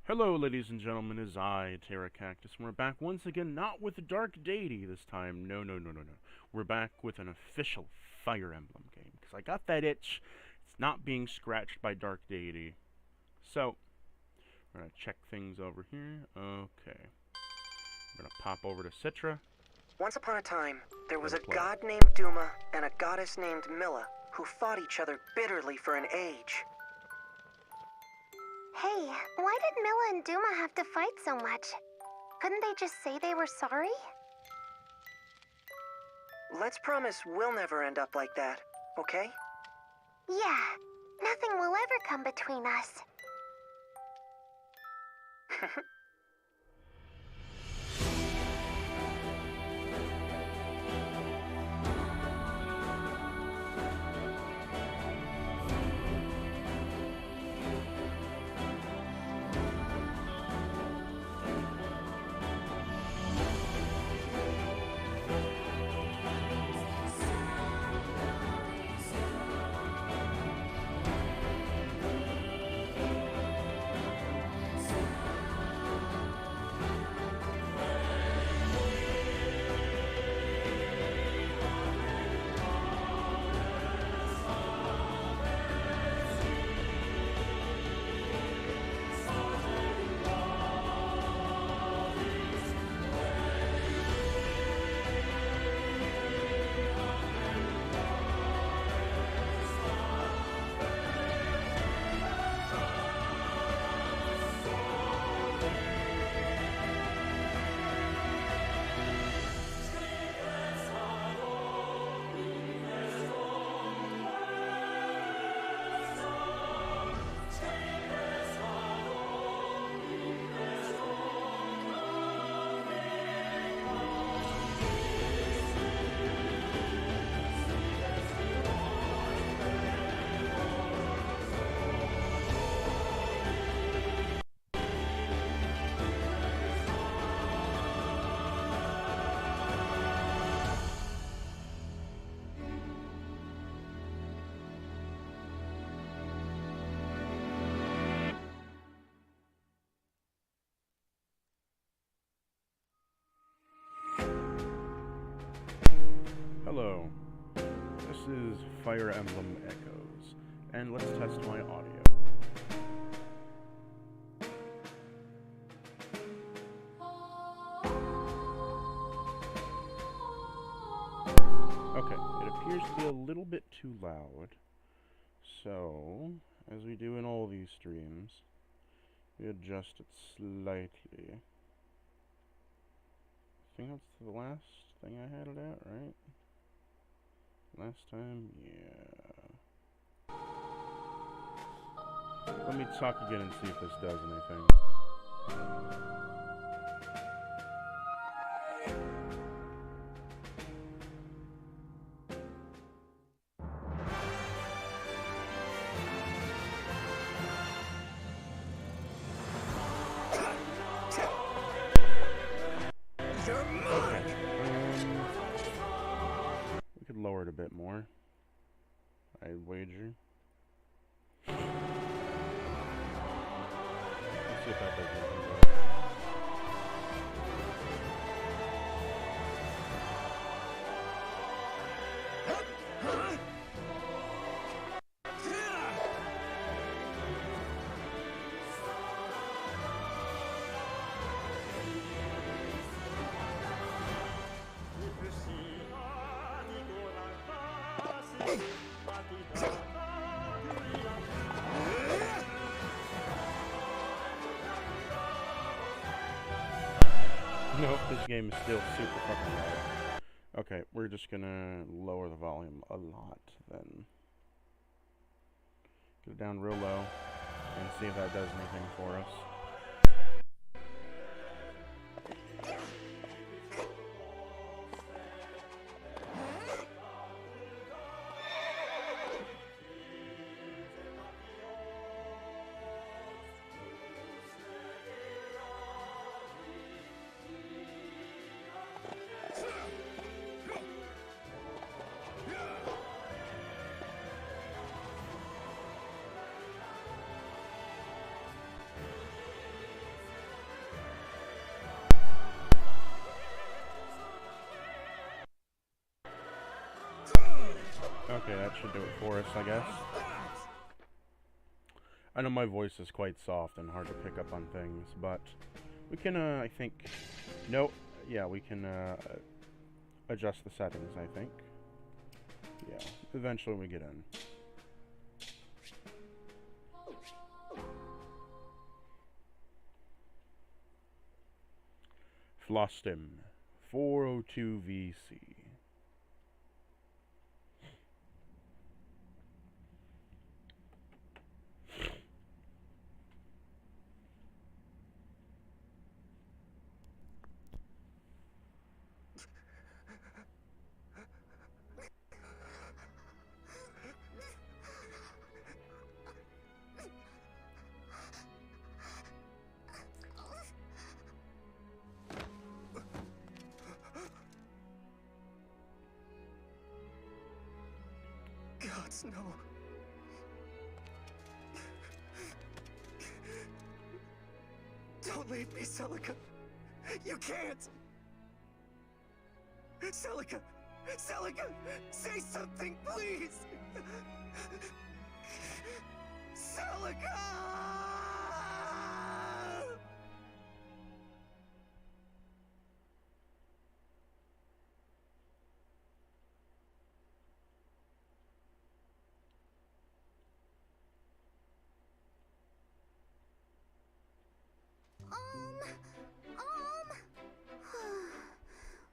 Hello, ladies and gentlemen, it is I, Terra Cactus, and we're back once again, not with the Dark Deity this time. No. We're back with an official Fire Emblem game, because I got that itch. It's not being scratched by Dark Deity. So, we're going to check things over here. Okay. We're going to pop over to Citra. Once upon a time, there was a god named Duma and a goddess named Milla who fought each other bitterly for an age. Hey, why did Milla and Duma have to fight so much? Couldn't they just say they were sorry? Let's promise we'll never end up like that, okay? Yeah, nothing will ever come between us. Hello. This is Fire Emblem Echoes, and let's test my audio. Okay, it appears to be a little bit too loud, so, as we do in all these streams, we adjust it slightly. I think that's the last thing I had it at, right? Last time, yeah. Let me talk again and see if this does anything. We could lower it a bit more, I'd wager. Let's see if that does anything better. Nope, this game is still super fucking loud. Okay, we're just gonna lower the volume a lot, then. Get it down real low, and see if that does anything for us. Okay, that should do it for us, I guess. I know my voice is quite soft and hard to pick up on things, but we can, I think... Nope. Yeah, we can, adjust the settings, I think. Yeah, eventually we get in. Flostim, 402 VC. Gods, no. Don't leave me, Celica. You can't. Celica! Celica! Say something, please! Celica!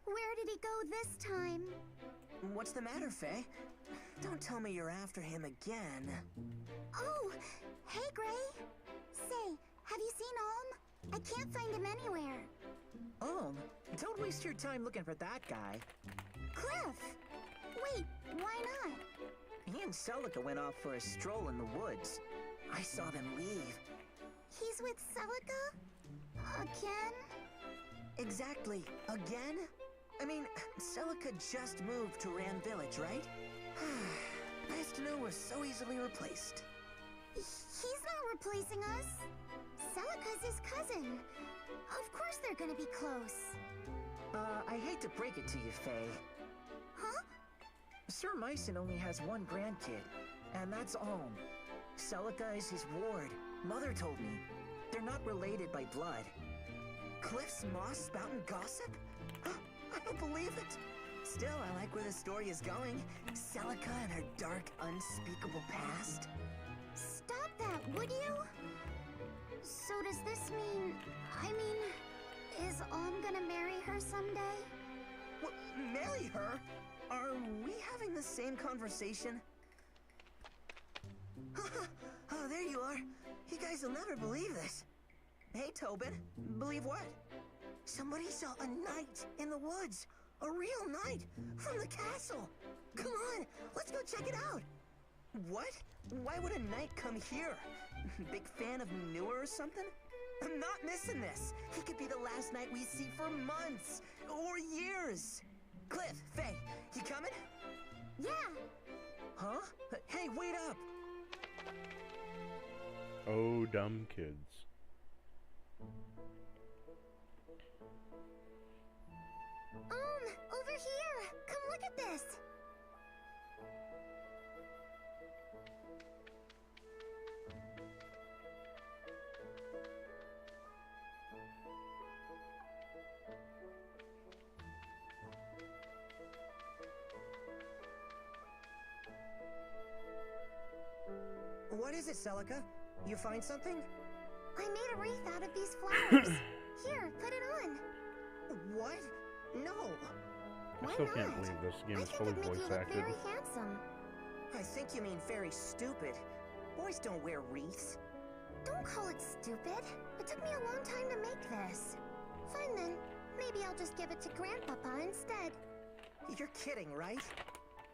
Where did he go this time? What's the matter, Faye? Don't tell me you're after him again. Oh, hey, Gray. Say, have you seen Olm? I can't find him anywhere. Don't waste your time looking for that guy. Cliff! Wait, why not? He and Celica went off for a stroll in the woods. I saw them leave. He's with Celica? Again? Exactly. Again? I mean, Celica just moved to Ram Village, right? Nice to know we're so easily replaced. He's not replacing us. Celica's his cousin. Of course they're gonna be close. I hate to break it to you, Faye. Huh? Sir Myson only has one grandkid, and that's Alm. Celica is his ward. Mother told me. They're not related by blood. Cliff's moss spouting gossip? I don't believe it. Still, I like where the story is going. Celica and her dark, unspeakable past. Stop that, would you? So does this mean... is Alm gonna marry her someday? What, marry her? Are we having the same conversation? Oh, there you are. You guys will never believe this. Hey, Tobin. Believe what? Somebody saw a knight in the woods. A real knight from the castle. Come on, let's go check it out. What? Why would a knight come here? Big fan of manure or something? I'm not missing this. He could be the last knight we see for months or years. Cliff, Faye, you coming? Yeah. Huh? Hey, wait up. Oh, dumb kids. Over here! Come look at this! What is it, Celica? You find something? I made a wreath out of these flowers. Here, put it on. What? No. I still can't believe this game is fully voice acted. Very handsome. I think you mean very stupid. Boys don't wear wreaths. Don't call it stupid. It took me a long time to make this. Fine then. Maybe I'll just give it to Grandpapa instead. You're kidding, right?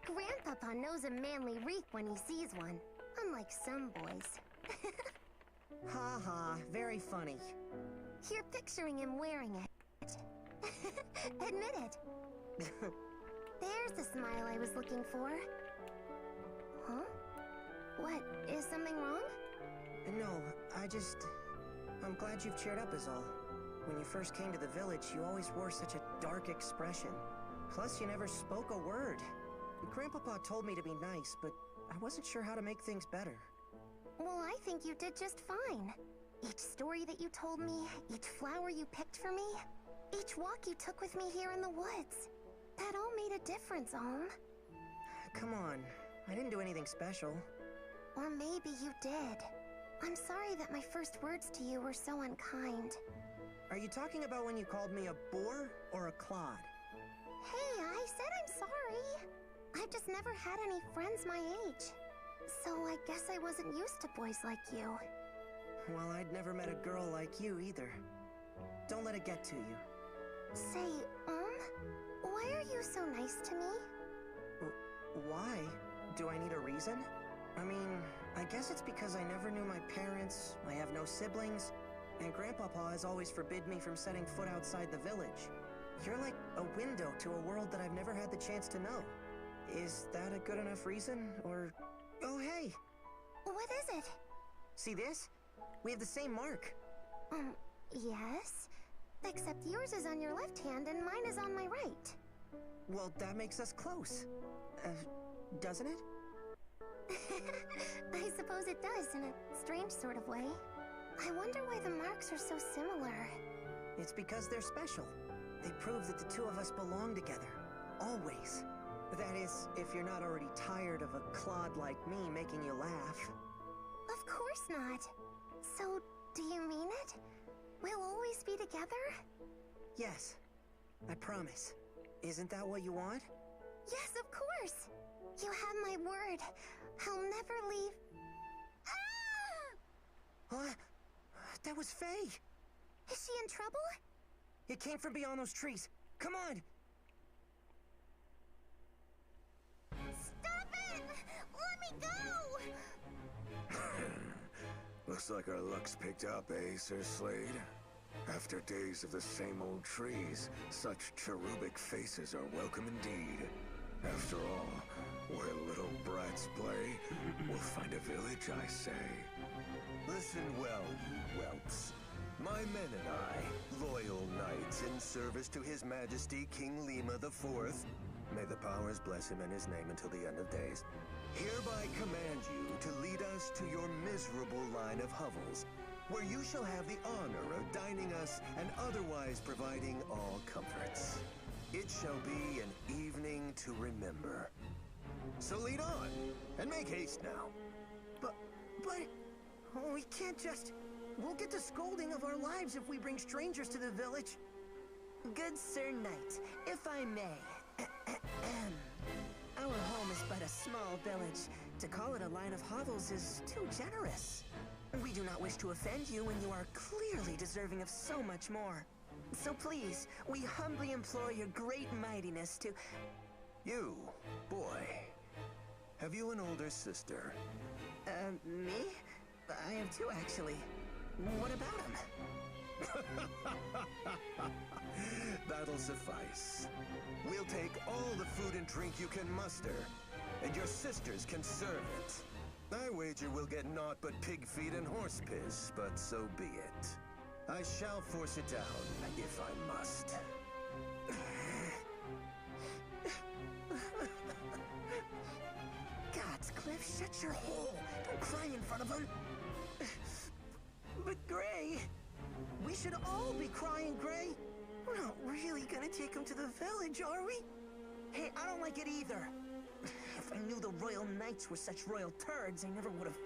Grandpapa knows a manly wreath when he sees one. Unlike some boys. Ha ha, very funny. You're picturing him wearing it. Admit it. There's the smile I was looking for. Huh? What? Is something wrong? No, I'm glad you've cheered up is all. When you first came to the village, you always wore such a dark expression. Plus, you never spoke a word. Grandpapa told me to be nice, but I wasn't sure how to make things better. Well, I think you did just fine. Each story that you told me, each flower you picked for me, each walk you took with me here in the woods. That all made a difference, Om. Come on, I didn't do anything special. Or maybe you did. I'm sorry that my first words to you were so unkind. Are you talking about when you called me a boar or a clod? Hey, I said I'm sorry. I've just never had any friends my age. So I guess I wasn't used to boys like you. Well, I'd never met a girl like you either. Don't let it get to you. Say, why are you so nice to me? Why? Do I need a reason? I mean, I guess it's because I never knew my parents, I have no siblings, and Grandpapa has always forbid me from setting foot outside the village. You're like a window to a world that I've never had the chance to know. Is that a good enough reason, or... Oh, hey! What is it? See this? We have the same mark. Yes. Except yours is on your left hand and mine is on my right. Well, that makes us close. Doesn't it? I suppose it does, in a strange sort of way. I wonder why the marks are so similar. It's because they're special. They prove that the two of us belong together. Always. That is, if you're not already tired of a clod like me making you laugh. Of course not. So, do you mean it? We'll always be together? Yes. I promise. Isn't that what you want? Yes, of course. You have my word. I'll never leave. Ah! What? That was Faye. Is she in trouble? It came from beyond those trees. Come on! Stop it! Let me go! Looks like our luck's picked up, eh, Sir Slade? After days of the same old trees, such cherubic faces are welcome indeed. After all, where little brats play, we'll find a village, I say. Listen well, you whelps. My men and I, loyal knights in service to His Majesty King Lima IV, may the powers bless him and his name until the end of days, hereby command you to lead us to your miserable line of hovels, where you shall have the honor of dining us and otherwise providing all comforts. It shall be an evening to remember. So lead on, and make haste now. But... we can't just... We'll get the scolding of our lives if we bring strangers to the village. Good Sir Knight, if I may. Our home is but a small village. To call it a line of hovels is too generous. We do not wish to offend you, and you are clearly deserving of so much more. So please, we humbly implore your great mightiness to... You, boy, have you an older sister? Me? I have two, actually. What about him? That'll suffice. We'll take all the food and drink you can muster, and your sisters can serve it. I wager we'll get naught but pig feet and horse piss, but so be it. I shall force it down, if I must. Gods, Cliff, shut your hole. Don't cry in front of him. But Gray, we should all be crying, Gray. We're not really gonna take him to the village, are we? Hey, I don't like it either. If I knew the Royal Knights were such royal turds, I never would have...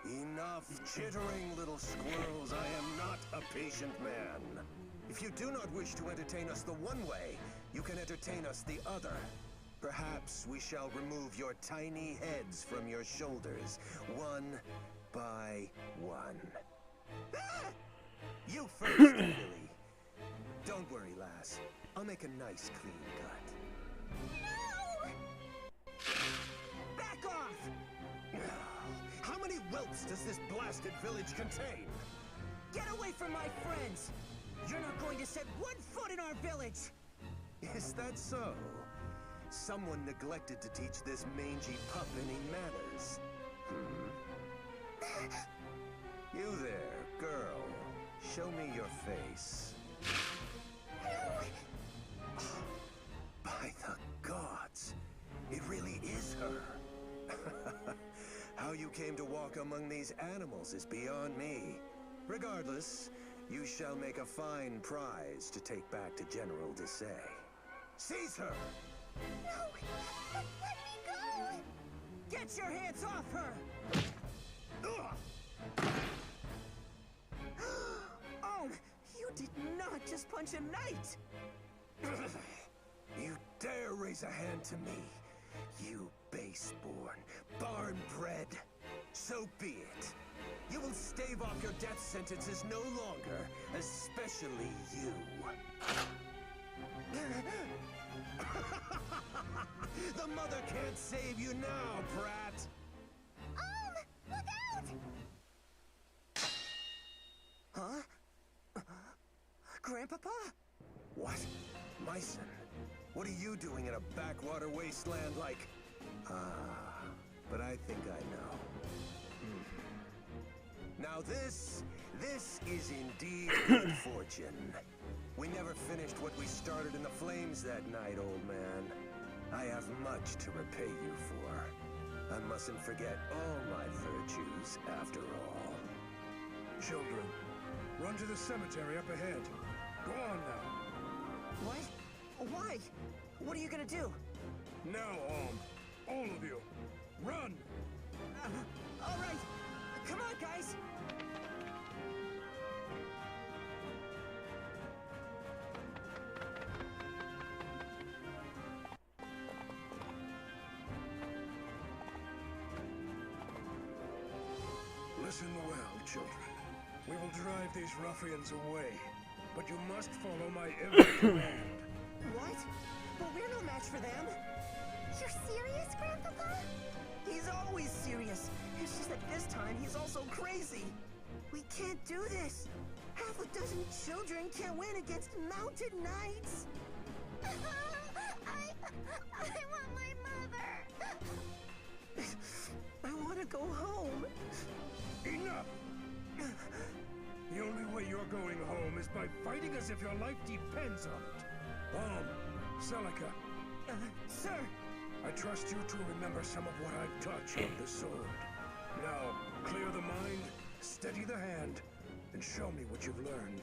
Enough chittering, little squirrels. I am not a patient man. If you do not wish to entertain us the one way, you can entertain us the other. Perhaps we shall remove your tiny heads from your shoulders, one by one. Ah! You first, Billy. Don't worry, lass. I'll make a nice, clean cut. No! Back off! How many whelps does this blasted village contain? Get away from my friends! You're not going to set one foot in our village! Is that so? Someone neglected to teach this mangy pup any manners. You there, girl. Show me your face. No! By the gods! you came to walk among these animals is beyond me. Regardless, you shall make a fine prize to take back to General Desai. Seize her! No! Let me go! Get your hands off her! Oh, you did not just punch a knight! You dare raise a hand to me, you base-born, barn-bred. So be it. You will stave off your death sentences no longer, especially you. The mother can't save you now, brat! Look out! Huh? Grandpapa? What? My son? What are you doing in a backwater wasteland like... but I think I know. Now this is indeed good fortune. We never finished what we started in the flames that night, old man. I have much to repay you for. I mustn't forget all my virtues, after all. Children, run to the cemetery up ahead. Go on now. What? Why? What are you gonna do? Now, all of you, run! All right. Come on, guys. Listen well, children. We will drive these ruffians away, but you must follow my every command. What? But we're no match for them. You're serious, Grandpapa? He's always serious. It's just that this time he's also crazy. We can't do this. Half a dozen children can't win against mounted knights. I want my mother. I want to go home. Enough! The only way you're going home is by fighting as if your life depends on it. Celica, Sir. I trust you to remember some of what I've taught you with the sword. Now, clear the mind, steady the hand, and show me what you've learned.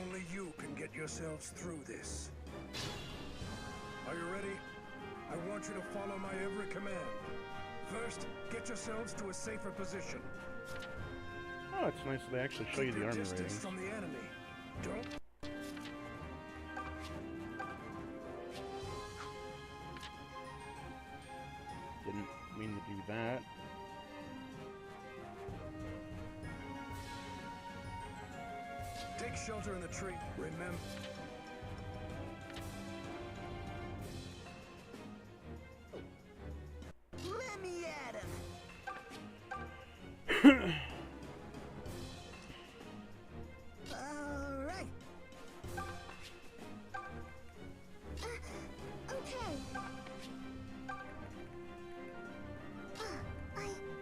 Only you can get yourselves through this. Are you ready? I want you to follow my every command. First, get yourselves to a safer position. Oh, it's nice that they actually show you Keep the your army distance ratings. from the enemy. Don't Didn't mean to do that. take shelter in the tree. Remember. Let me at him. All right. Okay.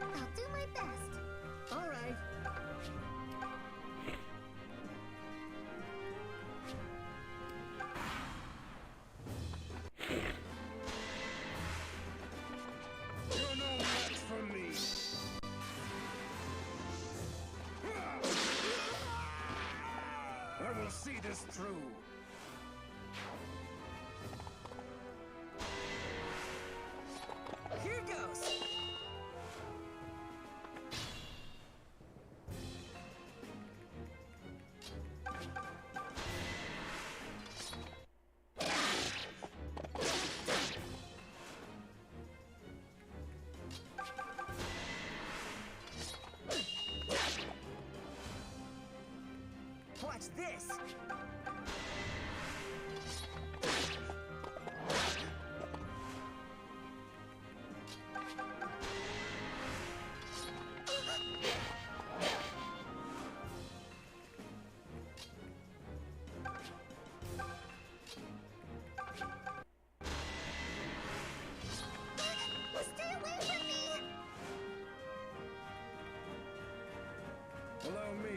I'll do my best. All right. You're no match for me. I will see this through. Here goes. Watch this. Stay away from me! Allow me.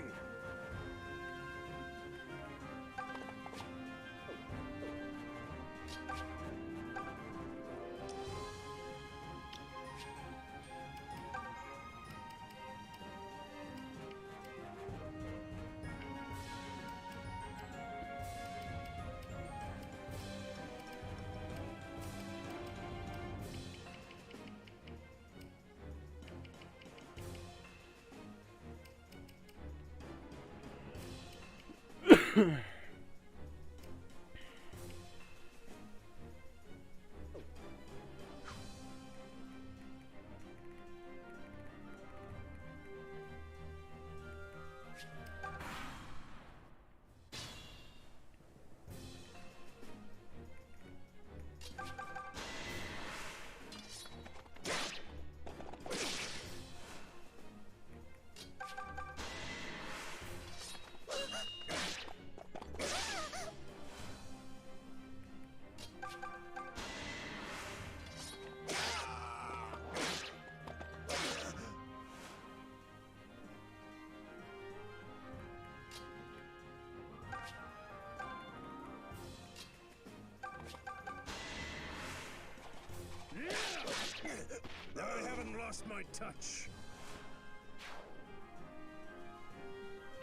I haven't lost my touch.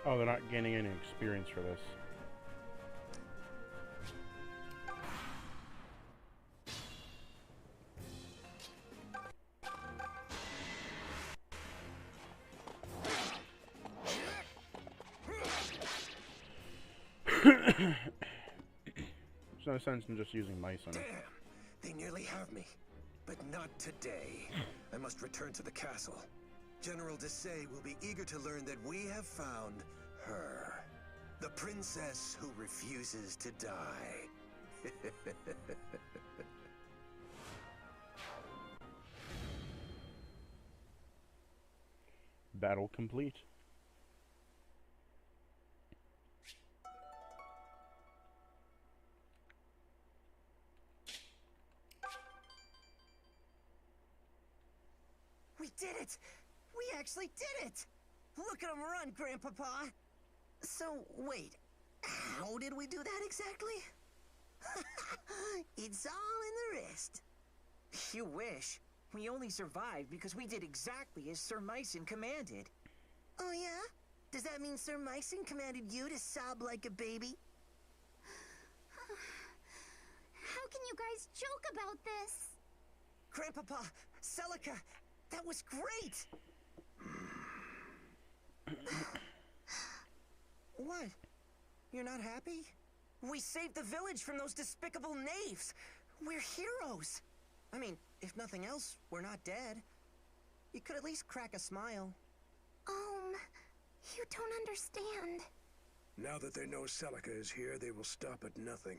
Oh, they're not gaining any experience for this. There's no sense in just using mice on it. Damn! They nearly have me. But not today. I must return to the castle. General Desai will be eager to learn that we have found her. The princess who refuses to die. Battle complete. We did it! We actually did it! Look at him run, Grandpapa! So, wait. How did we do that exactly? It's all in the wrist. You wish. We only survived because we did exactly as Sir Myson commanded. Oh yeah? Does that mean Sir Myson commanded you to sob like a baby? How can you guys joke about this? Grandpapa, Celica, that was great! What? You're not happy? We saved the village from those despicable knaves! We're heroes! I mean, if nothing else, we're not dead. You could at least crack a smile. You don't understand. Now that they know Celica is here, they will stop at nothing.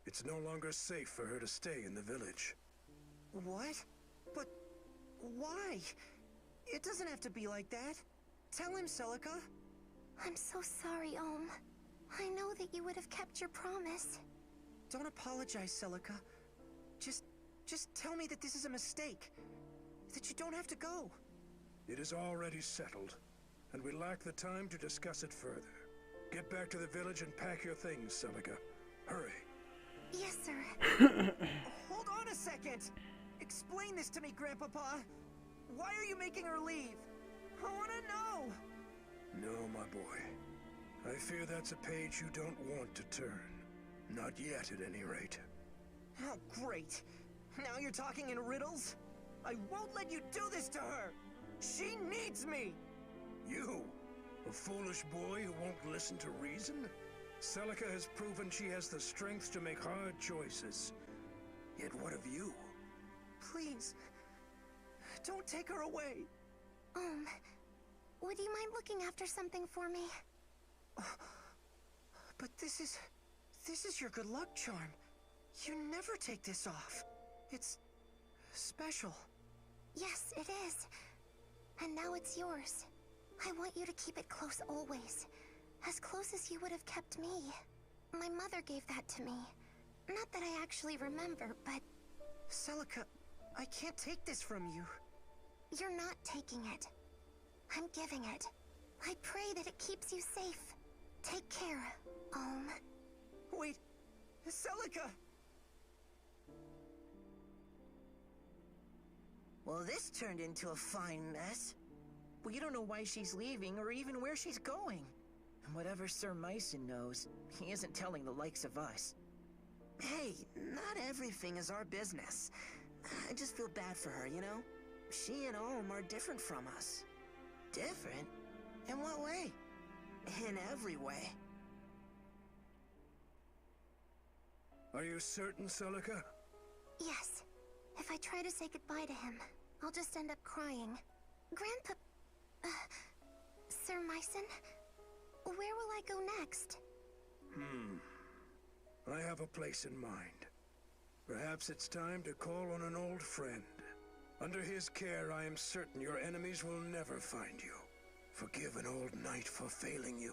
It's no longer safe for her to stay in the village. What? But why? It doesn't have to be like that. Tell him, Celica. I'm so sorry, I know that you would have kept your promise. Don't apologize, Celica. Just tell me that this is a mistake. That you don't have to go. It is already settled, and we lack the time to discuss it further. Get back to the village and pack your things, Celica. Hurry. Yes, sir. Hold on a second! Explain this to me, Grandpapa. Why are you making her leave? I want to know! No, my boy. I fear that's a page you don't want to turn. Not yet, at any rate. Oh, great. Now you're talking in riddles? I won't let you do this to her! She needs me! You? A foolish boy who won't listen to reason? Celica has proven she has the strength to make hard choices. Yet what of you? Please, don't take her away. Would you mind looking after something for me? But this is your good luck charm. You never take this off. It's special. Yes, it is. And now it's yours. I want you to keep it close always. As close as you would have kept me. My mother gave that to me. Not that I actually remember, but... Celica, I can't take this from you. You're not taking it. I'm giving it. I pray that it keeps you safe. Take care, Wait, Celica! Well, this turned into a fine mess. We don't know why she's leaving or even where she's going. And whatever Sir Myson knows, he isn't telling the likes of us. Hey, not everything is our business. I just feel bad for her, you know? She and Olm are different from us. Different? In what way? In every way. Are you certain, Celica? Yes. If I try to say goodbye to him, I'll just end up crying. Grandpa... Sir Myson? Where will I go next? I have a place in mind. Perhaps it's time to call on an old friend. Under his care, I am certain your enemies will never find you. Forgive an old knight for failing you.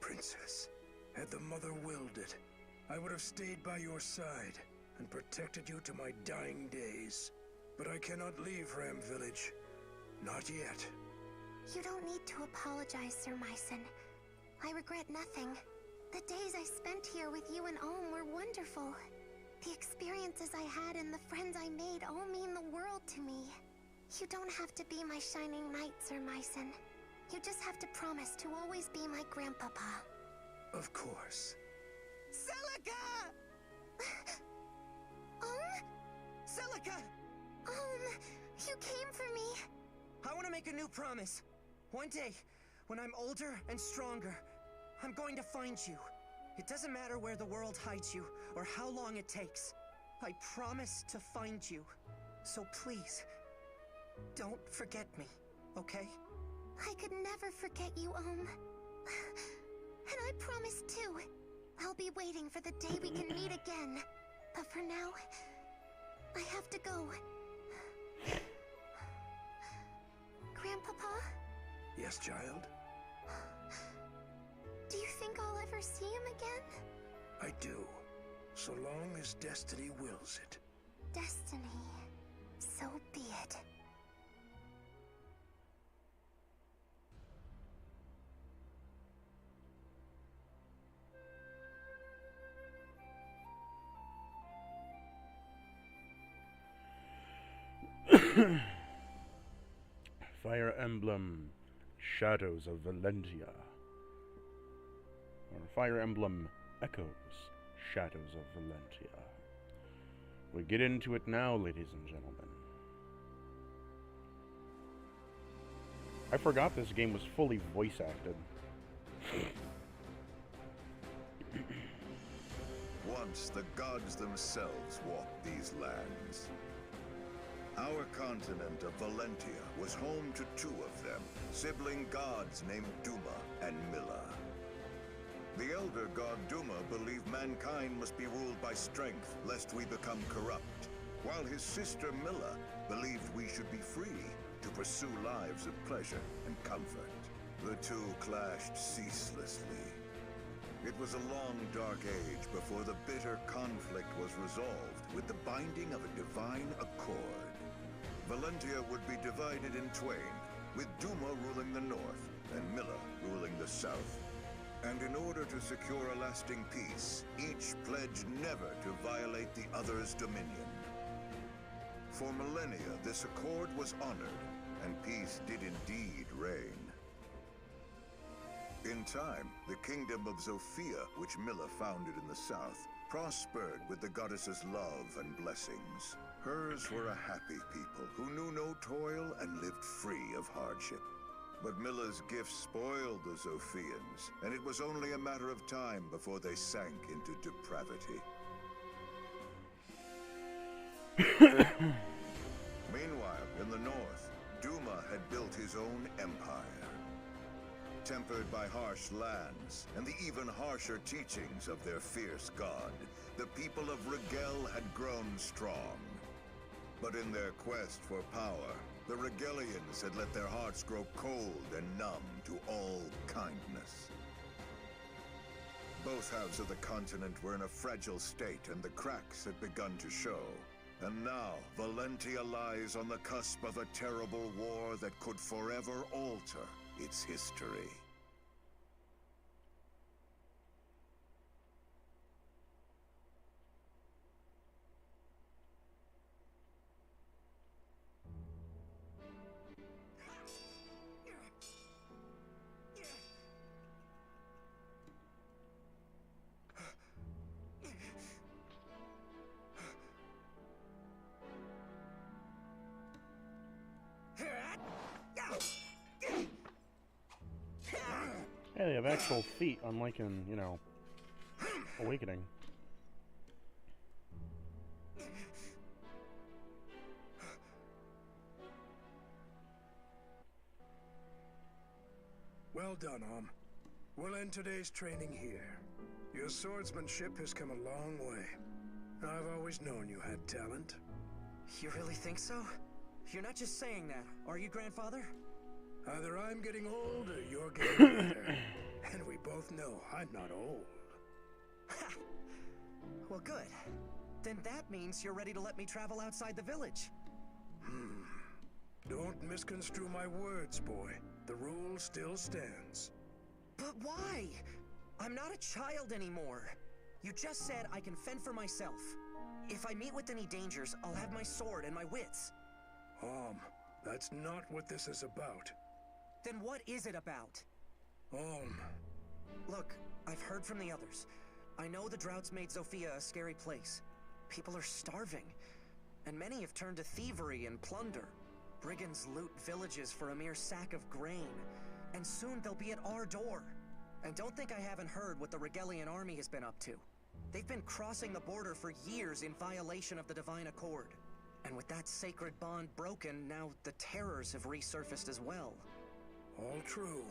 Princess, had the Mother willed it, I would have stayed by your side and protected you to my dying days. But I cannot leave Ram Village. Not yet. You don't need to apologize, Sir Myson. I regret nothing. The days I spent here with you and Ohm were wonderful. The experiences I had and the friends I made all mean the world to me. You don't have to be my shining knight, Sir Myson. You just have to promise to always be my grandpapa. Of course. Celica! Celica! You came for me. I want to make a new promise. One day, when I'm older and stronger, I'm going to find you. It doesn't matter where the world hides you, or how long it takes. I promise to find you. So please, don't forget me, okay? I could never forget you, Ohm. And I promise too. I'll be waiting for the day we can meet again. But for now, I have to go. Grandpapa? Yes, child? Do you think I'll ever see him again? I do. So long as destiny wills it. Destiny. So be it. Fire Emblem Shadows of Valentia. Or Fire Emblem Echoes Shadows of Valentia. We get into it now, ladies and gentlemen. I forgot this game was fully voice acted. Once the gods themselves walked these lands. Our continent of Valentia was home to two of them, sibling gods named Duma and Milla. The elder god Duma believed mankind must be ruled by strength, lest we become corrupt, while his sister Milla believed we should be free to pursue lives of pleasure and comfort. The two clashed ceaselessly. It was a long, dark age before the bitter conflict was resolved with the binding of a divine accord. Valentia would be divided in twain, with Duma ruling the north and Milla ruling the south. And in order to secure a lasting peace, each pledged never to violate the other's dominion. For millennia, this accord was honored, and peace did indeed reign. In time, the kingdom of Zofia, which Milla founded in the south, prospered with the goddess's love and blessings. Hers were a happy people who knew no toil and lived free of hardship. But Milla's gifts spoiled the Zophians, and it was only a matter of time before they sank into depravity. Meanwhile, in the north, Duma had built his own empire. Tempered by harsh lands and the even harsher teachings of their fierce god, the people of Rigel had grown strong. But in their quest for power, the Rigelians had let their hearts grow cold and numb to all kindness. Both halves of the continent were in a fragile state, and the cracks had begun to show. And now, Valentia lies on the cusp of a terrible war that could forever alter its history. Hey, they have actual feet, unlike in, you know, Awakening. Well done, We'll end today's training here. Your swordsmanship has come a long way. I've always known you had talent. You really think so? You're not just saying that, are you, Grandfather? Either I'm getting old or you're getting better. And we both know I'm not old. Ha! Well, good. Then that means you're ready to let me travel outside the village. Don't misconstrue my words, boy. The rule still stands. But why? I'm not a child anymore. You just said I can fend for myself. If I meet with any dangers, I'll have my sword and my wits. That's not what this is about. Then what is it about? Look, I've heard from the others. I know the drought's made Zofia a scary place. People are starving, and many have turned to thievery and plunder. Brigands loot villages for a mere sack of grain, and soon they'll be at our door. And don't think I haven't heard what the Regalian army has been up to. They've been crossing the border for years in violation of the Divine Accord. And with that sacred bond broken, now the terrors have resurfaced as well. All true.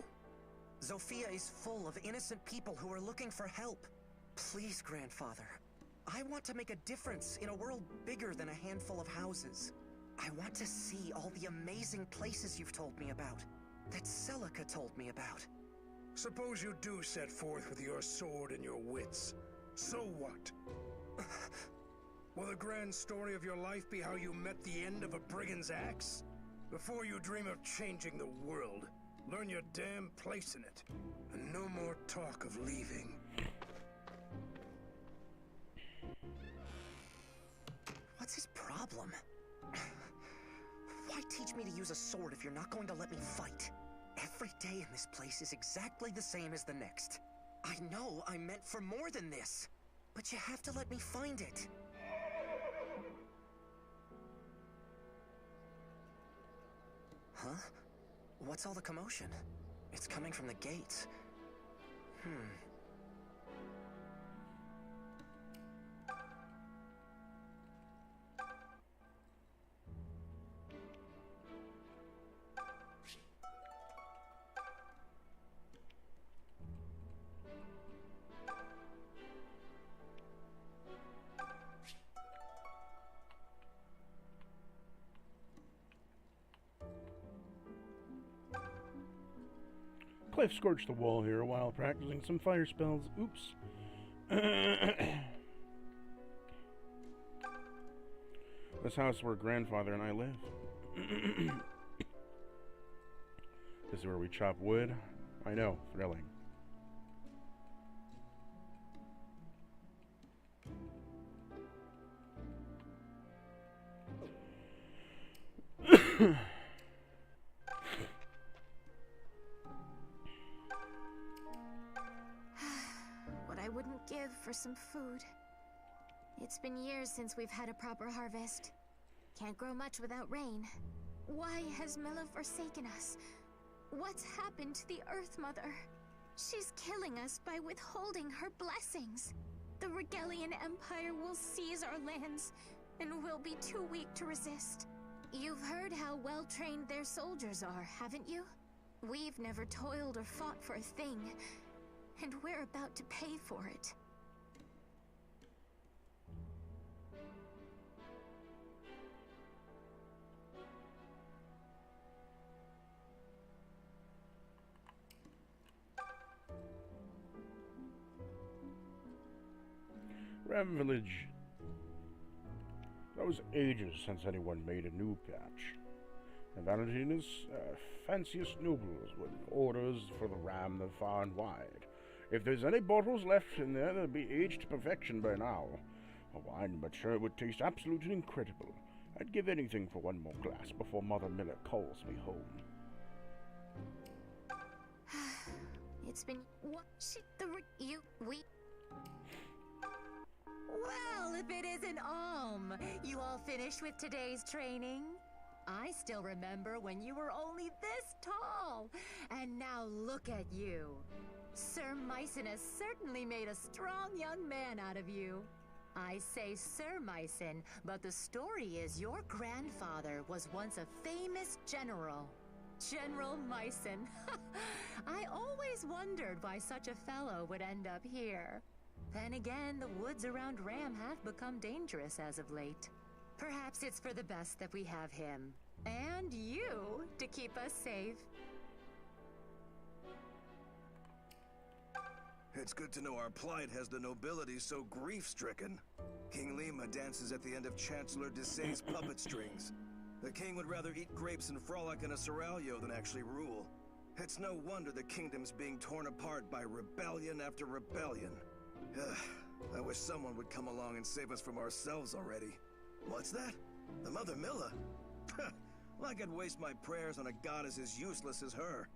Zofia is full of innocent people who are looking for help. Please, Grandfather. I want to make a difference in a world bigger than a handful of houses. I want to see all the amazing places you've told me about, that Celica told me about. Suppose you do set forth with your sword and your wits. So what? Will the grand story of your life be how you met the end of a brigand's axe? Before you dream of changing the world, learn your damn place in it. And no more talk of leaving. What's his problem? Why teach me to use a sword if you're not going to let me fight? Every day in this place is exactly the same as the next. I know I'm meant for more than this, but you have to let me find it. Huh? What's all the commotion? It's coming from the gates. Cliff scorched the wall here while practicing some fire spells. Oops. This house where Grandfather and I live. This is where we chop wood. I know, thrilling. What I wouldn't give for some food. It's been years since we've had a proper harvest. Can't grow much without rain. Why has Milla forsaken us? What's happened to the Earth Mother? She's killing us by withholding her blessings. The Regalian Empire will seize our lands, and we'll be too weak to resist. You've heard how well-trained their soldiers are, haven't you? We've never toiled or fought for a thing, and we're about to pay for it. Ram Village. That was ages since anyone made a new patch. The Valentina's fanciest nobles with orders for the ram that far and wide. If there's any bottles left in there, they'll be aged to perfection by now. A wine, but sure it would taste absolutely incredible. I'd give anything for one more glass before Mother Miller calls me home. It's been we. Well, if it isn't you all finished with today's training? I still remember when you were only this tall, and now look at you. Sir Mycen has certainly made a strong young man out of you. I say Sir Mycen, but the story is your grandfather was once a famous general. General Myson. I always wondered why such a fellow would end up here. Then again, the woods around Ram have become dangerous as of late. Perhaps it's for the best that we have him. And you to keep us safe. It's good to know our plight has the nobility so grief-stricken. King Lima dances at the end of Chancellor Desay's puppet strings. The king would rather eat grapes and frolic in a seraglio than actually rule. It's no wonder the kingdom's being torn apart by rebellion after rebellion. I wish someone would come along and save us from ourselves already. What's that? The Mother Milla? Like I'd waste my prayers on a goddess as useless as her.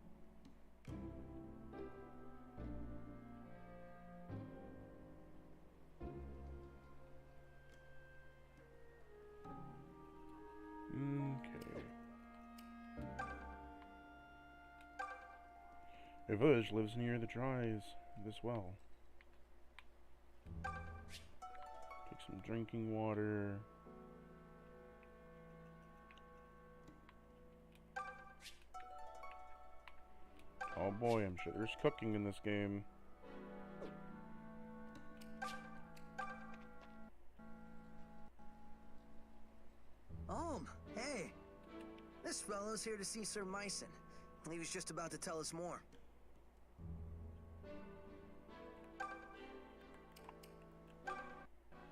Okay. A village lives near the dries this well. Take some drinking water. Oh boy, I'm sure there's cooking in this game. Hey. This fellow's here to see Sir Myson. He was just about to tell us more.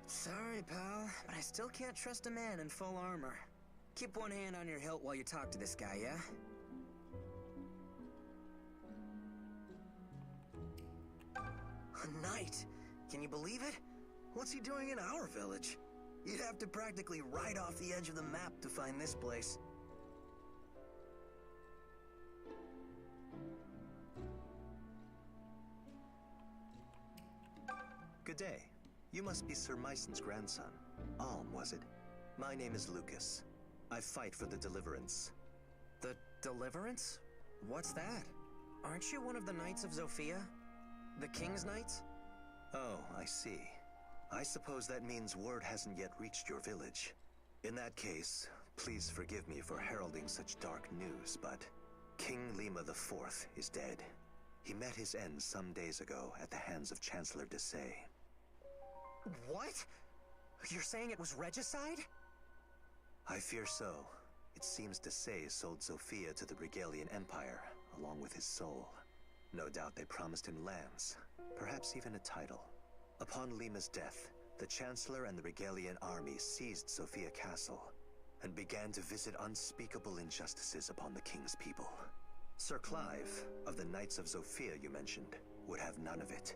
Sorry, pal, but I still can't trust a man in full armor. Keep one hand on your hilt while you talk to this guy, yeah? A knight? Can you believe it? What's he doing in our village? You'd have to practically ride off the edge of the map to find this place. Good day. You must be Sir Myson's grandson. Alm, was it? My name is Lucas. I fight for the Deliverance. The Deliverance? What's that? Aren't you one of the Knights of Zofia? The King's Knights? Oh, I see. I suppose that means word hasn't yet reached your village. In that case, please forgive me for heralding such dark news, but King Lima the Fourth is dead. He met his end some days ago at the hands of Chancellor Desay. What? You're saying it was regicide? I fear so. It seems Desay sold Zofia to the Regalian Empire, along with his soul. No doubt they promised him lands, perhaps even a title. Upon Lima's death, the Chancellor and the Regalian army seized Zofia Castle and began to visit unspeakable injustices upon the king's people. Sir Clive, of the Knights of Zofia you mentioned, would have none of it.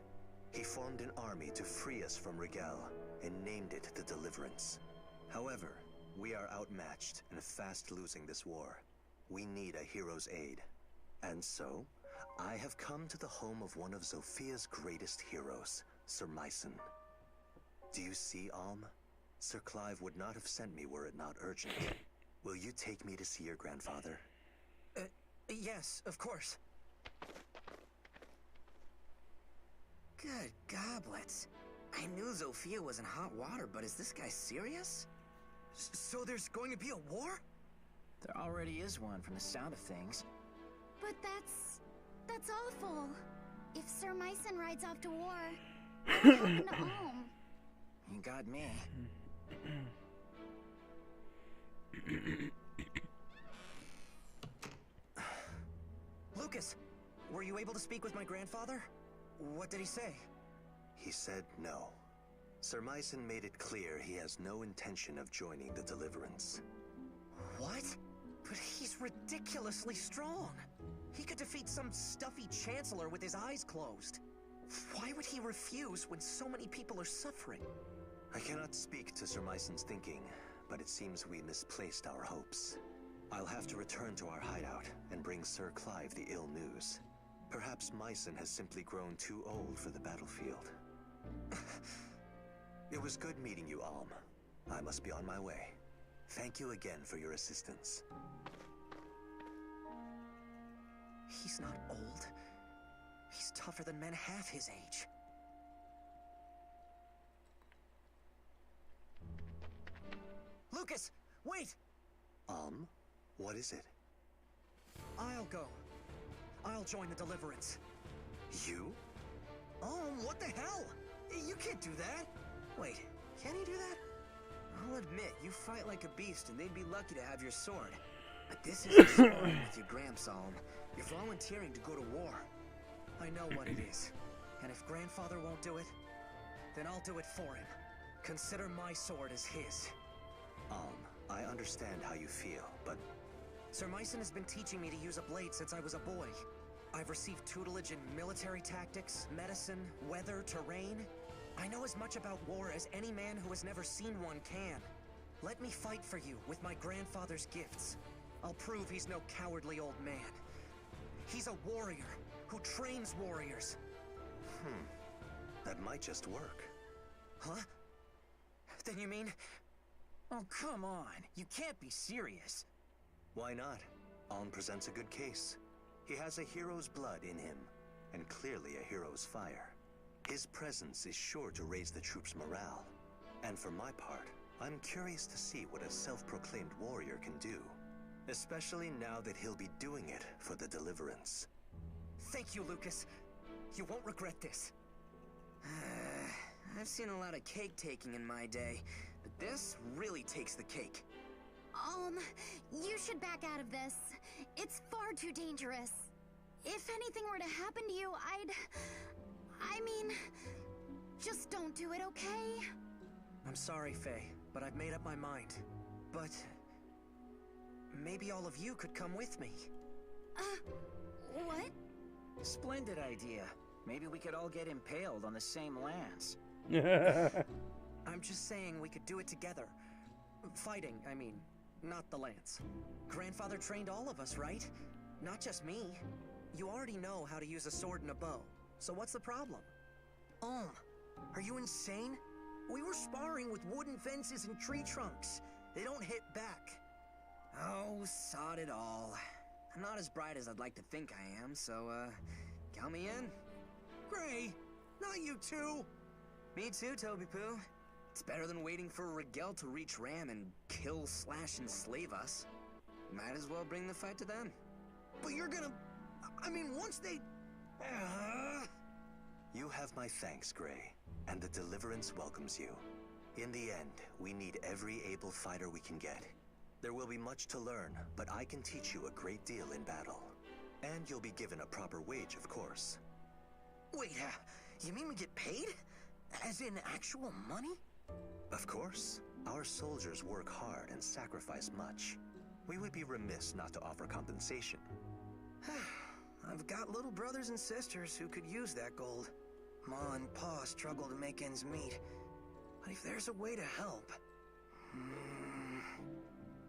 He formed an army to free us from Regal and named it the Deliverance. However, we are outmatched and fast losing this war. We need a hero's aid. And so, I have come to the home of one of Zofia's greatest heroes, Sir Myson. Do you see, Alm? Sir Clive would not have sent me were it not urgent. Will you take me to see your grandfather? Yes, of course. Good goblets. I knew Zofia was in hot water, but is this guy serious? So there's going to be a war? There already is one from the sound of things. But that's awful. If Sir Myson rides off to war, what happened to Alm? You got me. Lucas, were you able to speak with my grandfather? What did he say? He said no. Sir Myson made it clear he has no intention of joining the Deliverance. What? But he's ridiculously strong. He could defeat some stuffy chancellor with his eyes closed. Why would he refuse when so many people are suffering? I cannot speak to Sir Myson's thinking, but it seems we misplaced our hopes. I'll have to return to our hideout and bring Sir Clive the ill news. Perhaps Myson has simply grown too old for the battlefield. It was good meeting you, Alm. I must be on my way. Thank you again for your assistance. He's not old. He's tougher than men half his age. Lucas, wait! What is it? I'll go. I'll join the Deliverance. You? What the hell? You can't do that. Wait, can he do that? I'll admit, you fight like a beast and they'd be lucky to have your sword. But this isn't sparring with your Gramsalm. You're volunteering to go to war. I know what it is. And if Grandfather won't do it, then I'll do it for him. Consider my sword as his. I understand how you feel, but Sir Myson has been teaching me to use a blade since I was a boy. I've received tutelage in military tactics, medicine, weather, terrain. I know as much about war as any man who has never seen one can. Let me fight for you with my grandfather's gifts. I'll prove he's no cowardly old man. He's a warrior who trains warriors. that might just work. Huh? Then you mean... Oh, come on. You can't be serious. Why not? Alm presents a good case. He has a hero's blood in him, and clearly a hero's fire. His presence is sure to raise the troops' morale. And for my part, I'm curious to see what a self-proclaimed warrior can do. Especially now that he'll be doing it for the Deliverance. Thank you, Lucas. You won't regret this. I've seen a lot of cake taking in my day, but this really takes the cake. You should back out of this. It's far too dangerous. If anything were to happen to you, I mean, just don't do it, okay? I'm sorry, Faye, but I've made up my mind. But... maybe all of you could come with me. What? Splendid idea. Maybe we could all get impaled on the same lance. I'm just saying we could do it together. Fighting, I mean, not the lance. Grandfather trained all of us, right? Not just me. You already know how to use a sword and a bow. So what's the problem? Are you insane? We were sparring with wooden fences and tree trunks. They don't hit back. Oh, sod it all. I'm not as bright as I'd like to think I am, so, count me in. Gray, not you too. Me too, Toby Poo. It's better than waiting for Rigel to reach Ram and kill, slash, and slave us. Might as well bring the fight to them. But you're gonna... I mean, once they... You have my thanks, Gray, and the Deliverance welcomes you. In the end, we need every able fighter we can get. There will be much to learn, but I can teach you a great deal in battle. And you'll be given a proper wage, of course. Wait, you mean we get paid? As in actual money? Of course. Our soldiers work hard and sacrifice much. We would be remiss not to offer compensation. I've got little brothers and sisters who could use that gold. Ma and Pa struggle to make ends meet. But if there's a way to help...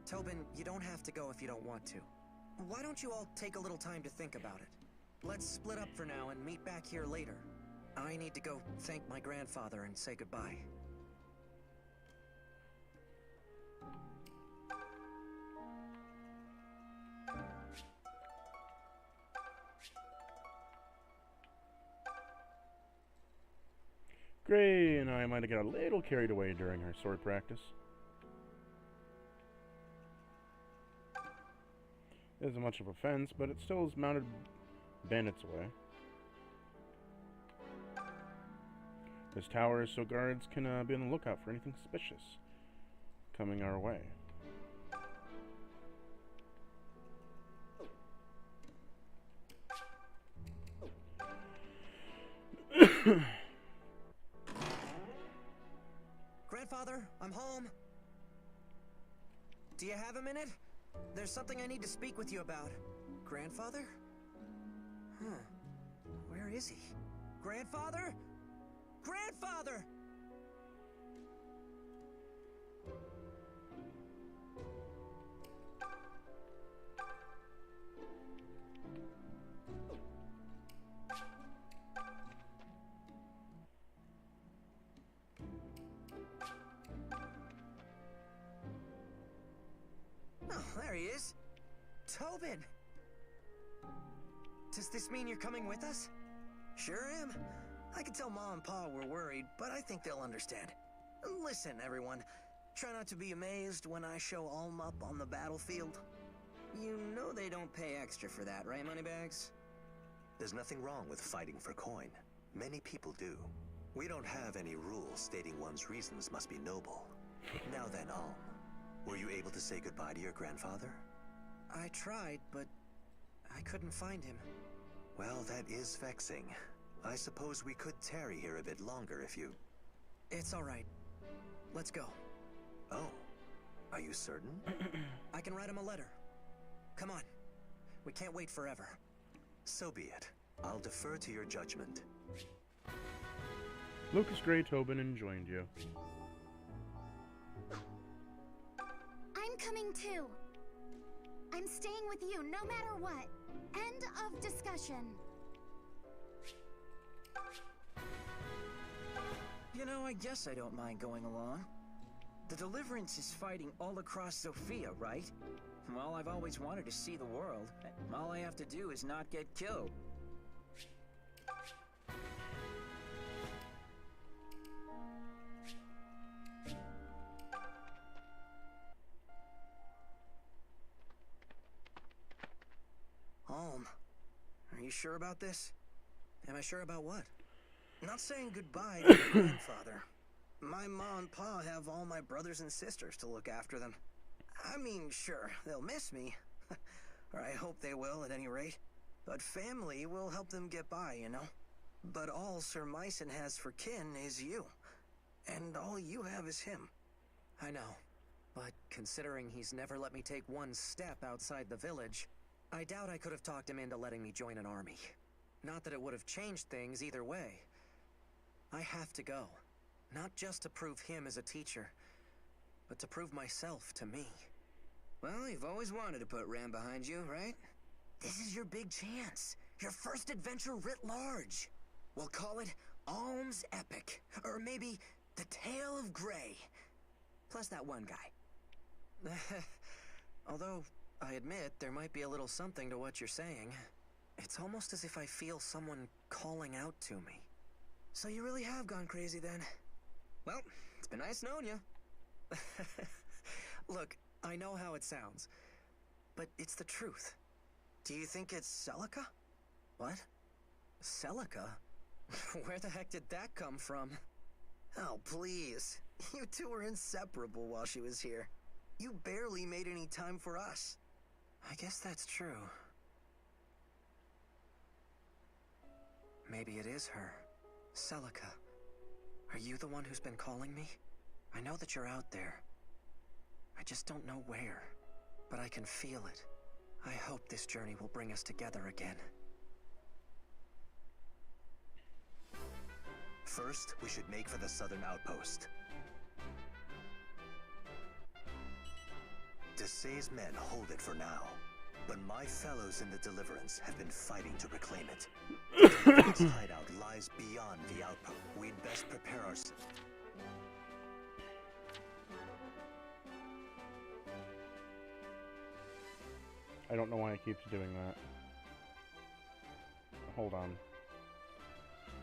Tobin, you don't have to go if you don't want to. Why don't you all take a little time to think about it? Let's split up for now and meet back here later. I need to go thank my grandfather and say goodbye. Gray and I might have got a little carried away during our sword practice. It isn't much of a fence, but it still is mounted bandits way. This tower is so guards can be on the lookout for anything suspicious coming our way. Grandfather, I'm home. Do you have a minute? There's something I need to speak with you about. Grandfather? Where is he? Grandfather? Grandfather! Oh, there he is. Tobin! Does this mean you're coming with us? Sure am. I can tell Ma and Pa we're worried, but I think they'll understand. Listen, everyone. Try not to be amazed when I show Alm up on the battlefield. You know they don't pay extra for that, right, Moneybags? There's nothing wrong with fighting for coin. Many people do. We don't have any rules stating one's reasons must be noble. Now then, Alm, were you able to say goodbye to your grandfather? I tried, but I couldn't find him. Well, that is vexing. I suppose we could tarry here a bit longer if you... It's all right. Let's go. Oh, are you certain? I can write him a letter. Come on. We can't wait forever. So be it. I'll defer to your judgment. Lucas Gray Tobin joined you. I'm coming too. I'm staying with you no matter what. End of discussion. You know, I guess I don't mind going along. The Deliverance is fighting all across Sophia, right? Well, I've always wanted to see the world. All I have to do is not get killed. Alm, are you sure about this? Am I sure about what? Not saying goodbye to your grandfather. My ma and pa have all my brothers and sisters to look after them. I mean, sure, they'll miss me. Or I hope they will, at any rate. But family will help them get by, you know? But all Sir Myson has for kin is you. And all you have is him. I know. But considering he's never let me take one step outside the village, I doubt I could have talked him into letting me join an army. Not that it would have changed things either way. I have to go. Not just to prove him as a teacher, but to prove myself to me. Well, you've always wanted to put Ram behind you, right? This is your big chance. Your first adventure writ large. We'll call it Alm's Epic. Or maybe The Tale of Gray. Plus that one guy. Although, I admit, there might be a little something to what you're saying. It's almost as if I feel someone calling out to me. So you really have gone crazy then? Well, it's been nice knowing you. Look, I know how it sounds, but it's the truth. Do you think it's Celica? What? Celica? Where the heck did that come from? Oh, please. You two were inseparable while she was here. You barely made any time for us. I guess that's true. Maybe it is her. Celica. Are you the one who's been calling me? I know that you're out there. I just don't know where. But I can feel it. I hope this journey will bring us together again. First, we should make for the southern outpost. Desai's men hold it for now, but my fellows in the Deliverance have been fighting to reclaim it. The Deliverance hideout lies beyond the outpost. We'd best prepare ourselves. I don't know why it keeps doing that. Hold on.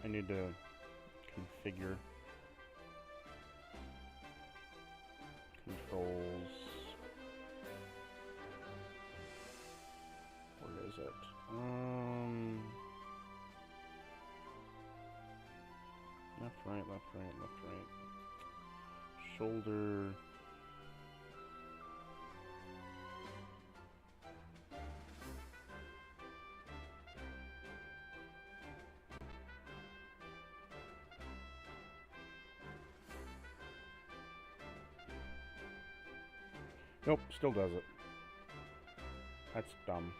I need to configure controls. Where is it? Left, right, left, right, left, right. Shoulder. Nope, still does it. That's dumb.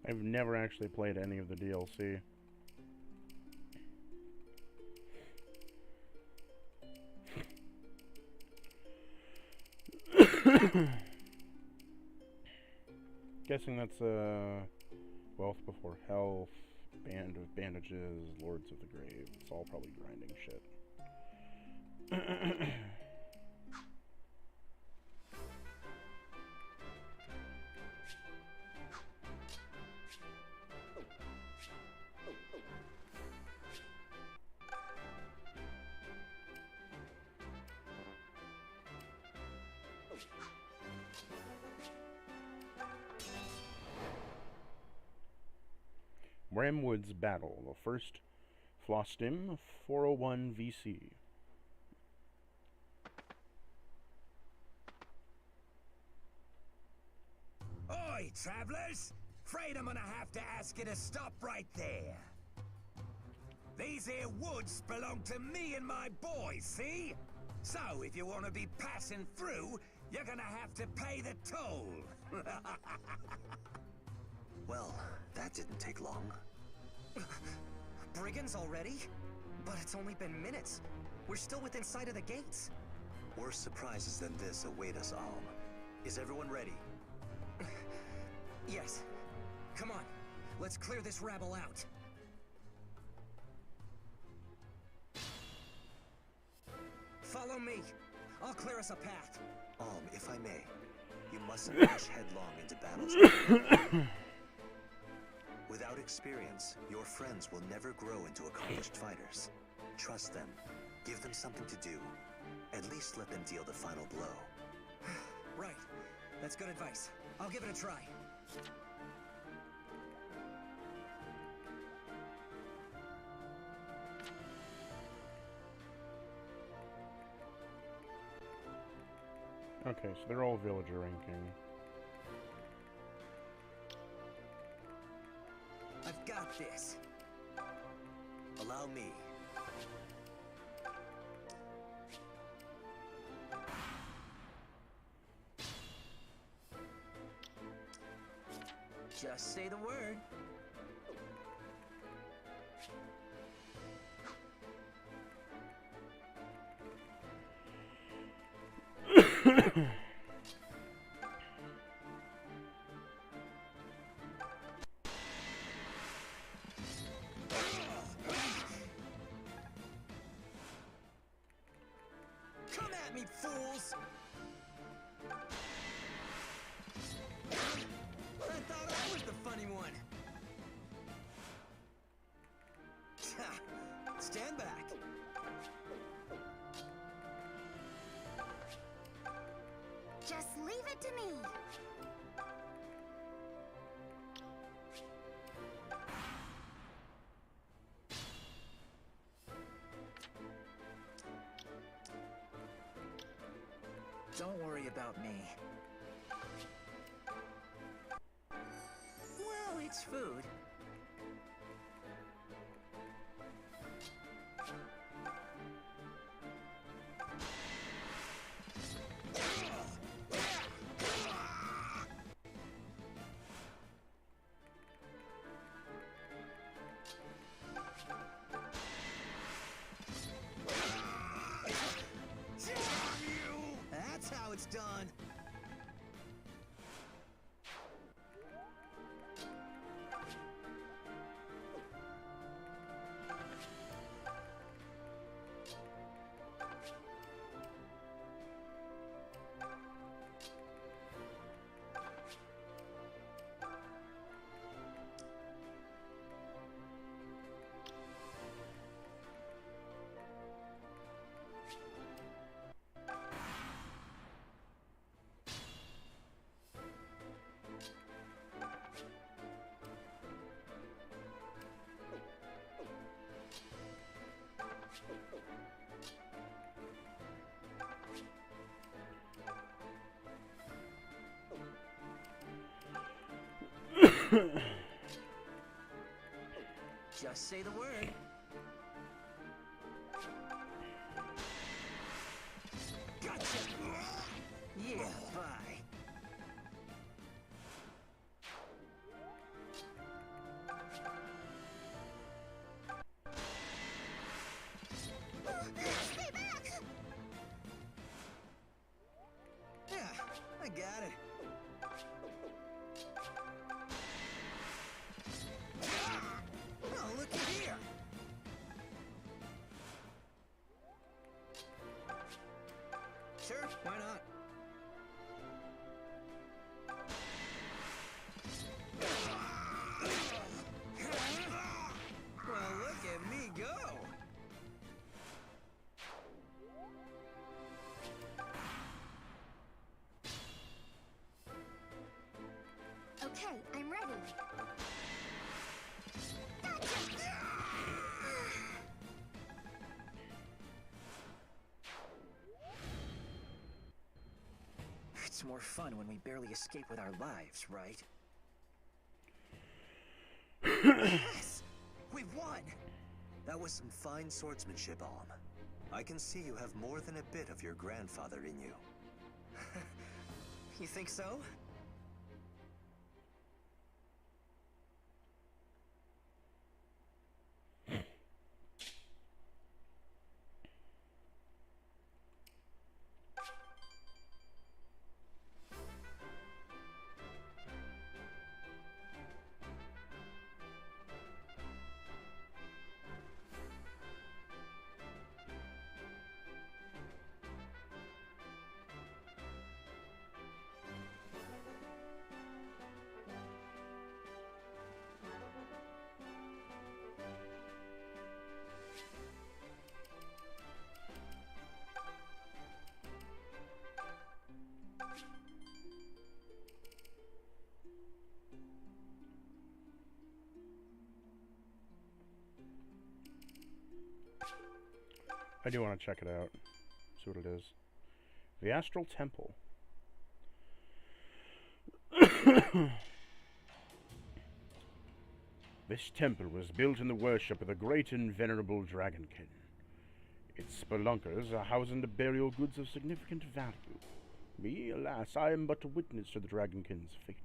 I've never actually played any of the DLC. Guessing that's Wealth Before Health, Band of Bandages, Lords of the Grave. It's all probably grinding shit. Bramwood's Battle, the first Flostim 401 VC. Oi, travelers! Afraid I'm gonna have to ask you to stop right there. These here woods belong to me and my boys, see? So, if you want to be passing through, you're gonna have to pay the toll. Well, that didn't take long. Brigands already? But it's only been minutes. We're still within sight of the gates. Worse surprises than this await us, Alm. Is everyone ready? Yes. Come on. Let's clear this rabble out. Follow me. I'll clear us a path. Alm, if I may, you mustn't rush headlong into battles. Without experience, your friends will never grow into accomplished fighters. Trust them. Give them something to do. At least let them deal the final blow. Right. That's good advice. I'll give it a try. Okay, so they're all villager ranking. I've got this. Allow me. Just say the word. Come at me, fools! I thought I was the funny one. Stand back. Just leave it to me. Don't worry about me. Well, it's food. That's how it's done. Just say the word. Gotcha. Yeah, bye. Why not? Well, look at me go! Okay, I'm ready. Gotcha! It's more fun when we barely escape with our lives, right? Yes! We won! That was some fine swordsmanship, Alm. I can see you have more than a bit of your grandfather in you. You think so? I do want to check it out. See what it is. The Astral Temple. This temple was built in the worship of the great and venerable Dragonkin. Its spelunkers are housing the burial goods of significant value. Me, alas, I am but a witness to the Dragonkin's fate.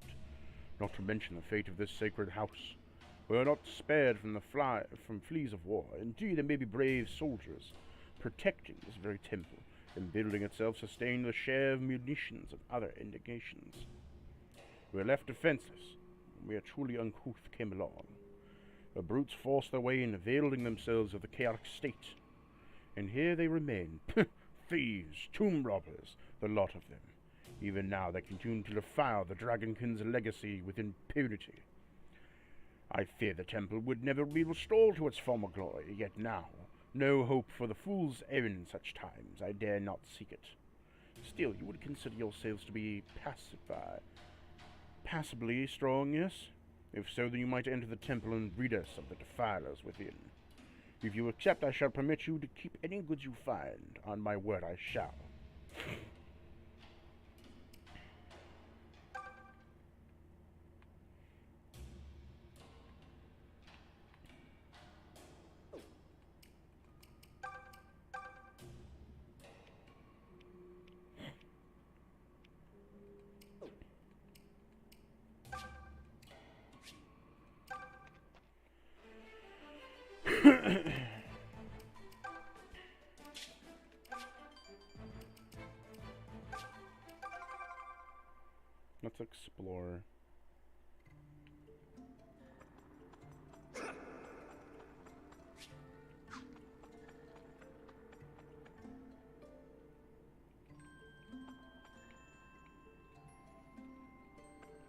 Not to mention the fate of this sacred house. We are not spared from fleas of war. Indeed, there may be brave soldiers protecting this very temple, and building itself sustained the share of munitions and other indications. We are left defenseless, when we are truly uncouth came along. The brutes forced their way in, availing themselves of the chaotic state. And here they remain, thieves, tomb robbers, the lot of them. Even now they continue to defile the Dragonkin's legacy with impunity. I fear the temple would never be restored to its former glory, yet now, no hope for the fool's errand such times, I dare not seek it. Still, you would consider yourselves to be passably strong, yes? If so, then you might enter the temple and rid us of the defilers within. If you accept, I shall permit you to keep any goods you find. On my word, I shall. Let's explore.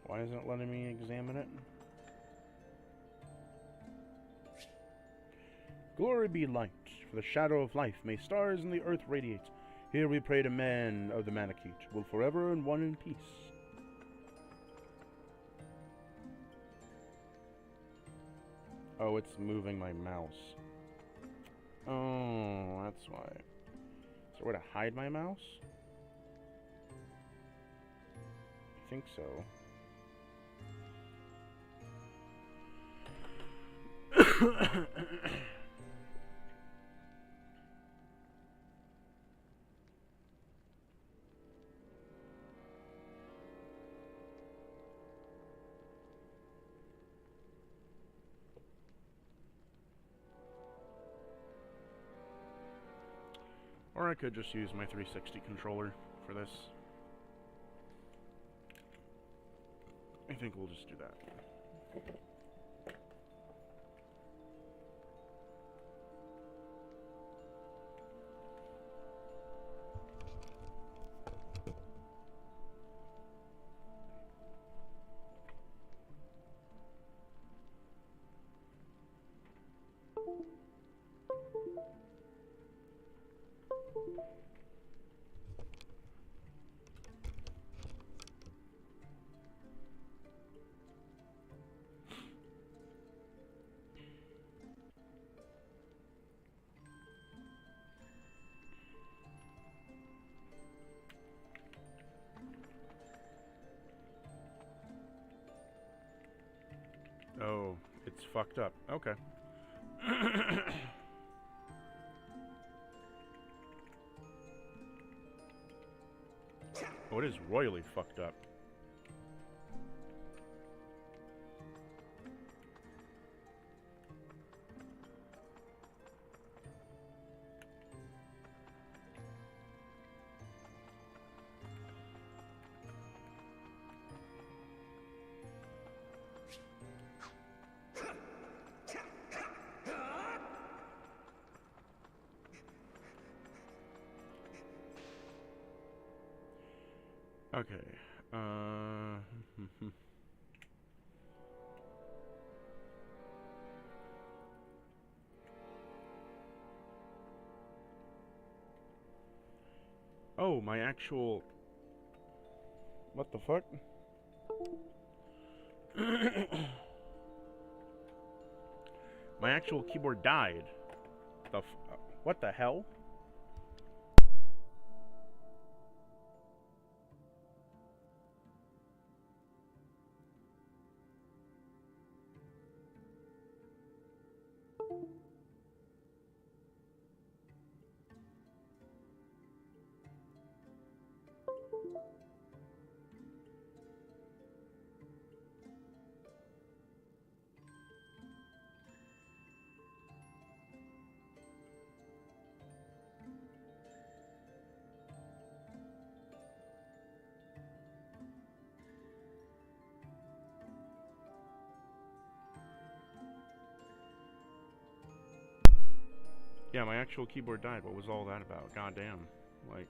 Why isn't it letting me examine it? Glory be light, for the shadow of life may stars in the earth radiate. Here we pray to man of the Manakete, will forever and one in peace. Oh, it's moving my mouse. Oh, that's why. Is there a way to hide my mouse? I think so. Or I could just use my 360 controller for this. I think we'll just do that. Oh, it's fucked up. Okay. Oh, it is royally fucked up. Okay. Oh, my actual... What the fuck? My actual keyboard died. What the hell? Yeah, my actual keyboard died. What was all that about? Goddamn. Like...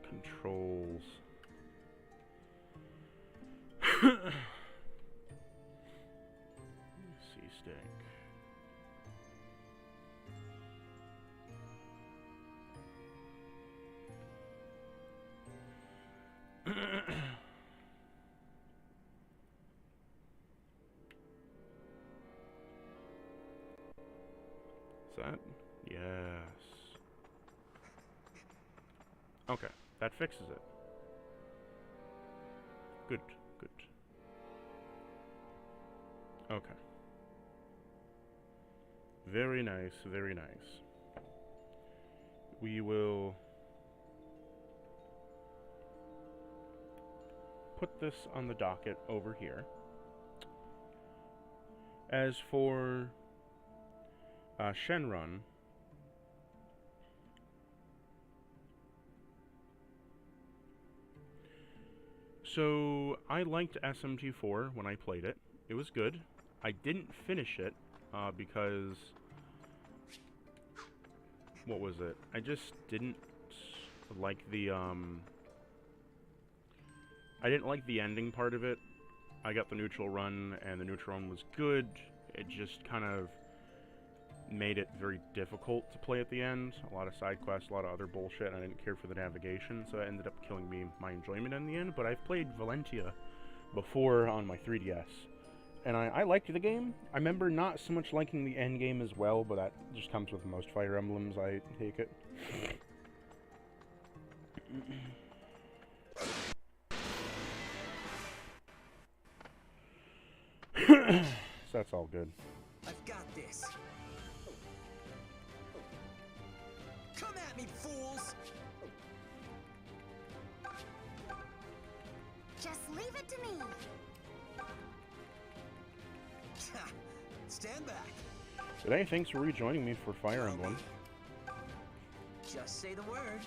Controls... C-stick... Is that? Yes. Okay, that fixes it. Good, good. Okay. Very nice, very nice. We will put this on the docket over here. As for Shenron, so I liked SMT4 when I played it. It was good. I didn't finish it because, what was it? I just didn't like the I didn't like the ending part of it. I got the neutral run, and the neutral run was good. It just kind of made it very difficult to play at the end. A lot of side quests, a lot of other bullshit, and I didn't care for the navigation, so it ended up killing my enjoyment in the end. But I've played Valentia before on my 3DS, and I liked the game. I remember not so much liking the end game as well, but that just comes with most Fire Emblems, I take it. So that's all good. I've got this. Come at me, fools! Just leave it to me. Stand back. Today, thanks for rejoining me for Fire Emblem. Just say the word.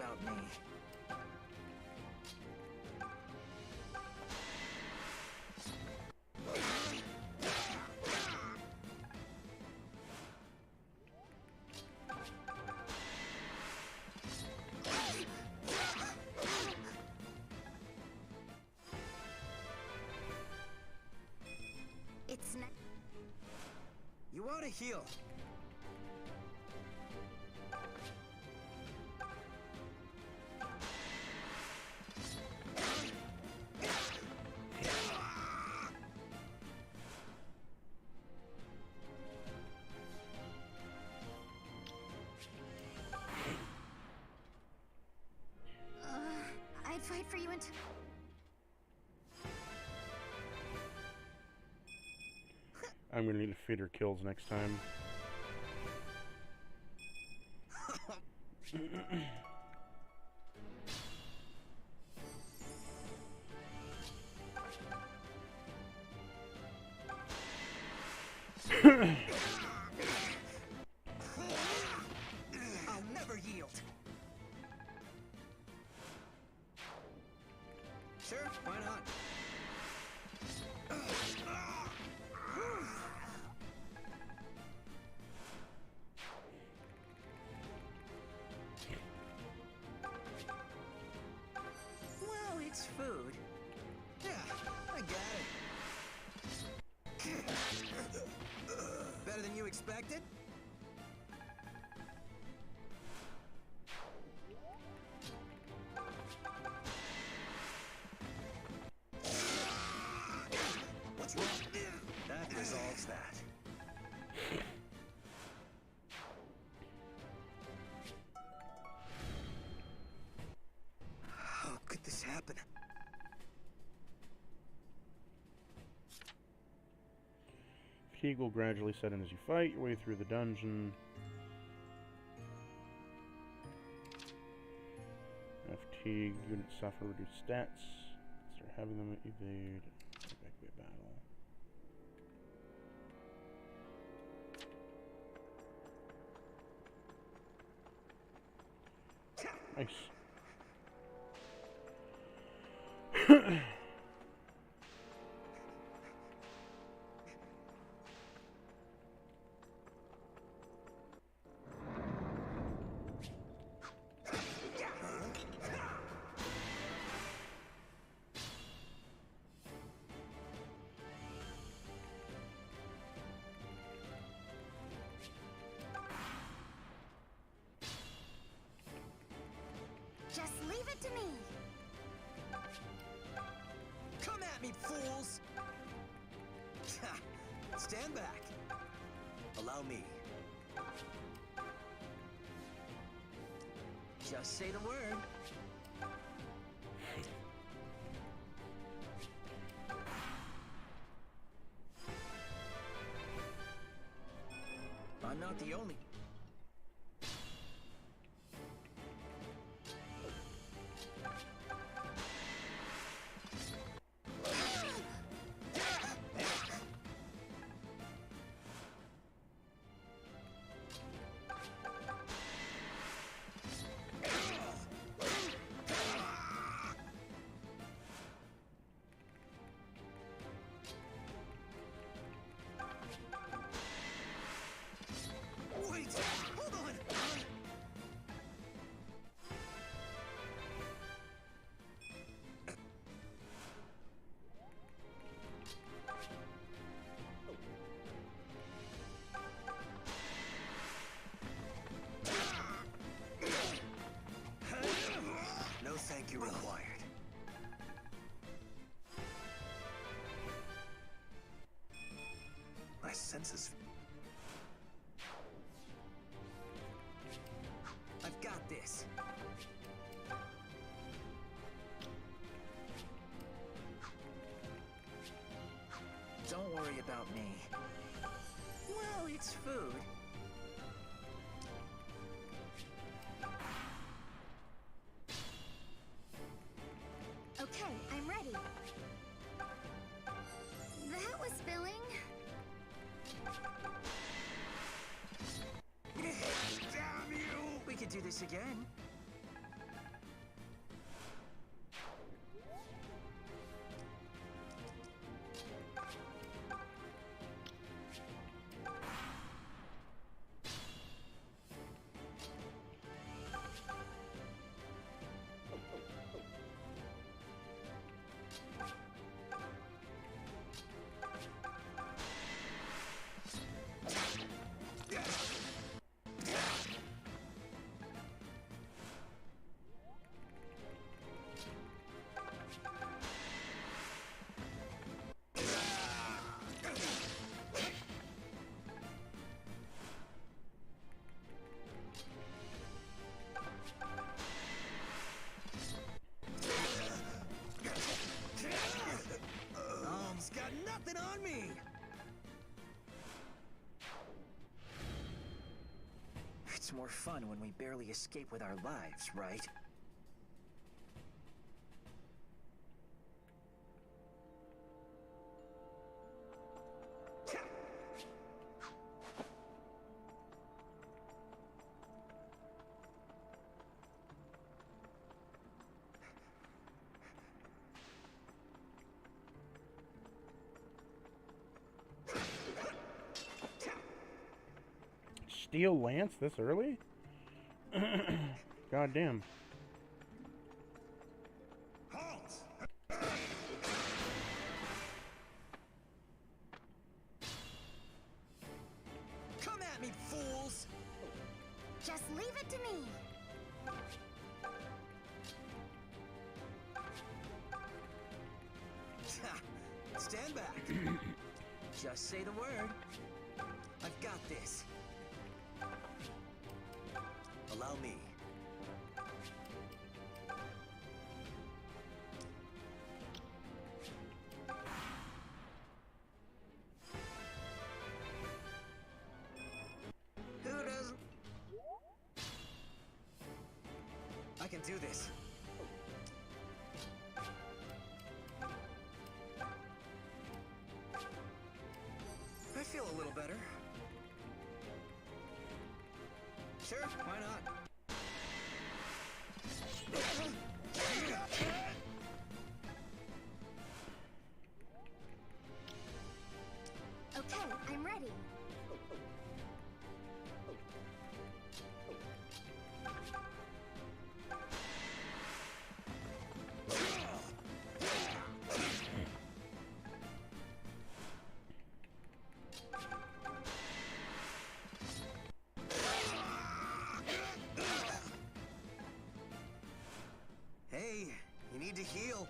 about me. It's not. You ought to heal. I'd fight for you until. I'm gonna need to feed her kills next time. I'll never yield. Sure, why not? Well, it's food. Yeah, I got it. Better than you expected? What's wrong? That resolves that. How could this happen? Fatigue will gradually set in as you fight your way through the dungeon. Fatigue, units suffer reduced stats. Start having them evade. Evacuate battle. Nice. Just leave it to me. Come at me, fools! Stand back. Allow me. Just say the word. I'm not the only. Wait! Hold on! No thank you required. My senses. I've got this. Don't worry about me. Well, it's food. Okay, I'm ready. That was spilling. Damn you! We could do this again. much more fun when we barely escape with our lives, right? Steel lance this early? God damn. Come at me, fools! Just leave it to me. Stand back. Just say the word. I've got this. Allow me. Who doesn't? I can do this. I feel a little better. Sure, why not? Okay, I'm ready. Hey, you need to heal.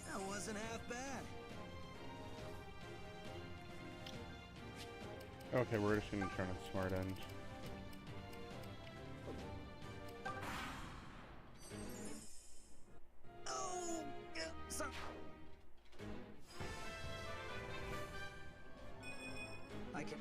That wasn't half bad. Okay, we're just gonna turn it smart end. Oh, so I can.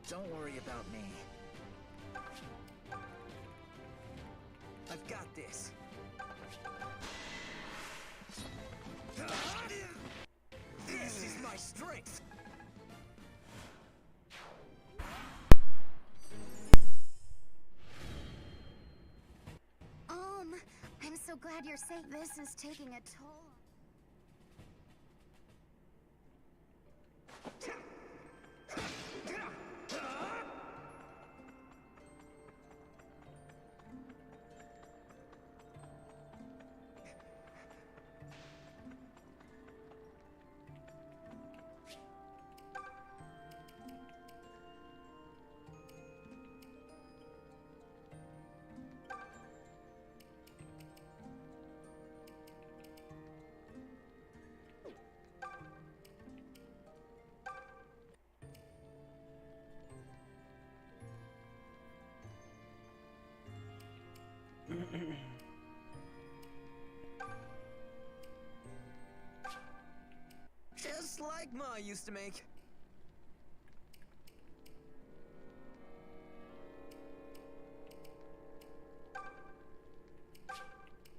Don't worry about me. I've got this. This is my strength. I'm so glad you're safe. This is taking a toll. Just like Ma used to make.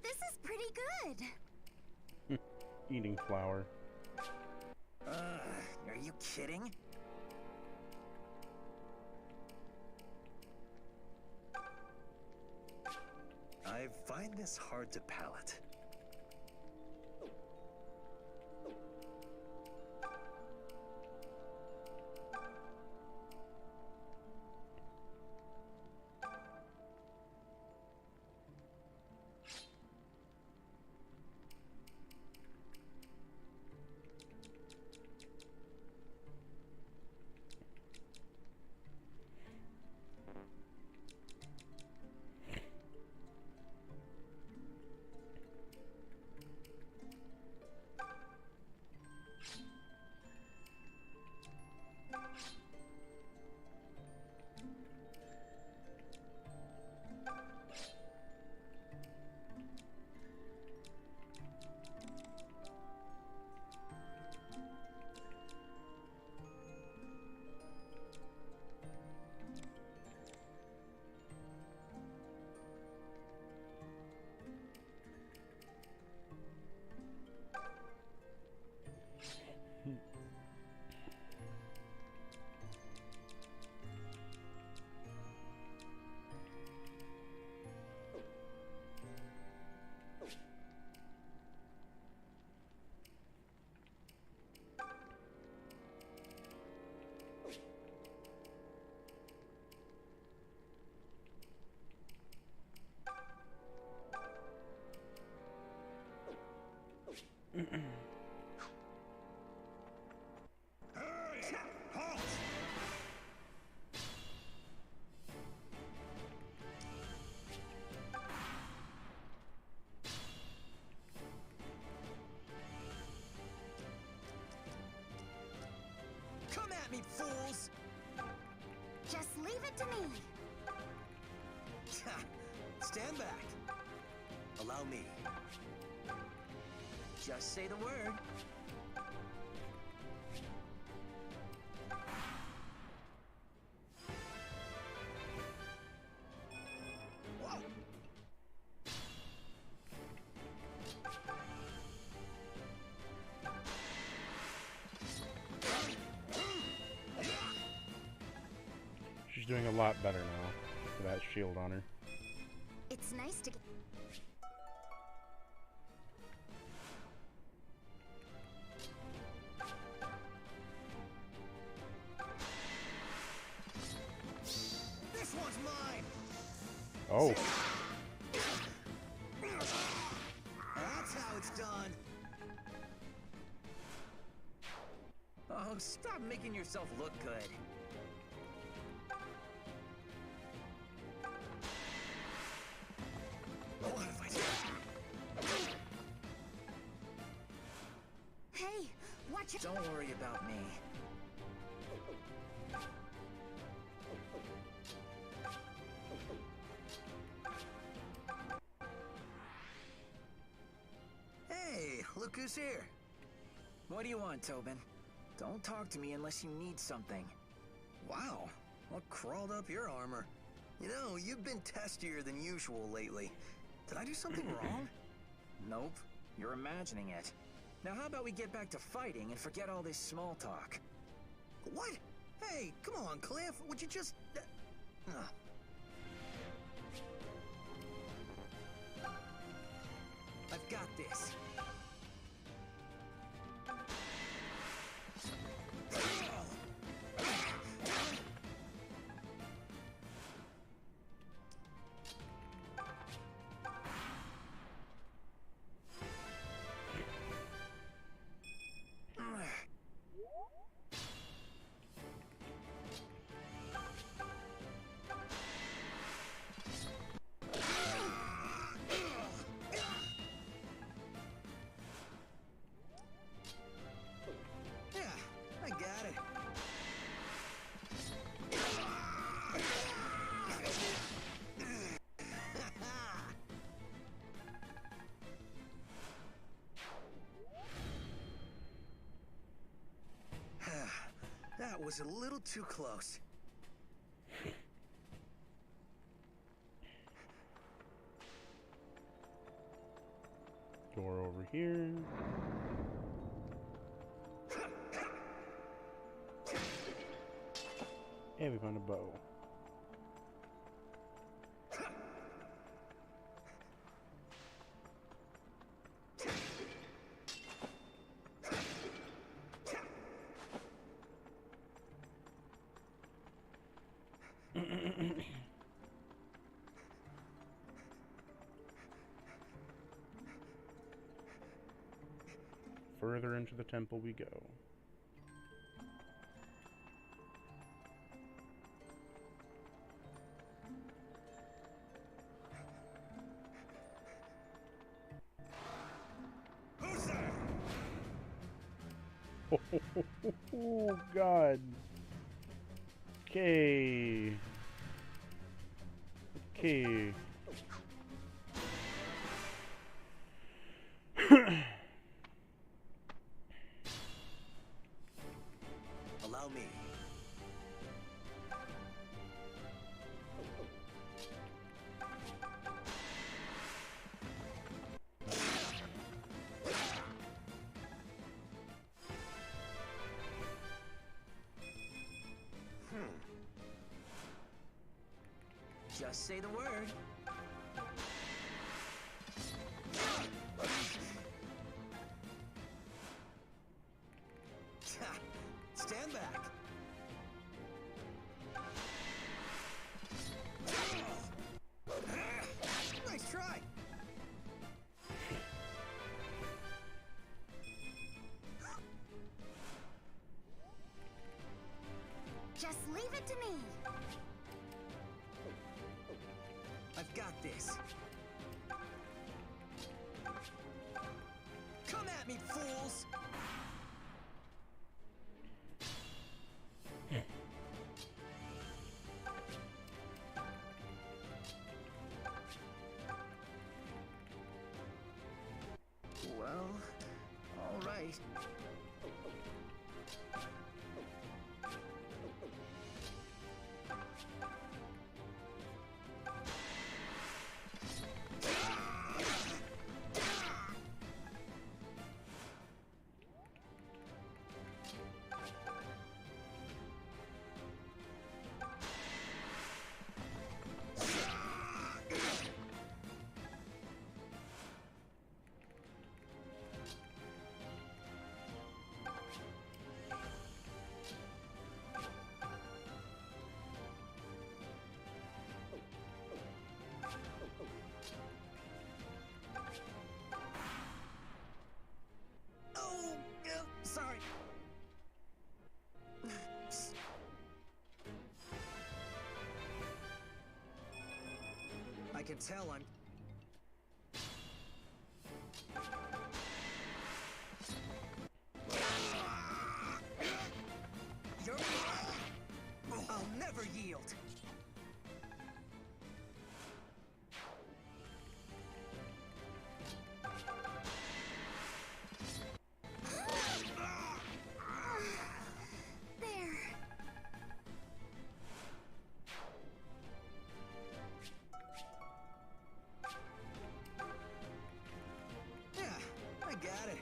This is pretty good. Eating flour. Are you kidding? I find this hard to palate. Come at me, fools! Just leave it to me. Stand back. Allow me. Just say the word. Whoa! She's doing a lot better now with that shield on her. It's nice to get... This one's mine! Oh. That's how it's done. Oh, stop making yourself look good. What have I done? Hey, watch it. Don't worry about me. Hey, look who's here. What do you want, Tobin? Don't talk to me unless you need something. Wow, what crawled up your armor? You know, you've been testier than usual lately. Did I do something wrong? Nope, you're imagining it. Now how about we get back to fighting and forget all this small talk? What? Hey, come on, Cliff. Would you just... I've got this. I got it. That was a little too close. Door over here. And we found a bow. further into the temple we go. Who's there? Oh, God. Okay. Okay. Allow me. Just say the word. Stand back. Nice try. Just leave it to me. I've got this. Come at me, fools! Well, all right. Oh, sorry. I can tell I'm... You're... I'll never yield. There. Yeah, I got it.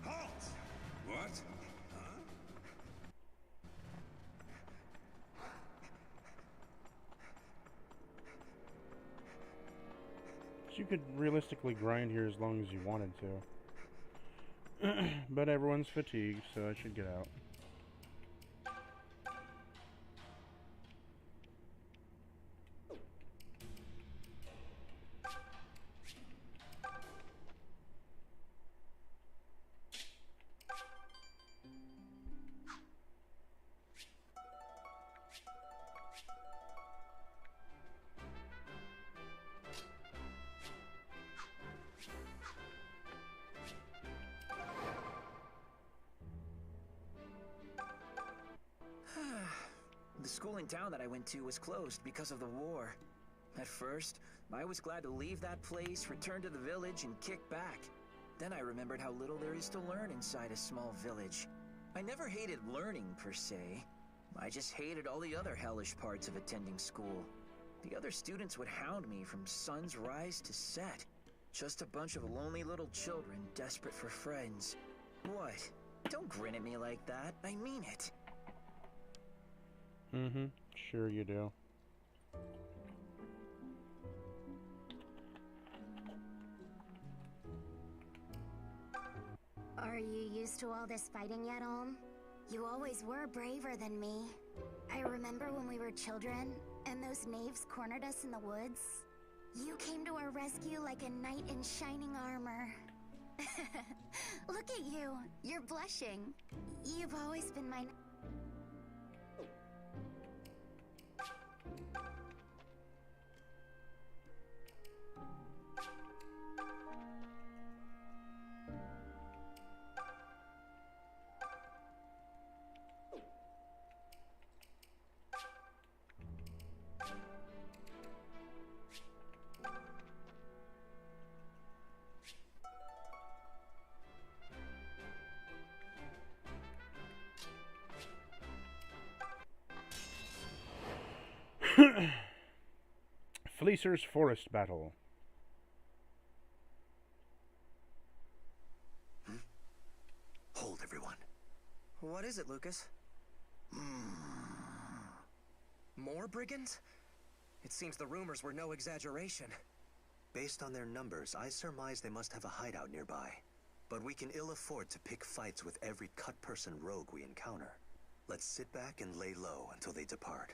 Halt! What? You could realistically grind here as long as you wanted to. But everyone's fatigued, so I should get out. The school in town that I went to was closed because of the war. At first, I was glad to leave that place, return to the village, and kick back. Then I remembered how little there is to learn inside a small village. I never hated learning, per se. I just hated all the other hellish parts of attending school. The other students would hound me from sun's rise to set. Just a bunch of lonely little children desperate for friends. What? Don't grin at me like that. I mean it. Mm-hmm. Sure you do. Are you used to all this fighting yet, Olm? You always were braver than me. I remember when we were children, and those knaves cornered us in the woods. You came to our rescue like a knight in shining armor. Look at you. You're blushing. You've always been my... Fleecer's Forest Battle. Hold, everyone. What is it, Lucas? More brigands? It seems the rumors were no exaggeration. Based on their numbers, I surmise they must have a hideout nearby. But we can ill afford to pick fights with every cut-person rogue we encounter. Let's sit back and lay low until they depart.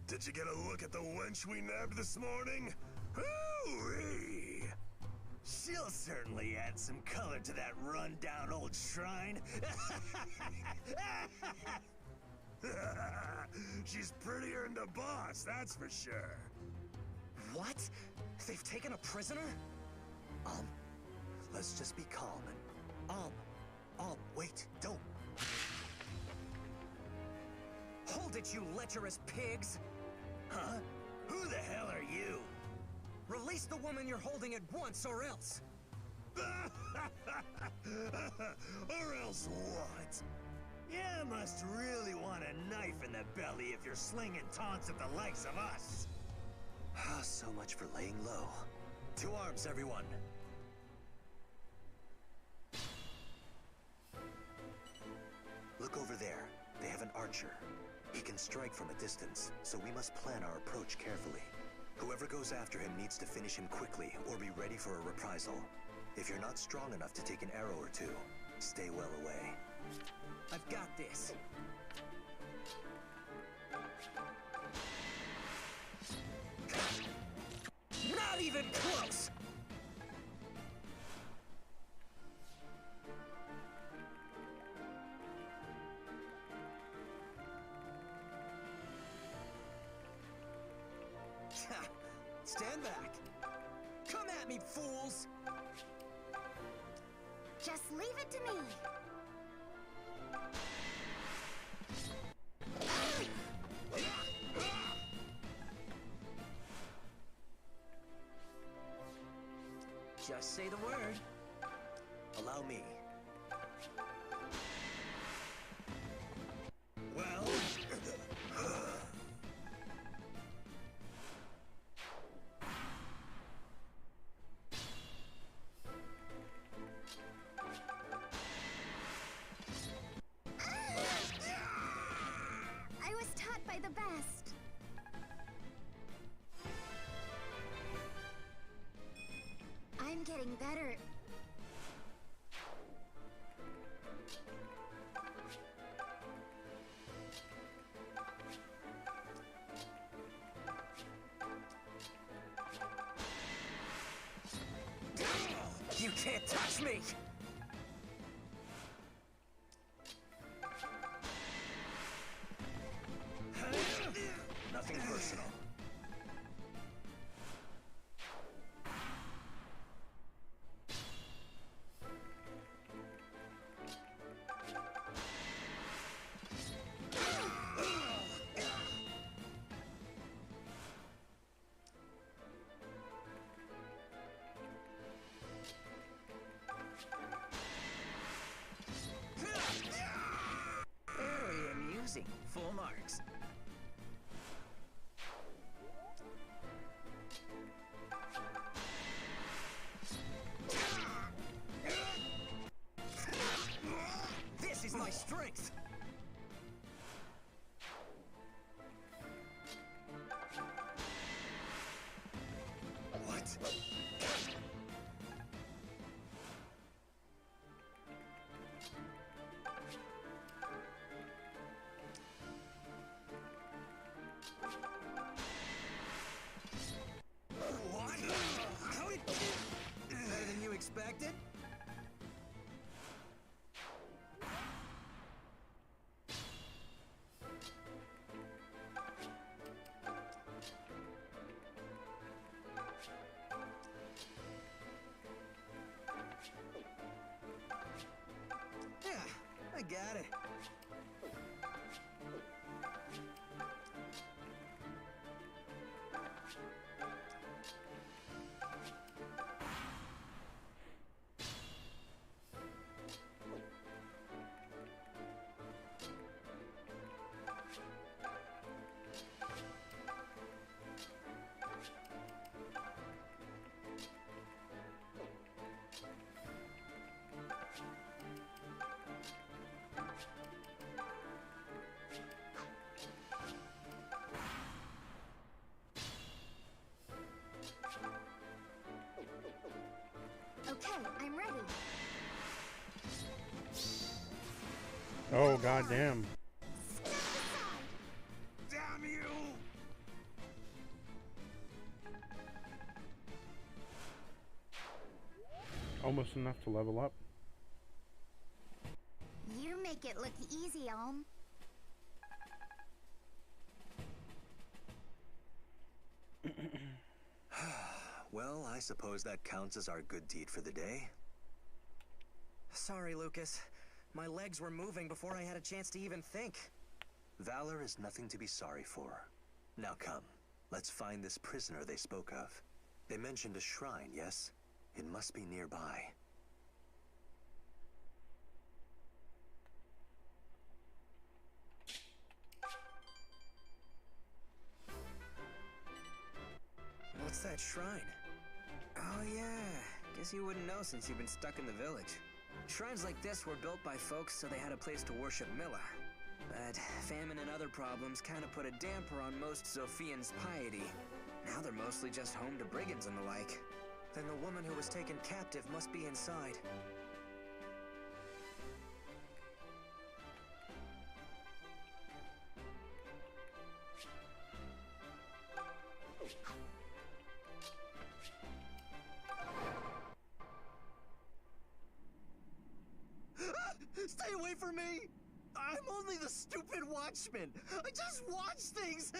Did you get a look at the wench we nabbed this morning? Hoo-wee! She'll certainly add some color to that run-down old shrine. She's prettier than the boss, that's for sure. What? They've taken a prisoner? Let's just be calm and... wait, don't. Hold it, you lecherous pigs! Huh? Who the hell are you? Release the woman you're holding at once, or else! Or else what? You must really want a knife in the belly if you're slinging taunts at the likes of us. So much for laying low. To arms, everyone. Look over there. They have an archer. He can strike from a distance, so we must plan our approach carefully. Whoever goes after him needs to finish him quickly or be ready for a reprisal. If you're not strong enough to take an arrow or two, stay well away. I've got this. Not even close! Stand back. Come at me, fools! Just leave it to me. Just say the word. Allow me. Well... I was taught by the best. I'm getting better. You can't touch me! Nothing personal. Okay, full marks. This is my strength! What? What? How did... Better than you expected? Yeah, I got it. Okay, I'm ready. Oh, goddamn. Damn you! Almost enough to level up. You make it look easy, Alm. Well, I suppose that counts as our good deed for the day. Sorry, Lucas. My legs were moving before I had a chance to even think. Valor is nothing to be sorry for. Now come, let's find this prisoner they spoke of. They mentioned a shrine, yes? It must be nearby. What's that shrine? Oh yeah, guess you wouldn't know since you've been stuck in the village. Shrines like this were built by folks so they had a place to worship Milla. But famine and other problems kind of put a damper on most Zophians' piety. Now they're mostly just home to brigands and the like. Then the woman who was taken captive must be inside. Stay away from me! I'm only the stupid watchman! I just watch things!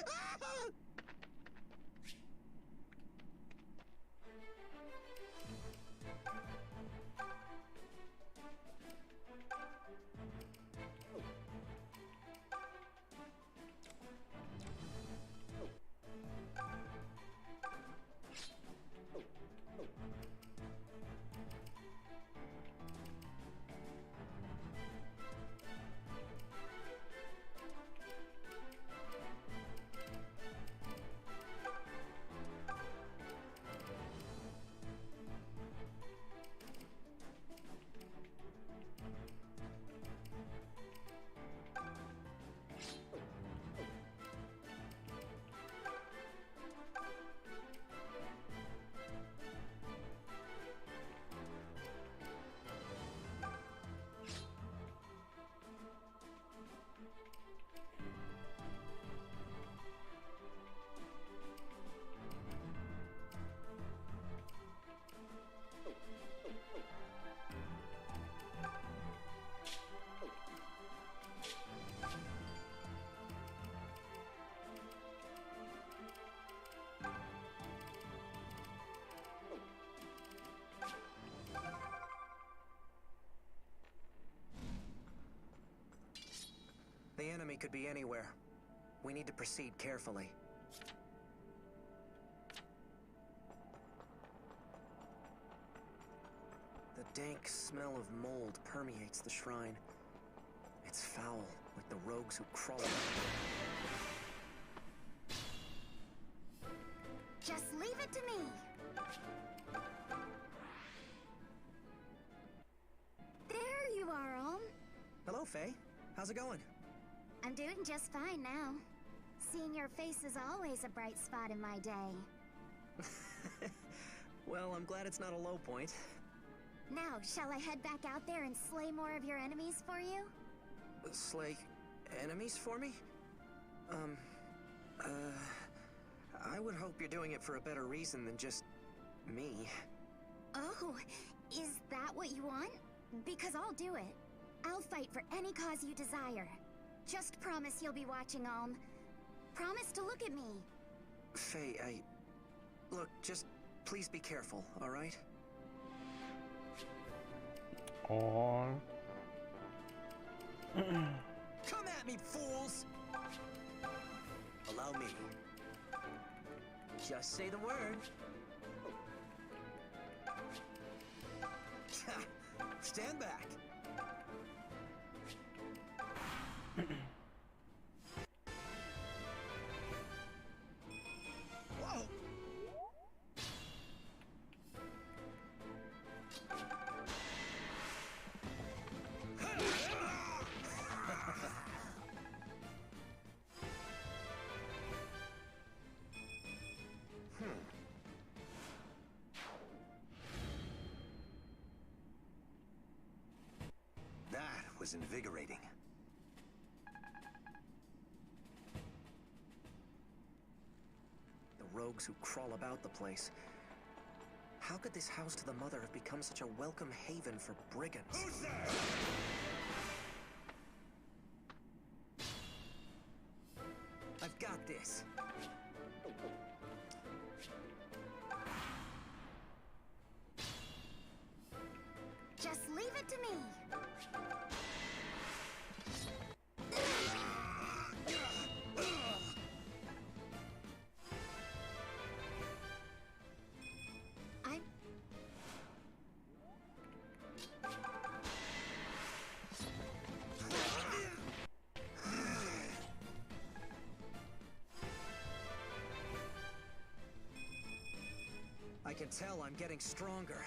The enemy could be anywhere. We need to proceed carefully. The dank smell of mold permeates the shrine. It's foul. like the rogues who crawl. Just leave it to me. There you are, Olm. Hello, Faye. How's it going? I'm doing just fine now. Seeing your face is always a bright spot in my day. Well, I'm glad it's not a low point. Now, shall I head back out there and slay more of your enemies for you? Slay enemies for me? I would hope you're doing it for a better reason than just me. Oh, is that what you want? Because I'll do it. I'll fight for any cause you desire. Just promise you'll be watching, Alm. Promise to look at me. Faye, Look, just please be careful, alright? Aww. Come at me, fools! Allow me. Just say the word. Stand back. Whoa! That was invigorating. The rogues who crawl about the place. How could this house to the mother have become such a welcome haven for brigands? Who's there? I've got this. Just leave it to me. I can tell I'm getting stronger.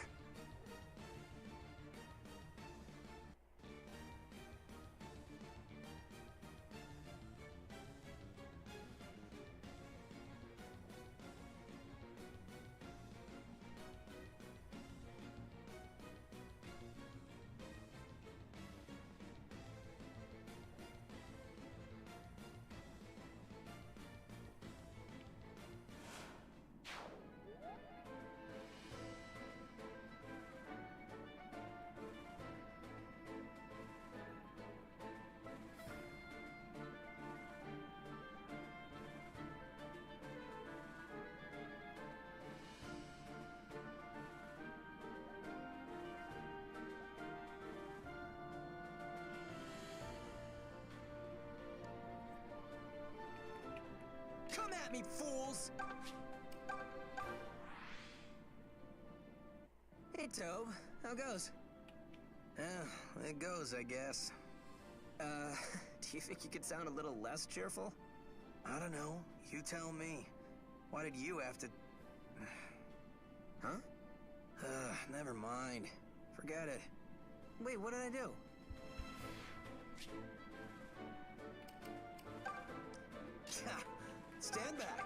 Come at me, fools! Hey, Tobe. How goes? It goes, I guess. Do you think you could sound a little less cheerful? I don't know. You tell me. Why did you have to... Huh? Never mind. Forget it. Wait, what did I do? Stand back.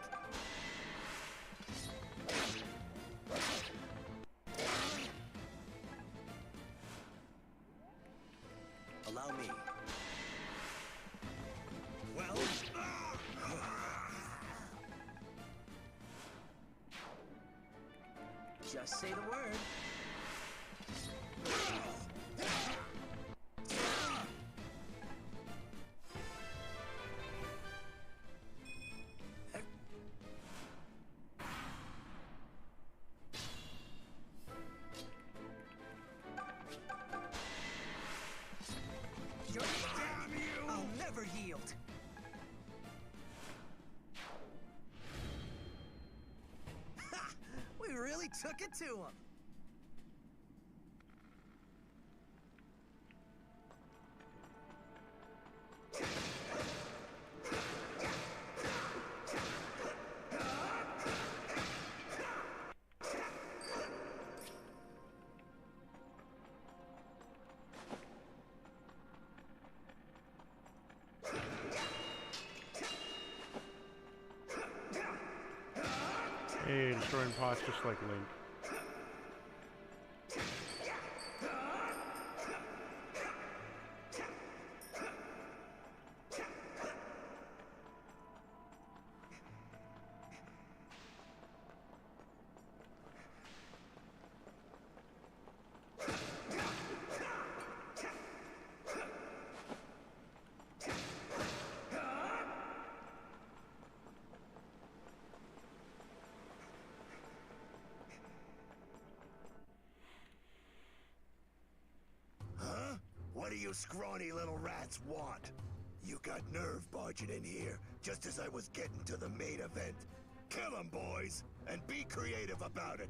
Allow me. Well... Just say the word. I'll never yield. Ha! We really took it to him. Hey, destroying pots just like Link. What do you scrawny little rats want? You got nerve barging in here, just as I was getting to the main event. Kill 'em, boys, and be creative about it.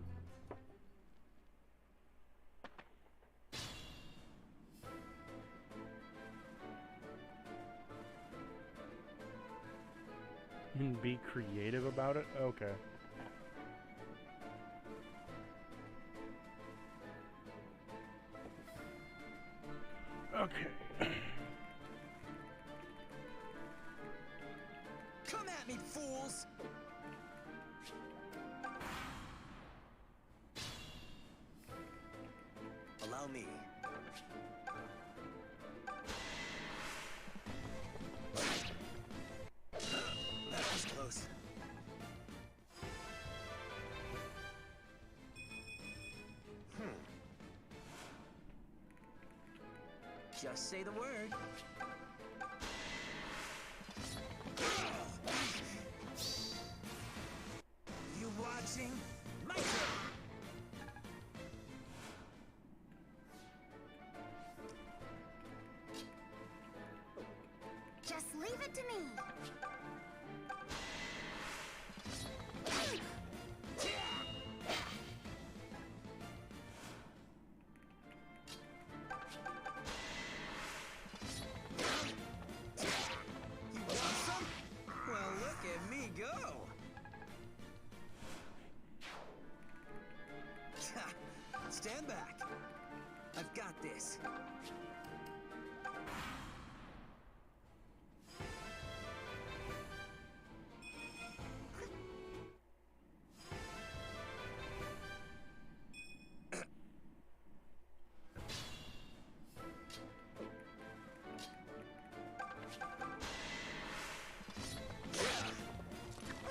And be creative about it? Okay. Okay. Come at me, fools! Allow me. That was close. Just say the word. You watching? My turn! Just leave it to me. You want some? Well, look at me go! Stand back. I've got this.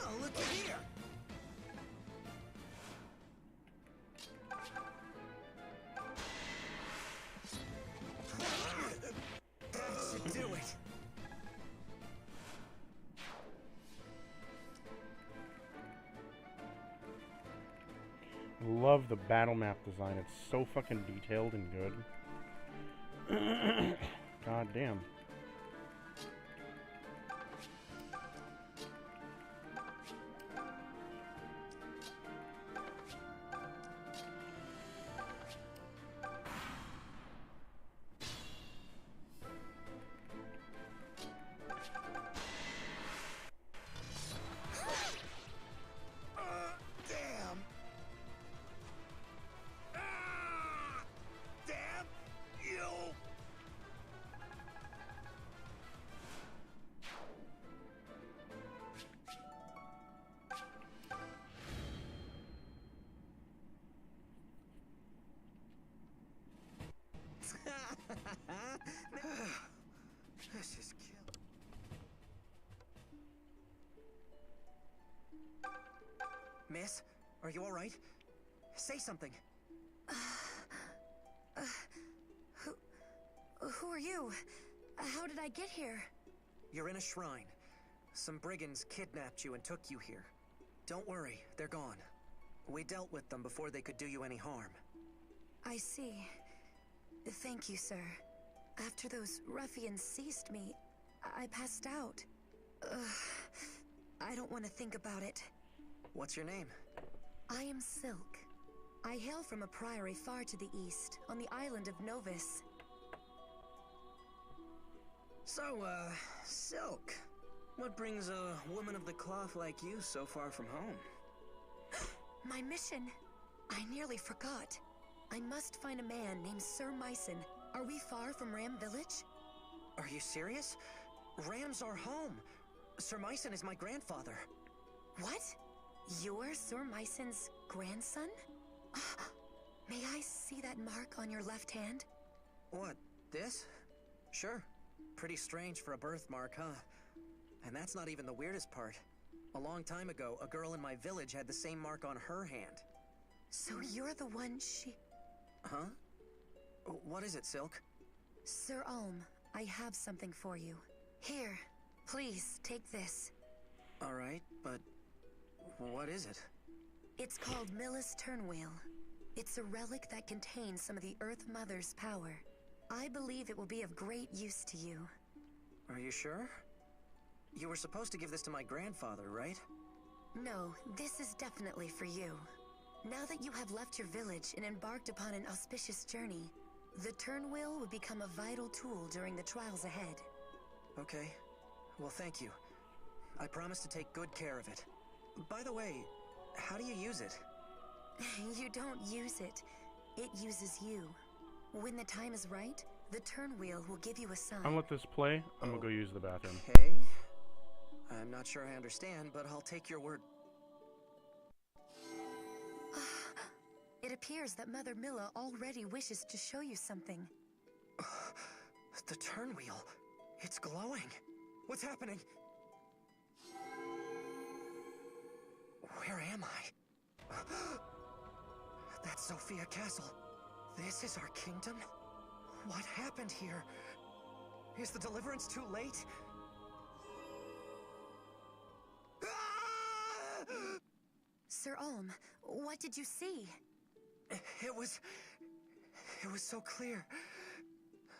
Oh, look at here! That should do it. Love the battle map design. It's so fucking detailed and good. God damn. Damn! Damn you! This is kill. Miss, are you all right? Say something. Who are you? How did I get here? You're in a shrine. Some brigands kidnapped you and took you here. Don't worry, they're gone. We dealt with them before they could do you any harm. I see. Thank you, sir. After those ruffians seized me, I passed out. I don't want to think about it. What's your name? I am Silk. I hail from a priory far to the east, on the island of Novus. So, Silk. What brings a woman of the cloth like you so far from home? My mission! I nearly forgot. I must find a man named Sir Myson. Are we far from Ram Village? Are you serious? Ram's our home. Sir Myson is my grandfather. What? You're Sir Myson's grandson? May I see that mark on your left hand? What, this? Sure. Pretty strange for a birthmark, huh? And that's not even the weirdest part. A long time ago, a girl in my village had the same mark on her hand. So you're the one she... Huh? What is it, Silk? Sir Ulm, I have something for you. Here, please, take this. Alright, but what is it? It's called Millis Turnwheel. It's a relic that contains some of the Earth Mother's power. I believe it will be of great use to you. Are you sure? You were supposed to give this to my grandfather, right? No, this is definitely for you. Now that you have left your village and embarked upon an auspicious journey, the Turnwheel will become a vital tool during the trials ahead. Okay. Well, thank you. I promise to take good care of it. By the way, how do you use it? You don't use it. It uses you. When the time is right, the Turnwheel will give you a sign. I'll let this play. I'm gonna go use the bathroom. Okay. I'm not sure I understand, but I'll take your word. It appears that Mother Milla already wishes to show you something. The Turnwheel. It's glowing. What's happening? Where am I? That's Sophia Castle. This is our kingdom? What happened here? Is the deliverance too late? Sir Ulm, what did you see? It was so clear.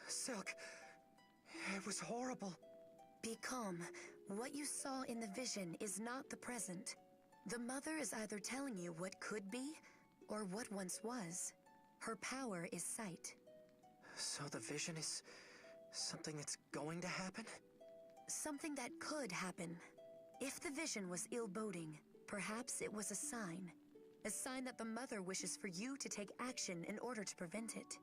Silk, it was horrible. Be calm. What you saw in the vision is not the present. The Mother is either telling you what could be, or what once was. Her power is sight. So the vision is something that's going to happen? Something that could happen. If the vision was ill-boding, perhaps it was a sign. A sign that the Mother wishes for you to take action in order to prevent it.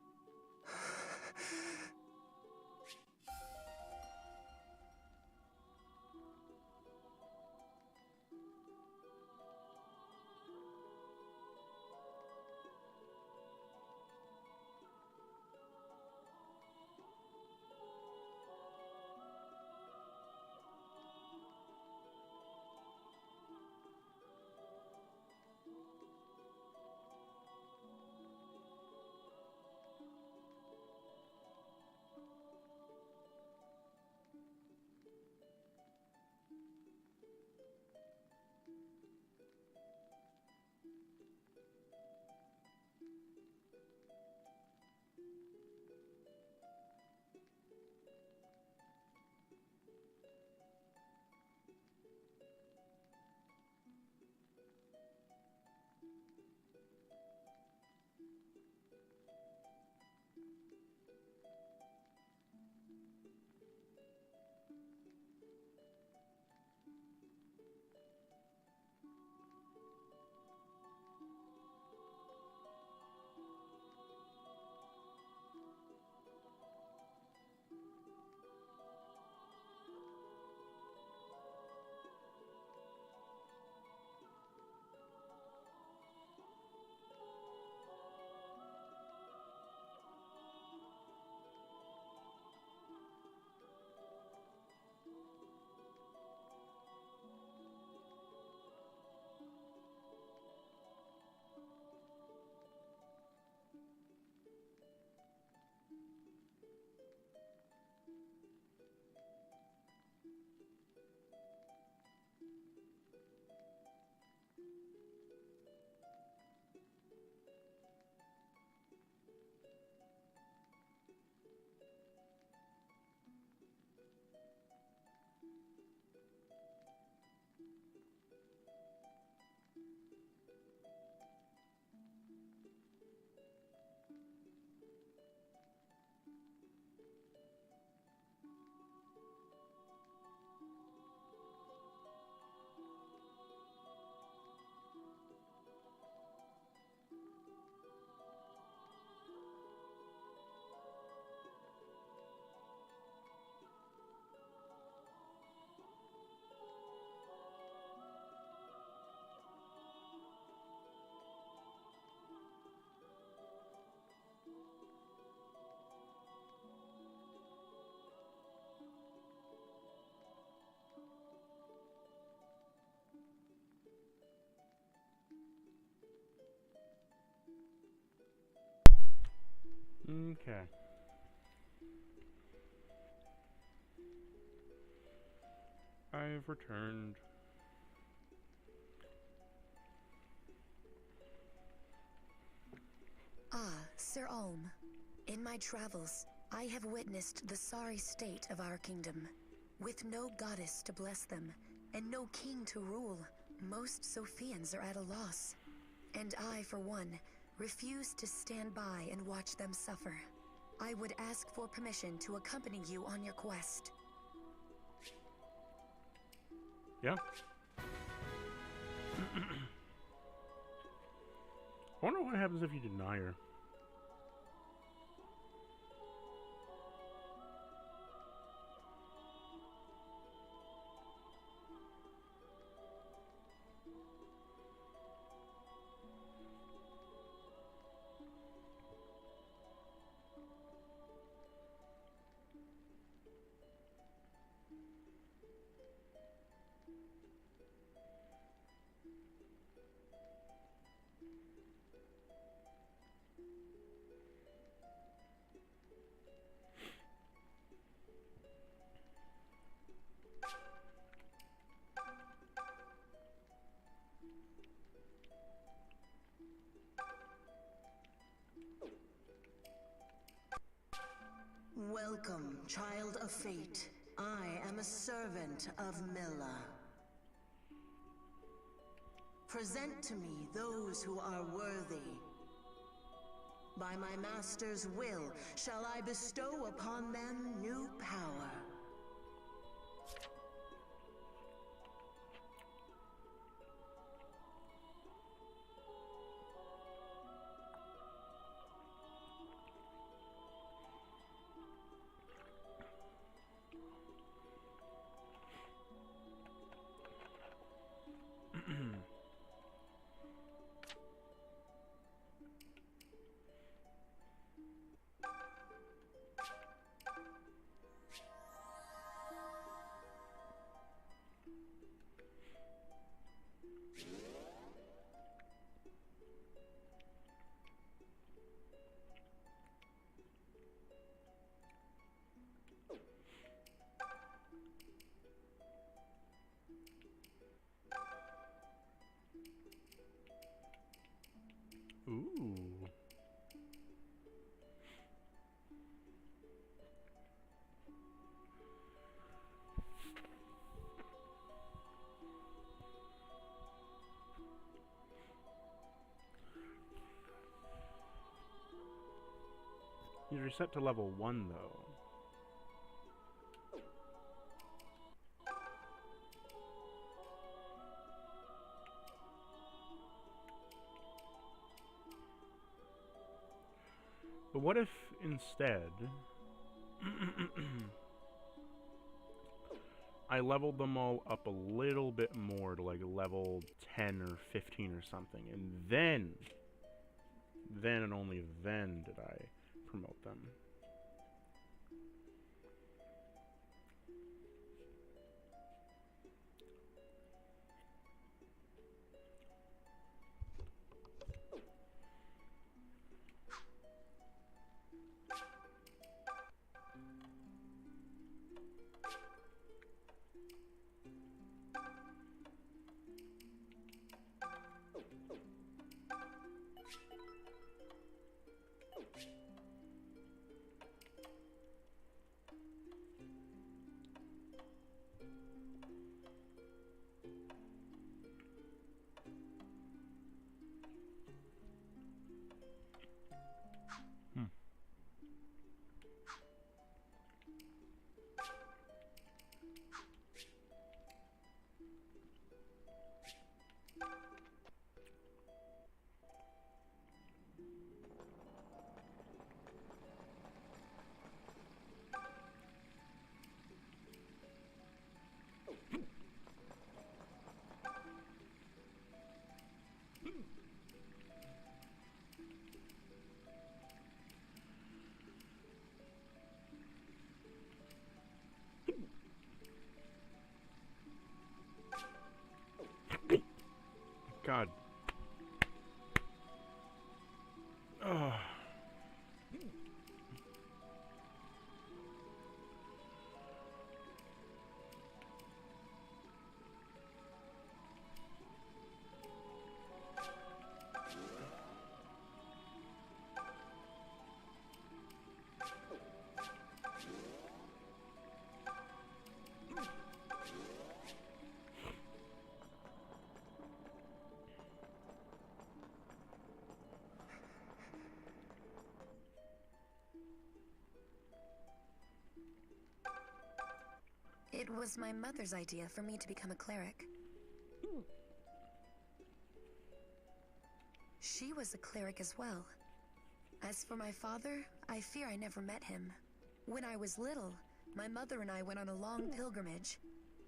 Okay. I've returned. Ah, Sir Ulm. In my travels, I have witnessed the sorry state of our kingdom. With no goddess to bless them, and no king to rule, most Sophians are at a loss. And I, for one, refuse to stand by and watch them suffer. I would ask for permission to accompany you on your quest. Yeah. I wonder what happens if you deny her. Welcome, child of fate. I am a servant of Milla. Present to me those who are worthy. By my master's will, shall I bestow upon them new power. Ooh. You're reset to level 1 though. But what if instead I leveled them all up a little bit more to like level 10 or 15 or something, and then and only then did I promote them. God. Ugh. It was my mother's idea for me to become a cleric. She was a cleric as well. As for my father, I fear I never met him. When I was little, my mother and I went on a long pilgrimage.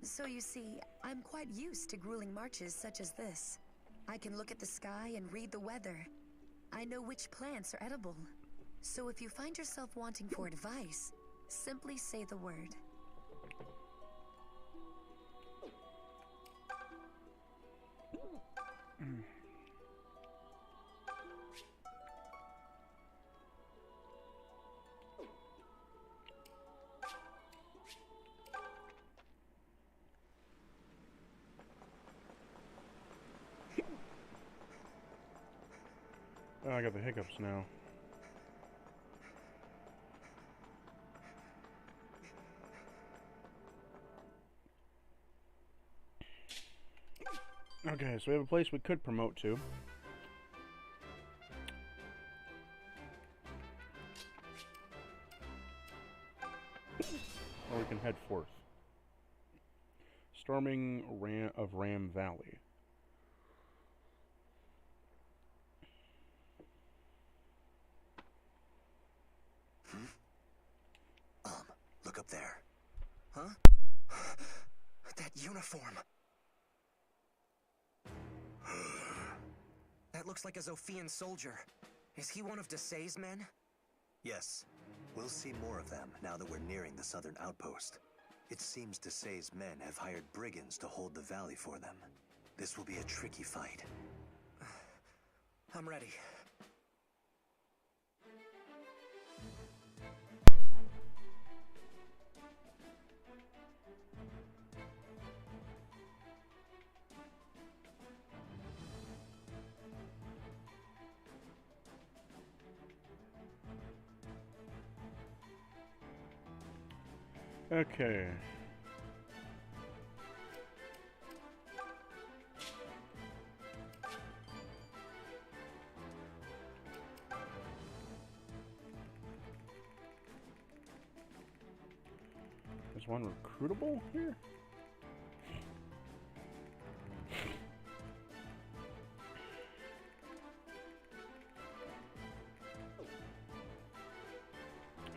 So you see, I'm quite used to grueling marches such as this. I can look at the sky and read the weather. I know which plants are edible. So if you find yourself wanting for advice, simply say the word. Oh, I got the hiccups now. Okay, so we have a place we could promote to. Or we can head forth. Storming of Ram Valley. Look up there. Huh? That uniform. That looks like a Zophian soldier. Is he one of Desai's men? Yes. We'll see more of them now that we're nearing the southern outpost. It seems Desai's men have hired brigands to hold the valley for them. This will be a tricky fight. I'm ready. Okay. Is one recruitable here?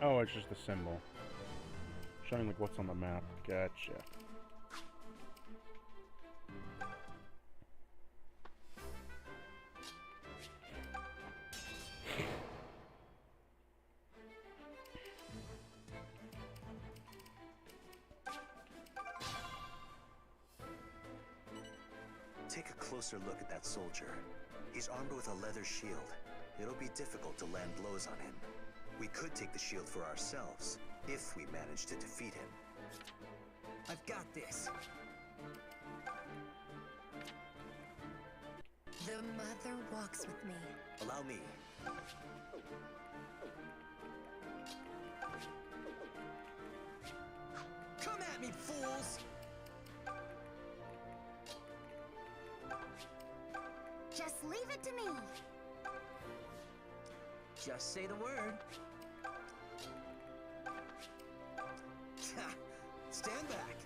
Oh, it's just a symbol. Showing like what's on the map. Gotcha. Take a closer look at that soldier. He's armed with a leather shield. It'll be difficult to land blows on him. We could take the shield for ourselves, if we manage to defeat him. I've got this. The mother walks with me. Allow me. Come at me, fools! Just leave it to me. Just say the word. Stand back.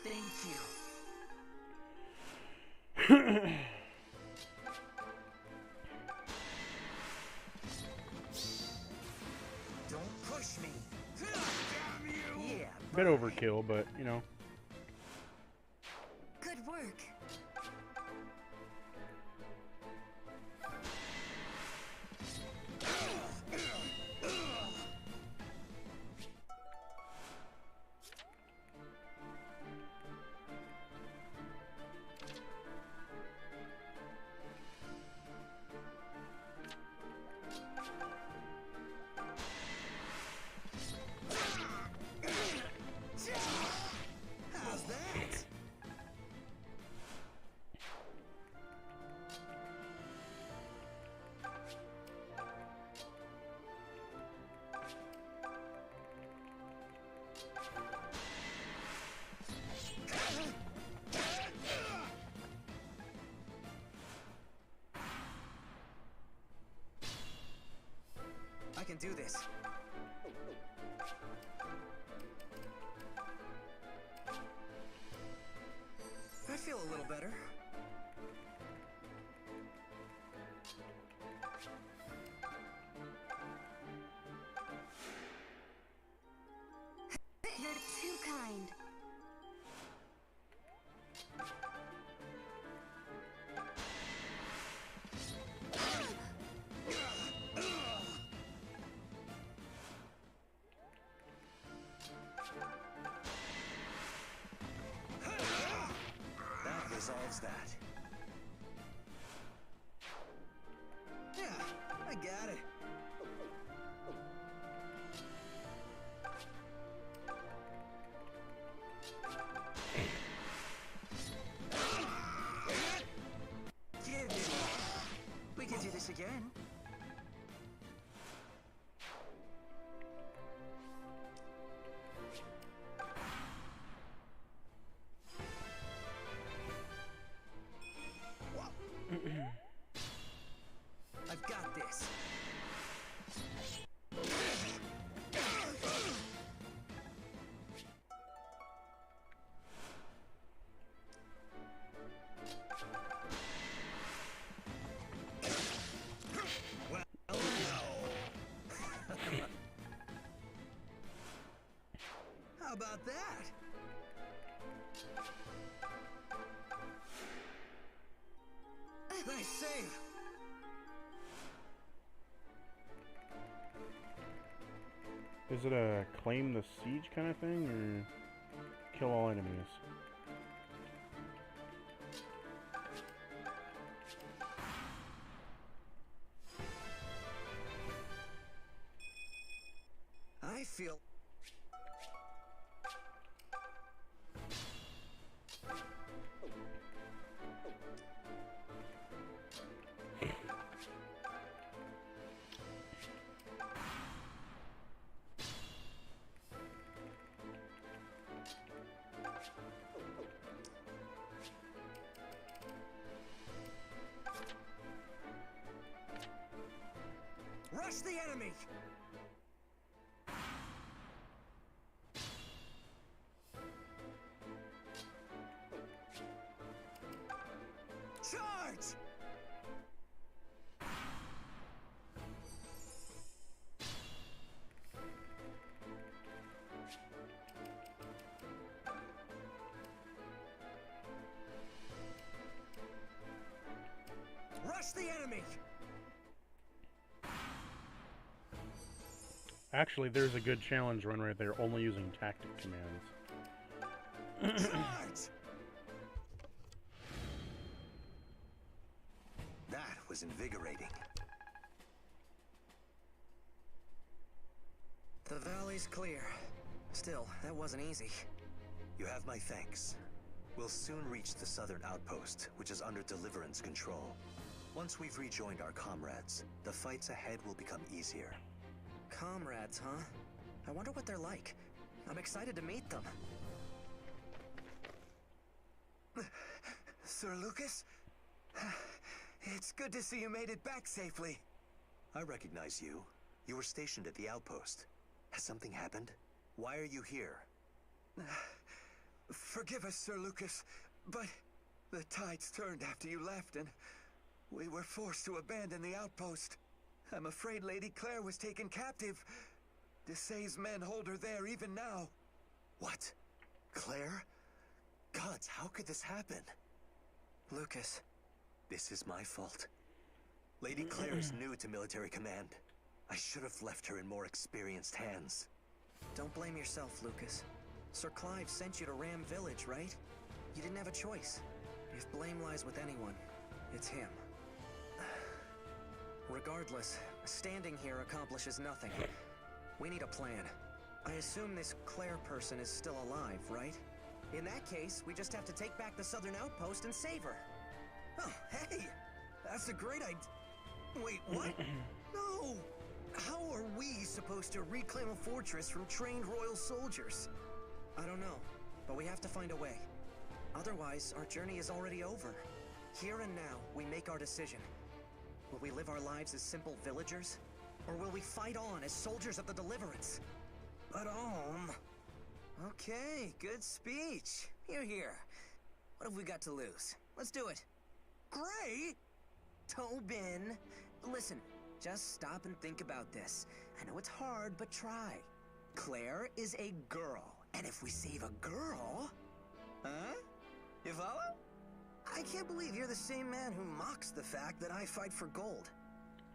Thank you. Don't push me. Damn you! Yeah. Bit overkill, but you know. Good work. How's that? I can do this. I feel a little better. You're too kind. That resolves that. Yeah, I got it. Give it. We can do this again. I've got this. Well, no. How about that? Nice save. Is it a claim the siege kind of thing, or kill all enemies? I feel. Rush the enemy! Charge! Rush the enemy! Actually, there's a good challenge run right there, only using tactic commands. Charge! That was invigorating. The valley's clear. Still, that wasn't easy. You have my thanks. We'll soon reach the southern outpost, which is under Deliverance control. Once we've rejoined our comrades, the fights ahead will become easier. Comrades, huh? I wonder what they're like. I'm excited to meet them. Sir Lucas? It's good to see you made it back safely. I recognize you. You were stationed at the outpost. Has something happened? Why are you here? Forgive us, Sir Lucas, but the tides turned after you left, and we were forced to abandon the outpost. I'm afraid Lady Claire was taken captive. Desai's men hold her there even now. What? Claire? Gods, how could this happen? Lucas, this is my fault. Lady Claire is new to military command. I should have left her in more experienced hands. Don't blame yourself, Lucas. Sir Clive sent you to Ram Village, right? You didn't have a choice. If blame lies with anyone, it's him. Regardless, standing here accomplishes nothing. We need a plan. I assume this Claire person is still alive, right? In that case, we just have to take back the southern outpost and save her. Oh, hey! That's a great idea. Wait, what? No! How are we supposed to reclaim a fortress from trained royal soldiers? I don't know, but we have to find a way. Otherwise, our journey is already over. Here and now, we make our decision. Will we live our lives as simple villagers? Or will we fight on as soldiers of the Deliverance? But okay, good speech. Here. What have we got to lose? Let's do it. Great! Tobin, listen, just stop and think about this. I know it's hard, but try. Claire is a girl, and if we save a girl... Huh? You follow? I can't believe you're the same man who mocks the fact that I fight for gold.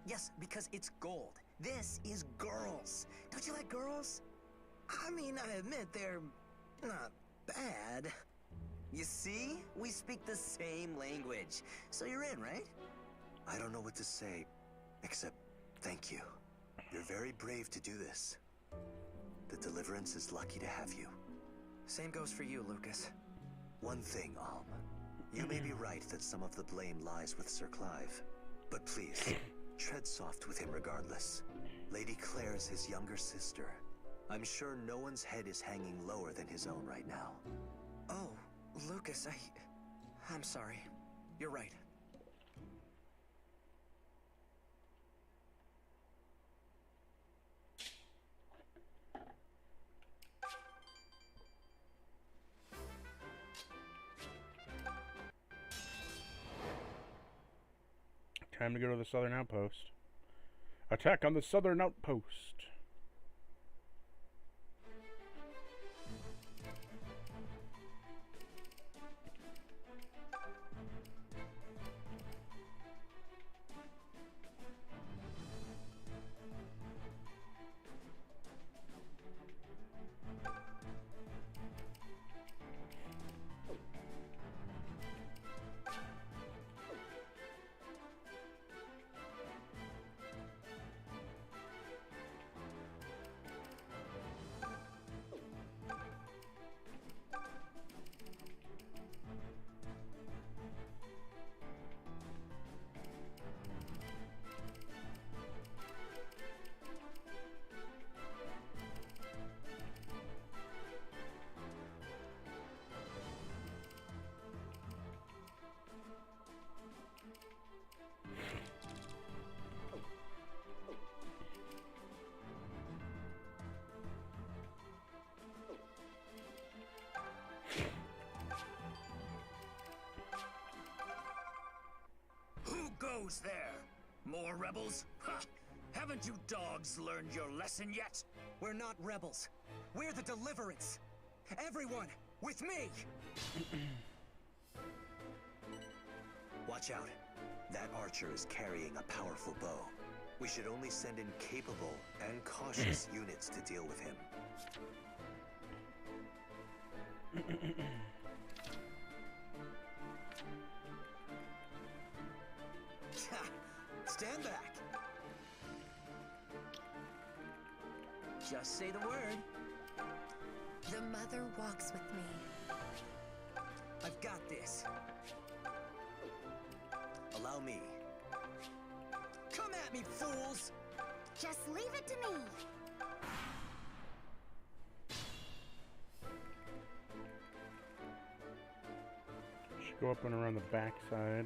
Yes, because it's gold. This is girls. Don't you like girls? I mean, I admit they're not bad. You see? We speak the same language. So you're in, right? I don't know what to say, except thank you. You're very brave to do this. The Deliverance is lucky to have you. Same goes for you, Lucas. One thing, Alm. You may be right that some of the blame lies with Sir Clive. But please, tread soft with him regardless. Lady Claire is his younger sister. I'm sure no one's head is hanging lower than his own right now. Oh, Lucas, I'm sorry. You're right. Time to go to the southern outpost. Attack on the southern outpost. Goes there? More rebels? Ha! Haven't you dogs learned your lesson yet? We're not rebels. We're the Deliverance. Everyone, with me! Watch out. That archer is carrying a powerful bow. We should only send in capable and cautious units to deal with him. Stand back. Just say the word. The mother walks with me. I've got this. Allow me. Come at me, fools! Just leave it to me. Should go up and around the backside.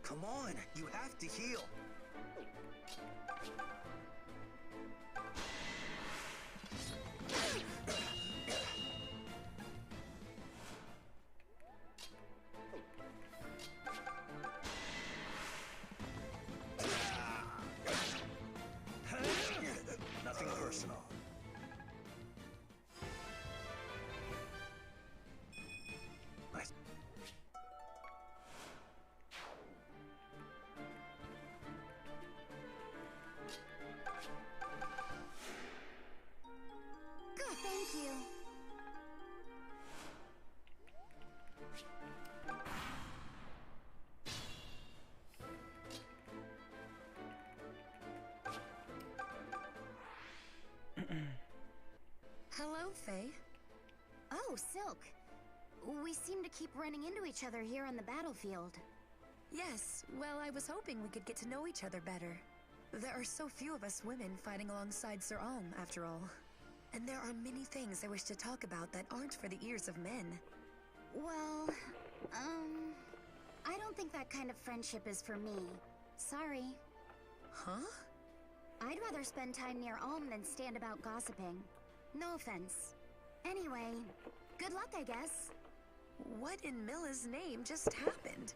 Come on, you have to heal. Nothing personal. Nice. Good, thank you. Hello, Faye. Oh, Silk. We seem to keep running into each other here on the battlefield. Yes, well, I was hoping we could get to know each other better. There are so few of us women fighting alongside Sir Alm, after all. And there are many things I wish to talk about that aren't for the ears of men. Well, I don't think that kind of friendship is for me. Sorry. Huh? I'd rather spend time near Alm than stand about gossiping. No offense. Anyway, good luck, I guess. What in Milla's name just happened?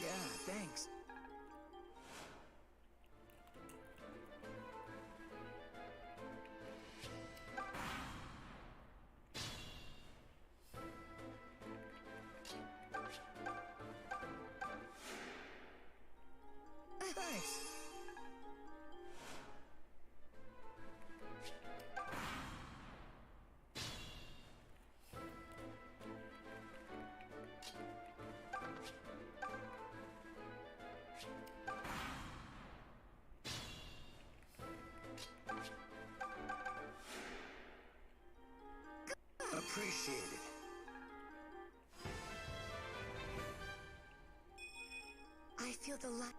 Yeah, thanks. Thanks. Appreciate it. I feel the light.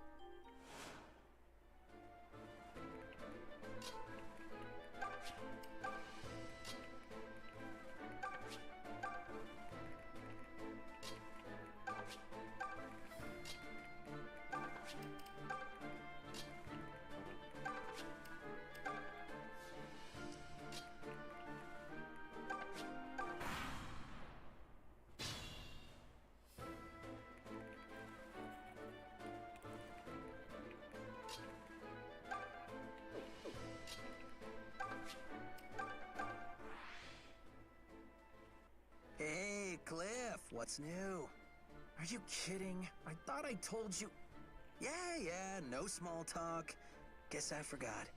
Hey, Cliff, what's new? Are you kidding? I thought I told you. Yeah, no small talk. Guess I forgot.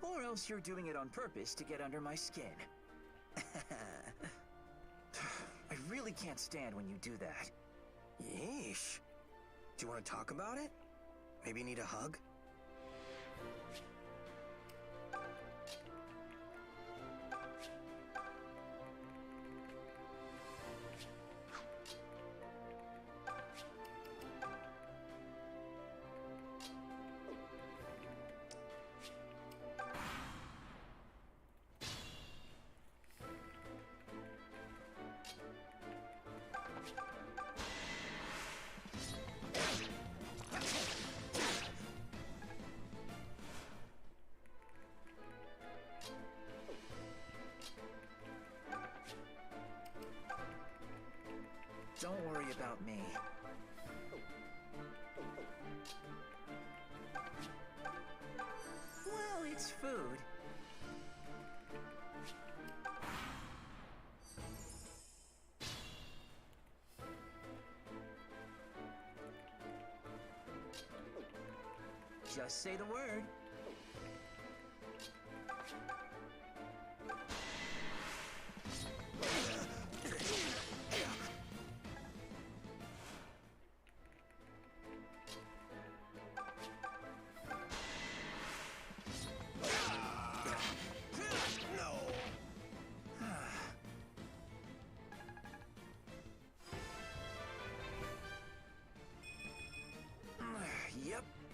Or else you're doing it on purpose to get under my skin. I really can't stand when you do that. Yeesh. Do you want to talk about it? Maybe you need a hug? Don't worry about me. Well, it's food. Just say the word.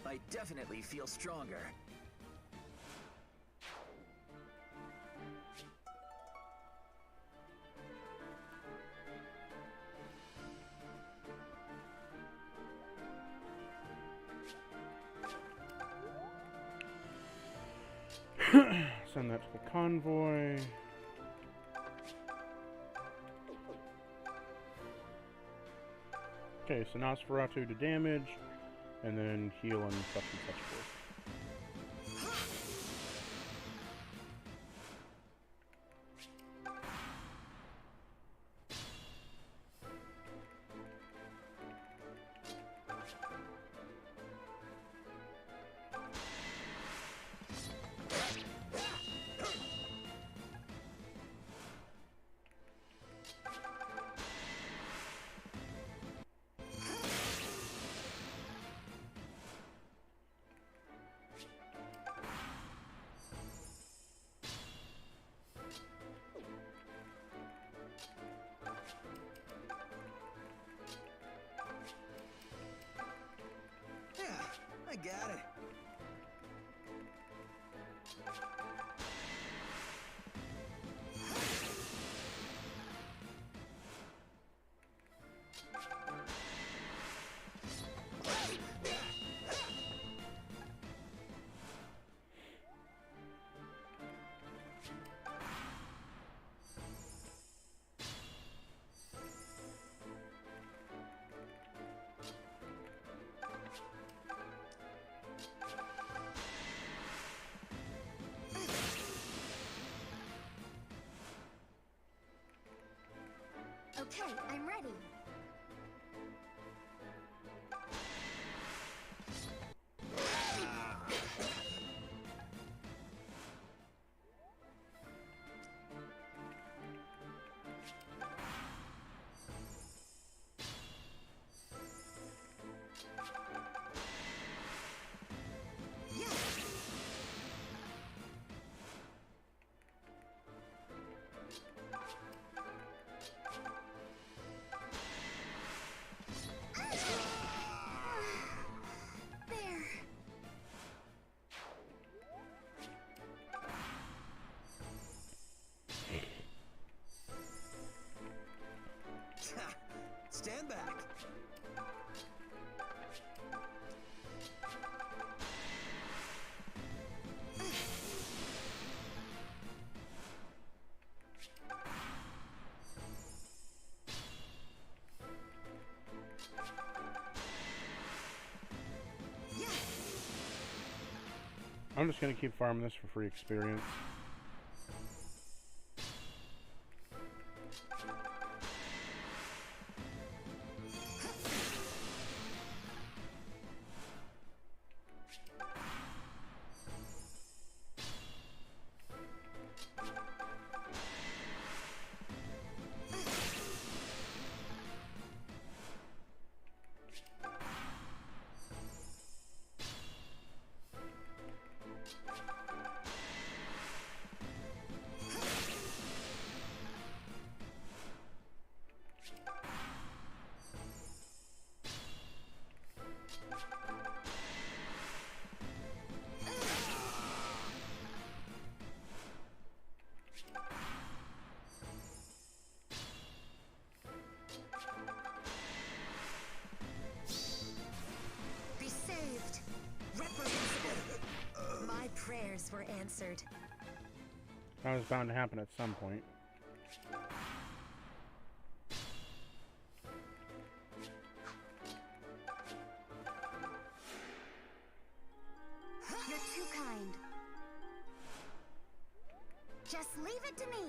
I definitely feel stronger. Send that to the convoy. Okay, so Nosferatu to damage, and then heal and such forth. I got it. Okay, I'm ready. Stand back. I'm just gonna keep farming this for free experience. Be saved! Reprehensible! My prayers were answered. That was bound to happen at some point. You're too kind. Just leave it to me.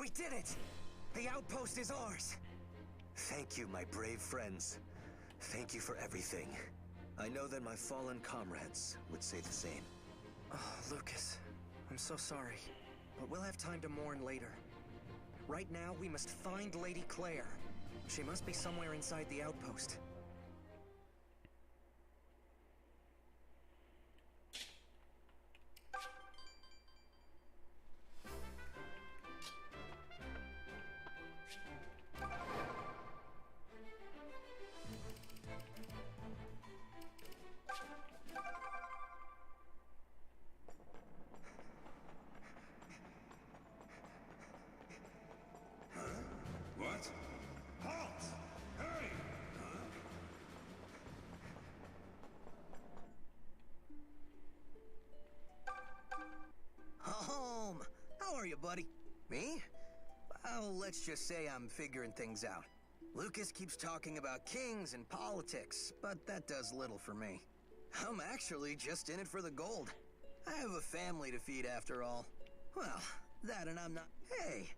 We did it! The outpost is ours! Thank you, my brave friends. Thank you for everything. I know that my fallen comrades would say the same. Oh, Lucas, I'm so sorry. But we'll have time to mourn later. Right now, we must find Lady Claire. She must be somewhere inside the outpost. What? Halt! Hey! Home! How are you, buddy? Me? Well, let's just say I'm figuring things out. Lucas keeps talking about kings and politics, but that does little for me. I'm actually just in it for the gold. I have a family to feed after all. Well, that and I'm not... Hey!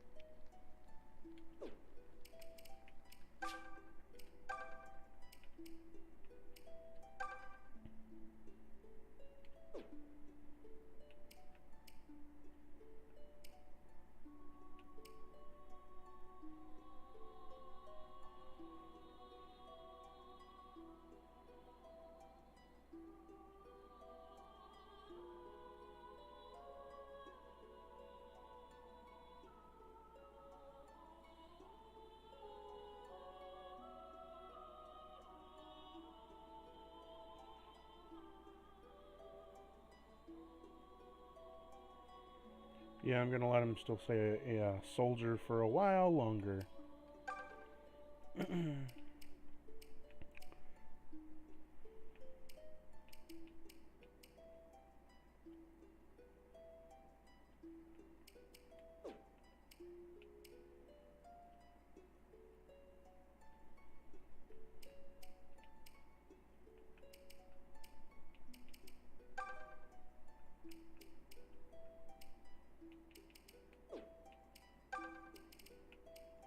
Yeah, I'm gonna let him still say a soldier for a while longer.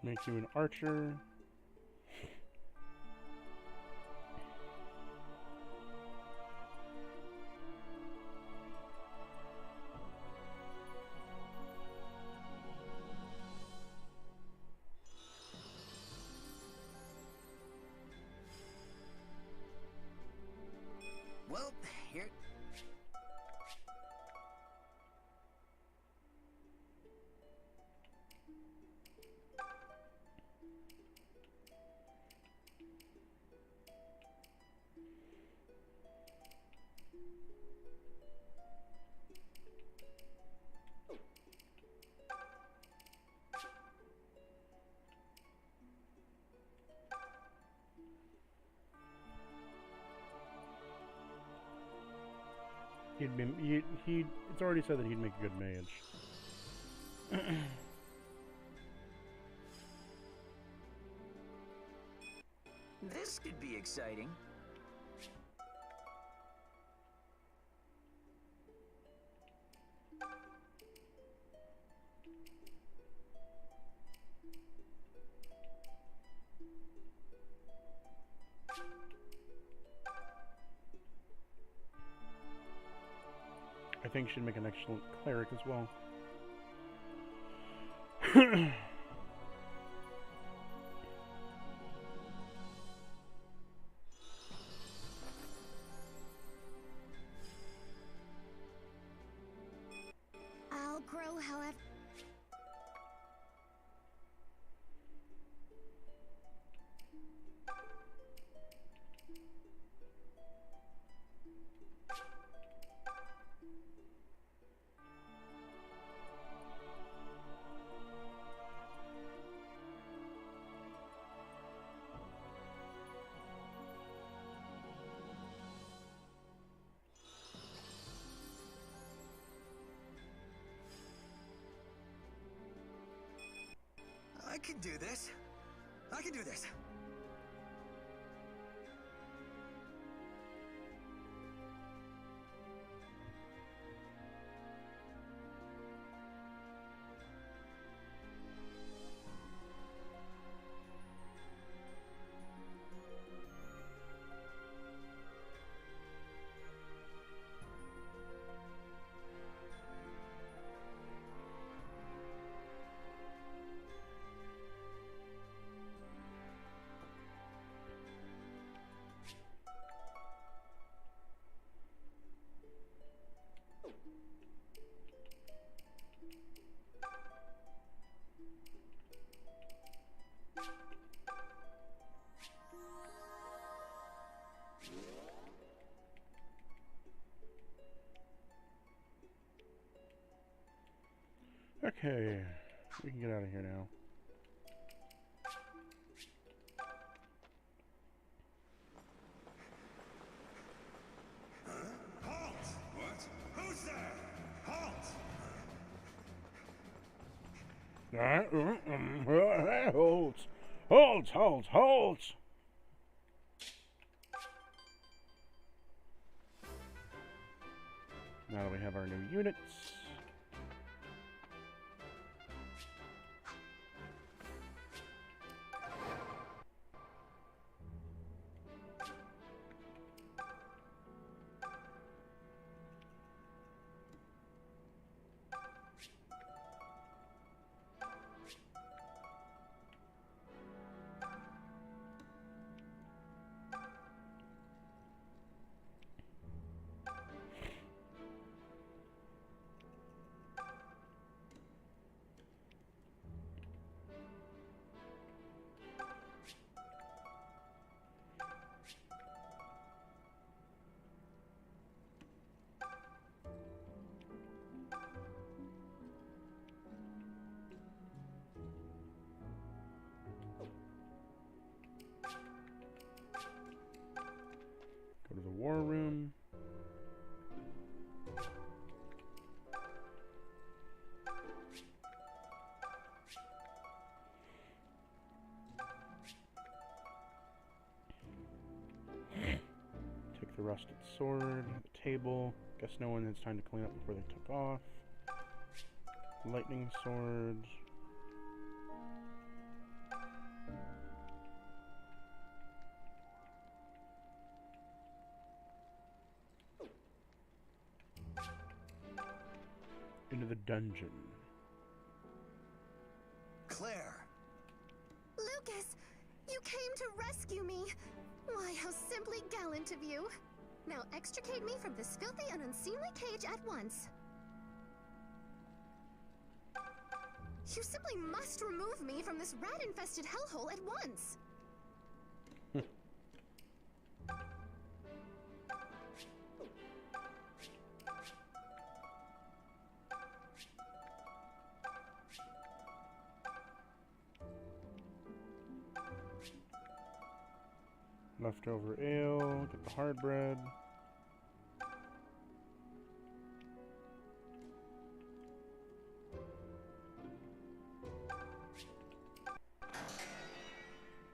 Make you an archer. Well, here... It's already said that he'd make a good mage. This could be exciting. I think she'd make an excellent cleric as well. I'll grow however. I can do this. I can do this. Okay, we can get out of here now. Halt! What? Who's there? Halt! Halt! Halt! Halt! Now that we have our new units. Go to the war room. Take the rusted sword, the table. Guess no one has time to clean up before they took off. Lightning sword. Into the dungeon. Claire! Lucas, you came to rescue me. Why, how simply gallant of you. Now extricate me from this filthy and unseemly cage at once. You simply must remove me from this rat-infested hellhole at once. Leftover ale, get the hard bread.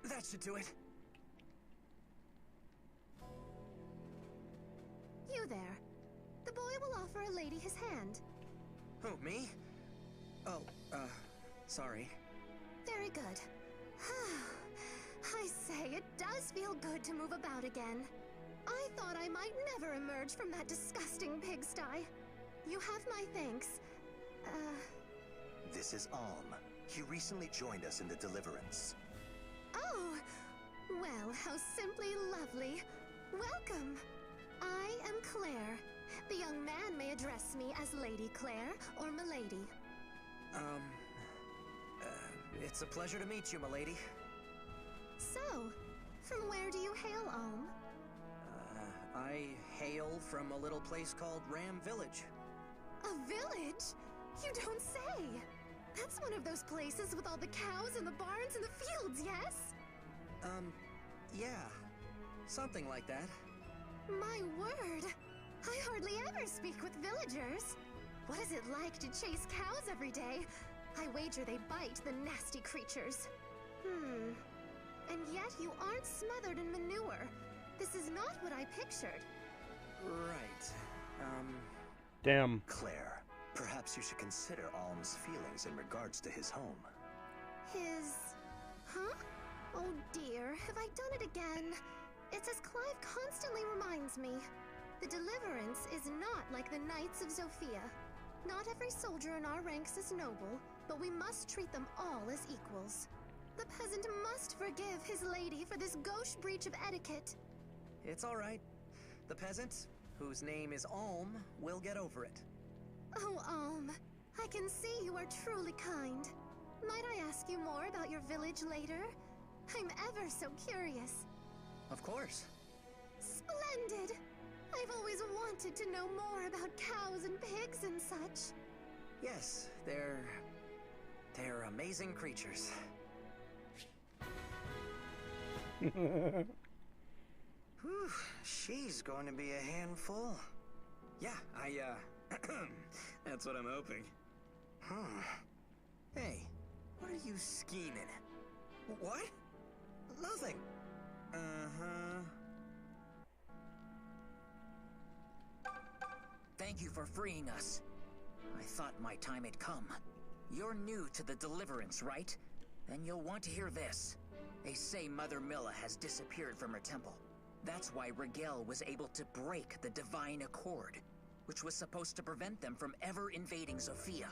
That should do it. You there. The boy will offer a lady his hand. Who, me? Oh, sorry. Very good. I say, it does feel good to move about again. I thought I might never emerge from that disgusting pigsty. You have my thanks. This is Alm. He recently joined us in the Deliverance. Oh! Well, how simply lovely. Welcome. I am Claire. The young man may address me as Lady Claire or Milady. It's a pleasure to meet you, milady. So, from where do you hail, Alm? I hail from a little place called Ram Village. A village? You don't say! That's one of those places with all the cows and the barns and the fields, yes? Yeah. Something like that. My word! I hardly ever speak with villagers. What is it like to chase cows every day? I wager they bite, the nasty creatures. And yet you aren't smothered in manure. This is not what I pictured. Right. Damn. Claire, perhaps you should consider Alm's feelings in regards to his home. His... Huh? Oh dear, have I done it again? It's as Clive constantly reminds me. The Deliverance is not like the Knights of Zofia. Not every soldier in our ranks is noble, but we must treat them all as equals. The peasant must forgive his lady for this gauche breach of etiquette. It's all right. The peasant, whose name is Alm, will get over it. Oh, Alm, I can see you are truly kind. Might I ask you more about your village later? I'm ever so curious. Of course. Splendid! I've always wanted to know more about cows and pigs and such. Yes, they're They're amazing creatures. Hmm. Whew, she's going to be a handful. Yeah, that's what I'm hoping. Hey, what are you scheming? What? Nothing. Thank you for freeing us. I thought my time had come. You're new to the Deliverance, right? Then you'll want to hear this. They say Mother Milla has disappeared from her temple. That's why Rigel was able to break the Divine Accord, which was supposed to prevent them from ever invading Zofia.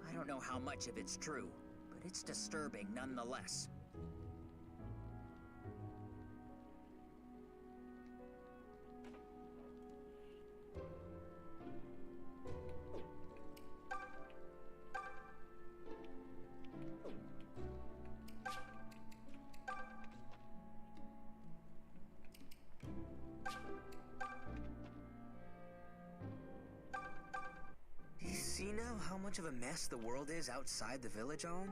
I don't know how much of it's true, but it's disturbing nonetheless. You see now how much of a mess the world is outside the village, Alm?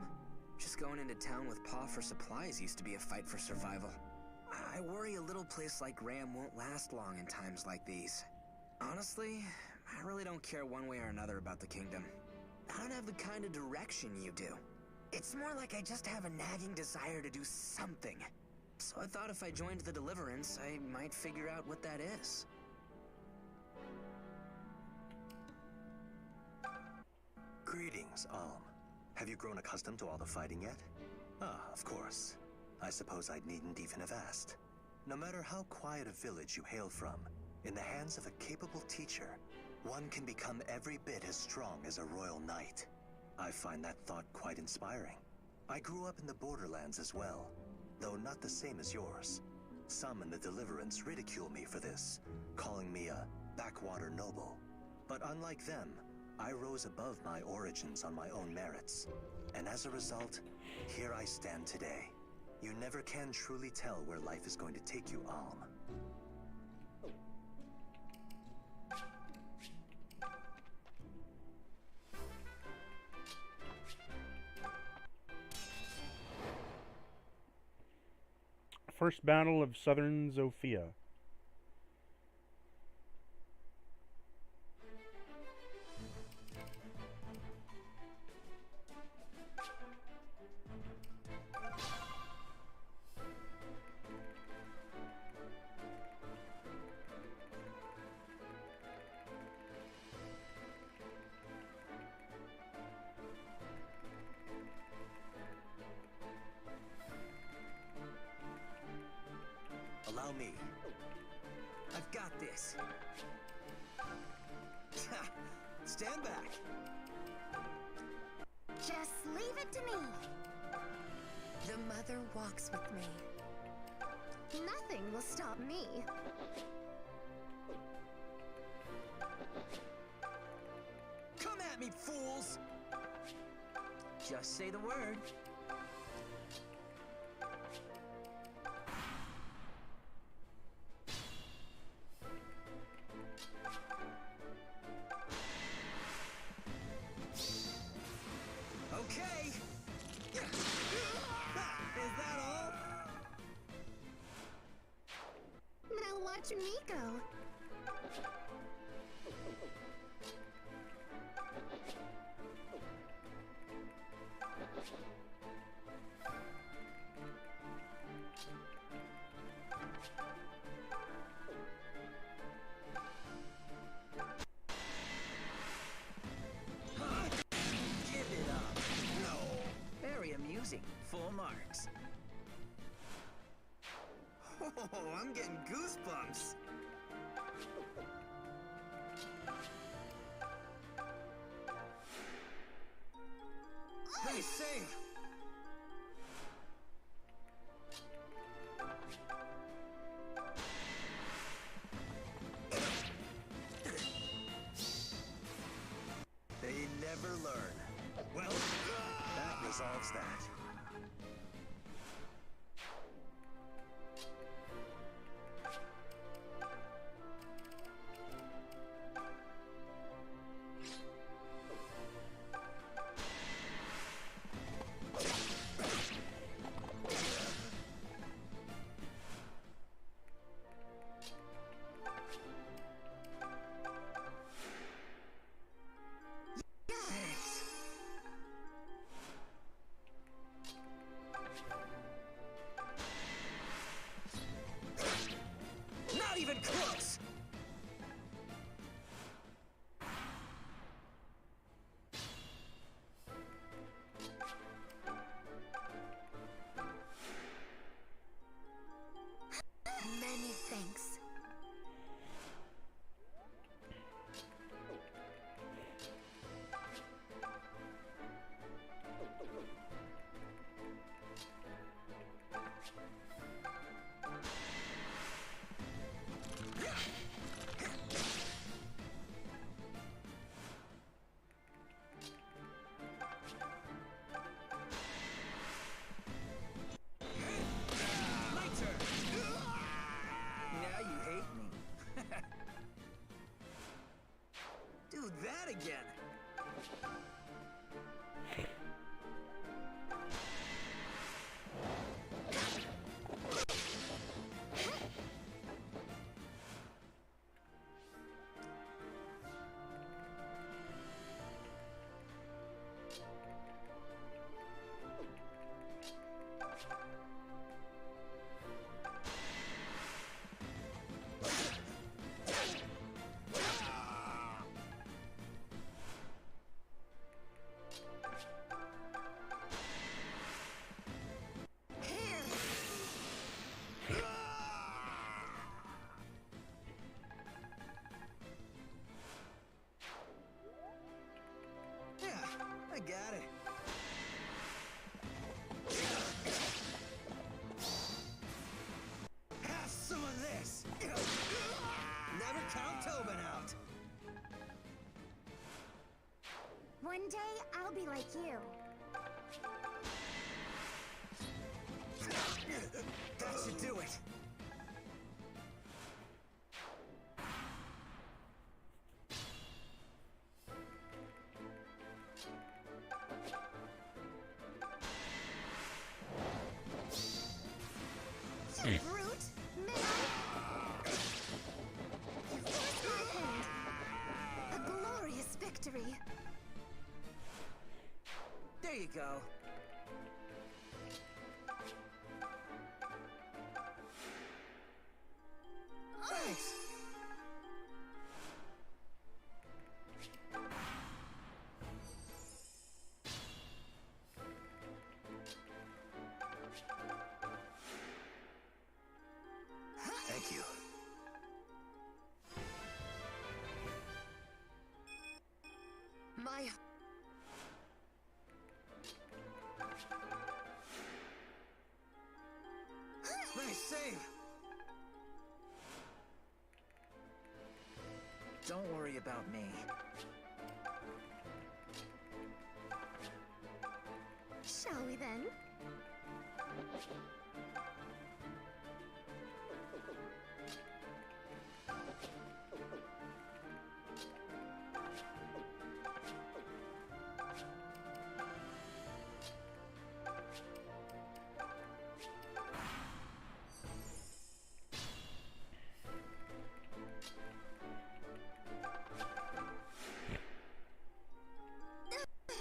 Just going into town with Pa for supplies used to be a fight for survival. I worry a little place like Ram won't last long in times like these. Honestly, I really don't care one way or another about the kingdom. I don't have the kind of direction you do. It's more like I just have a nagging desire to do something. So I thought if I joined the Deliverance, I might figure out what that is. Greetings, Alm. Have you grown accustomed to all the fighting yet? Ah, of course. I suppose I needn't even have asked. No matter how quiet a village you hail from, in the hands of a capable teacher, one can become every bit as strong as a royal knight. I find that thought quite inspiring. I grew up in the borderlands as well, though not the same as yours. Some in the Deliverance ridicule me for this, calling me a backwater noble. But unlike them, I rose above my origins on my own merits. And as a result, here I stand today. You never can truly tell where life is going to take you, Alm. First battle of Southern Zofia. Allow me. I've got this. Stand back. Just leave it to me. The mother walks with me. Nothing will stop me. Come at me, fools! Just say the word. Okay! Is that all? Now watch me go. Give it up. No. Very amusing. Full marks. Oh, I'm getting goosebumps. Hey, say! They never learn. Well, that resolves that. I'll be like you. That should do it. You brute! May I? You forced my hand. A glorious victory. There you go. Thanks. Thank you. My... Nice save. Don't worry about me. Shall we then?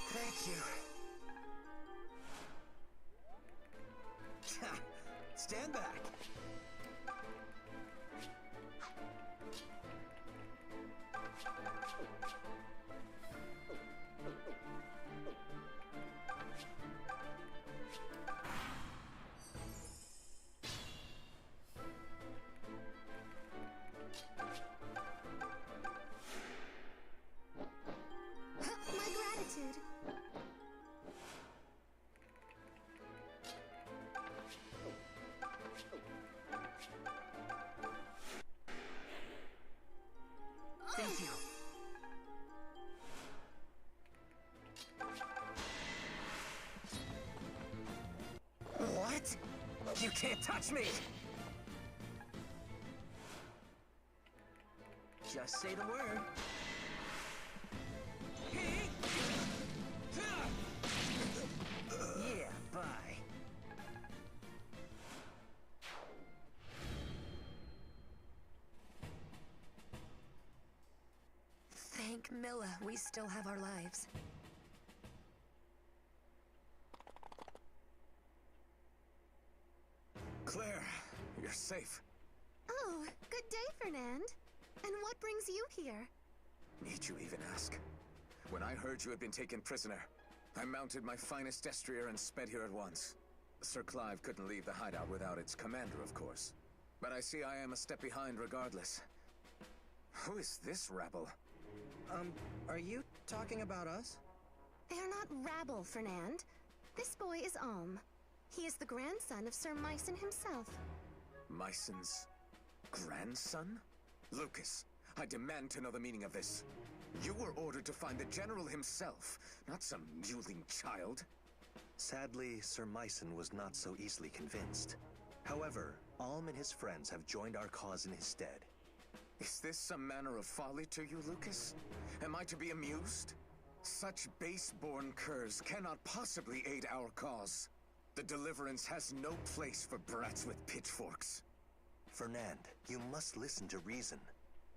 Thank you. Stand back. My gratitude. Thank you. What? You can't touch me! Just say the word. Yeah, bye. Thank Milla, we still have our lives. Claire, you're safe. Oh, good day, Fernand. And what brings you here? Need you even ask? When I heard you had been taken prisoner, I mounted my finest destrier and sped here at once. Sir Clive couldn't leave the hideout without its commander, of course. But I see I am a step behind regardless. Who is this rabble? Are you talking about us? They are not rabble, Fernand. This boy is Alm. He is the grandson of Sir Myson himself. Myson's grandson? Lucas, I demand to know the meaning of this. You were ordered to find the general himself, not some mewling child. Sadly, Sir Myson was not so easily convinced. However, Alm and his friends have joined our cause in his stead. Is this some manner of folly to you, Lucas? Am I to be amused? Such base-born curs cannot possibly aid our cause. The Deliverance has no place for brats with pitchforks. Fernand, you must listen to reason.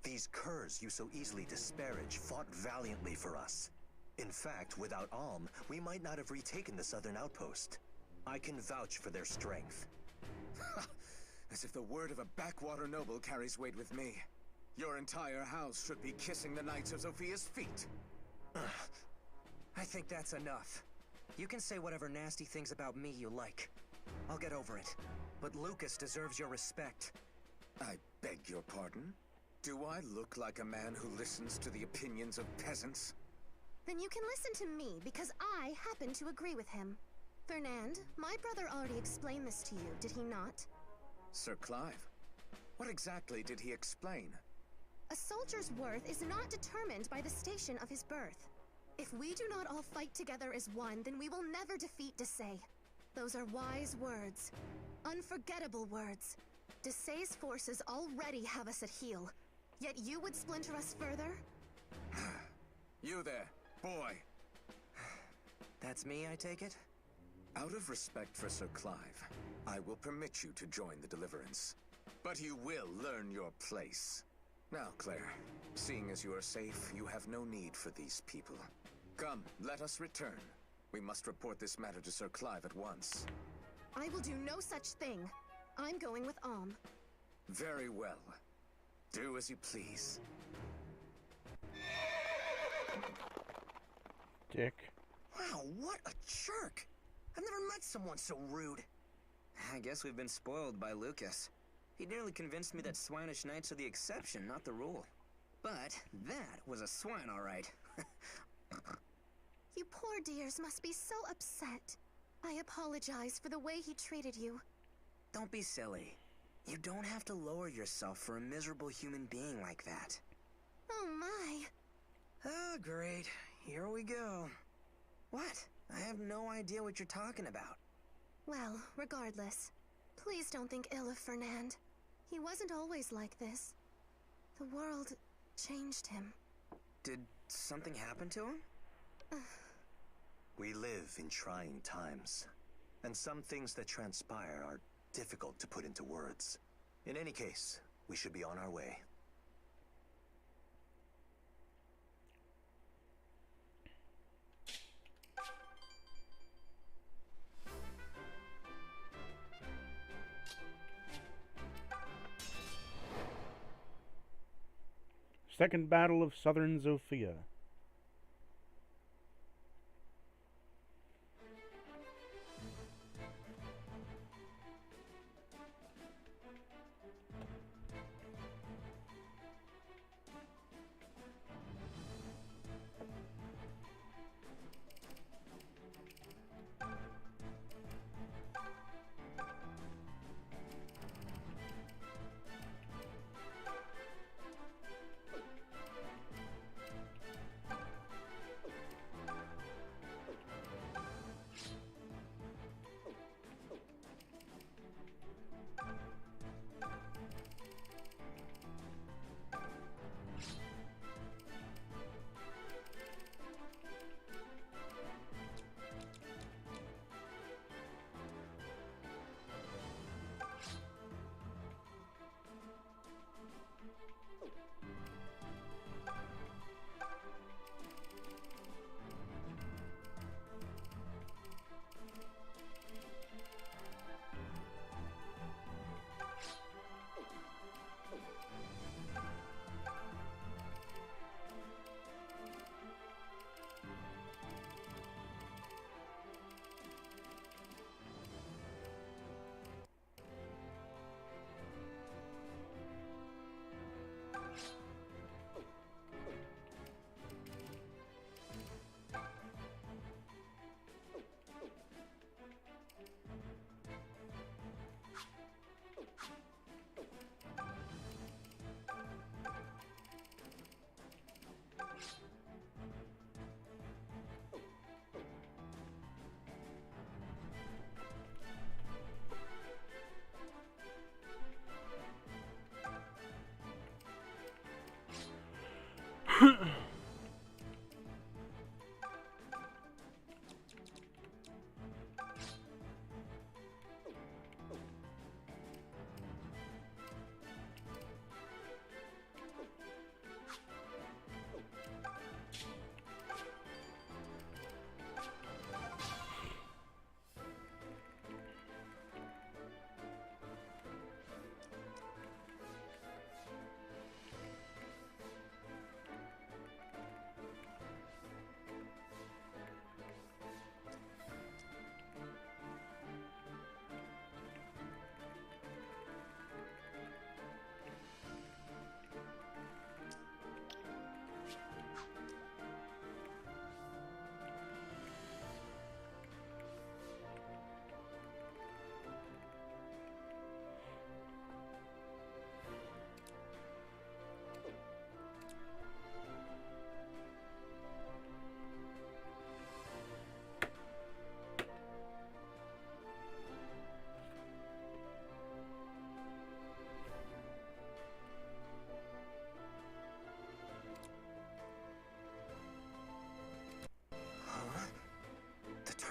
These curs you so easily disparage fought valiantly for us. In fact, without Alm, we might not have retaken the southern outpost. I can vouch for their strength. As if the word of a backwater noble carries weight with me. Your entire house should be kissing the Knights of Sophia's feet. I think that's enough. You can say whatever nasty things about me you like. I'll get over it. But Lucas deserves your respect. I beg your pardon? Do I look like a man who listens to the opinions of peasants? Then you can listen to me, because I happen to agree with him. Fernand, my brother already explained this to you, did he not? Sir Clive? What exactly did he explain? A soldier's worth is not determined by the station of his birth. If we do not all fight together as one, then we will never defeat Desai. Those are wise words. Unforgettable words. Desai's forces already have us at heel. Yet you would splinter us further? You there, boy. That's me, I take it? Out of respect for Sir Clive, I will permit you to join the Deliverance. But you will learn your place. Now, Claire, seeing as you are safe, you have no need for these people. Come, let us return. We must report this matter to Sir Clive at once. I will do no such thing. I'm going with Alm. Very well. Do as you please. Dick. Wow, what a jerk! I've never met someone so rude. I guess we've been spoiled by Lucas. He nearly convinced me that swinish knights are the exception, not the rule. But that was a swine, all right. You poor dears must be so upset. I apologize for the way he treated you. Don't be silly. You don't have to lower yourself for a miserable human being like that. Oh my. Oh, great. Here we go. What? I have no idea what you're talking about. Well, regardless, please don't think ill of Fernand. He wasn't always like this. The world changed him. Did something happen to him? We live in trying times, and some things that transpire are difficult to put into words. In any case, we should be on our way. Second Battle of Southern Zofia.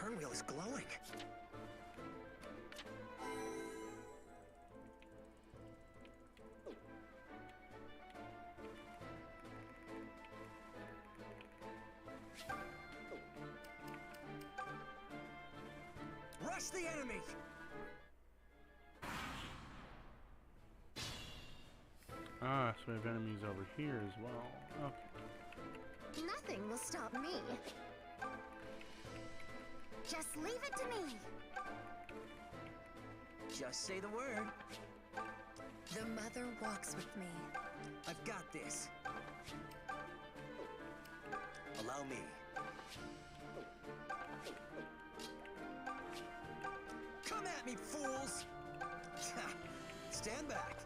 turn wheel is glowing. Rush the enemy! Ah, so we have enemies over here as well. Okay. Nothing will stop me. Just leave it to me. Just say the word. The mother walks with me. I've got this. Allow me. Come at me, fools! Stand back.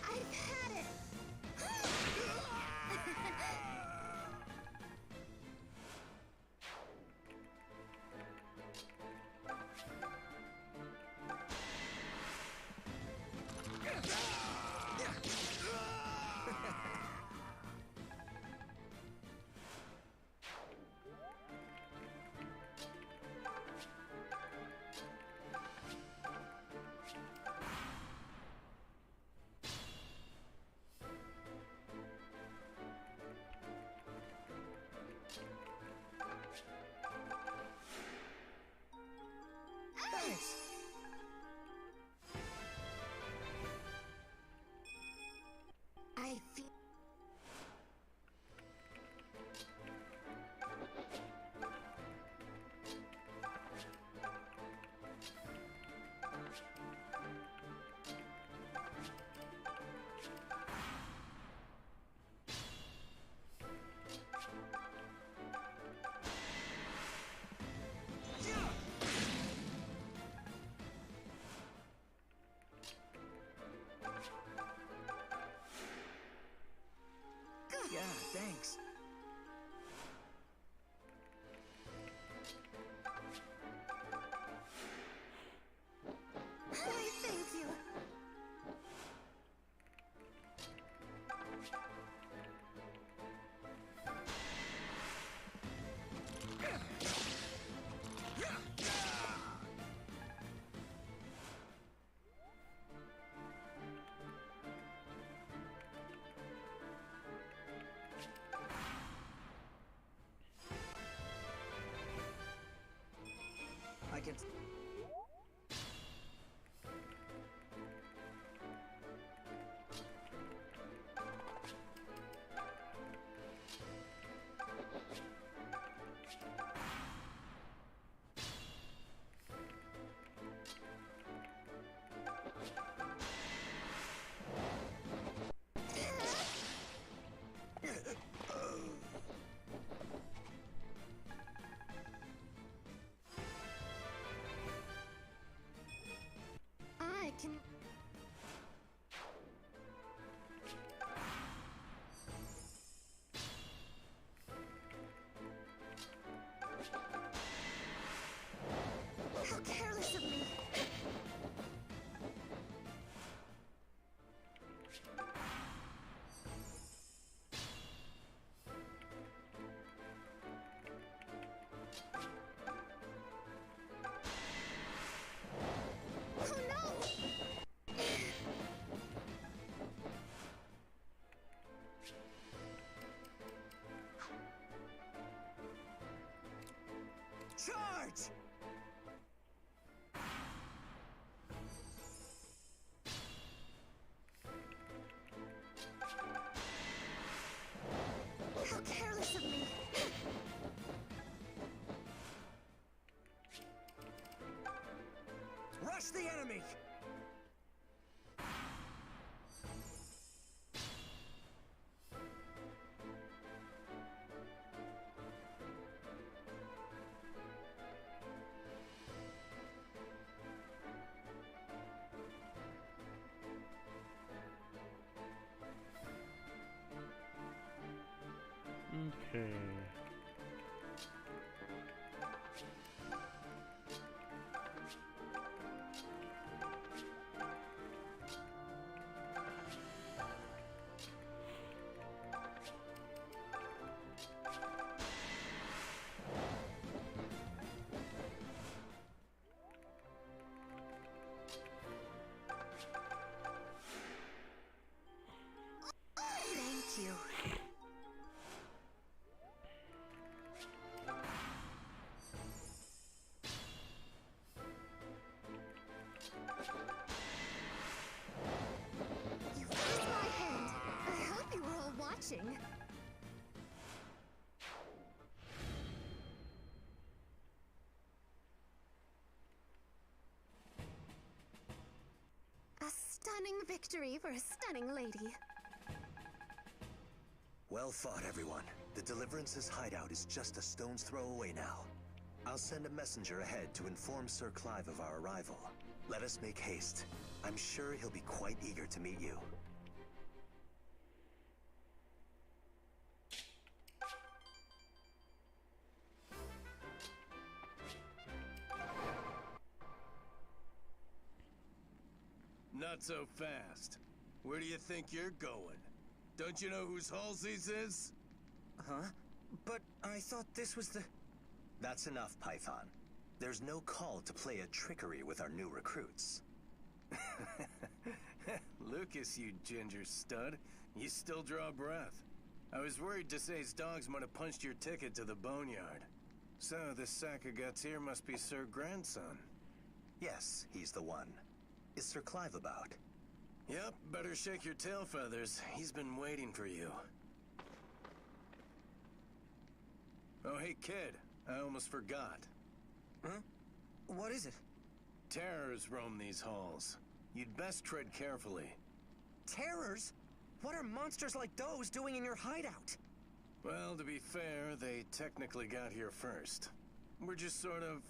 I've had it. Thanks. I feel. Yeah, thanks. Why, thank you. I can... I can. How careless of me. Oh no! Charge! How careless of me. Rush the enemy! Okay. Thank you. You forced my hand. I hope you were all watching. A stunning victory for a stunning lady. Well fought, everyone. The Deliverance's hideout is just a stone's throw away now. I'll send a messenger ahead to inform Sir Clive of our arrival. Let us make haste. I'm sure he'll be quite eager to meet you. Not so fast. Where do you think you're going? Don't you know whose Halsey's is? Huh? But I thought this was the... That's enough, Python. There's no call to play a trickery with our new recruits. Lucas, you ginger stud. You still draw breath. I was worried Desai's dogs might have punched your ticket to the boneyard. So, this sack of guts here must be Sir Grandson. Yes, he's the one. Is Sir Clive about? Yep, better shake your tail feathers. He's been waiting for you. Oh, hey, kid. I almost forgot. Huh? What is it? Terrors roam these halls. You'd best tread carefully. Terrors? What are monsters like those doing in your hideout? Well, to be fair, they technically got here first. We're just sort of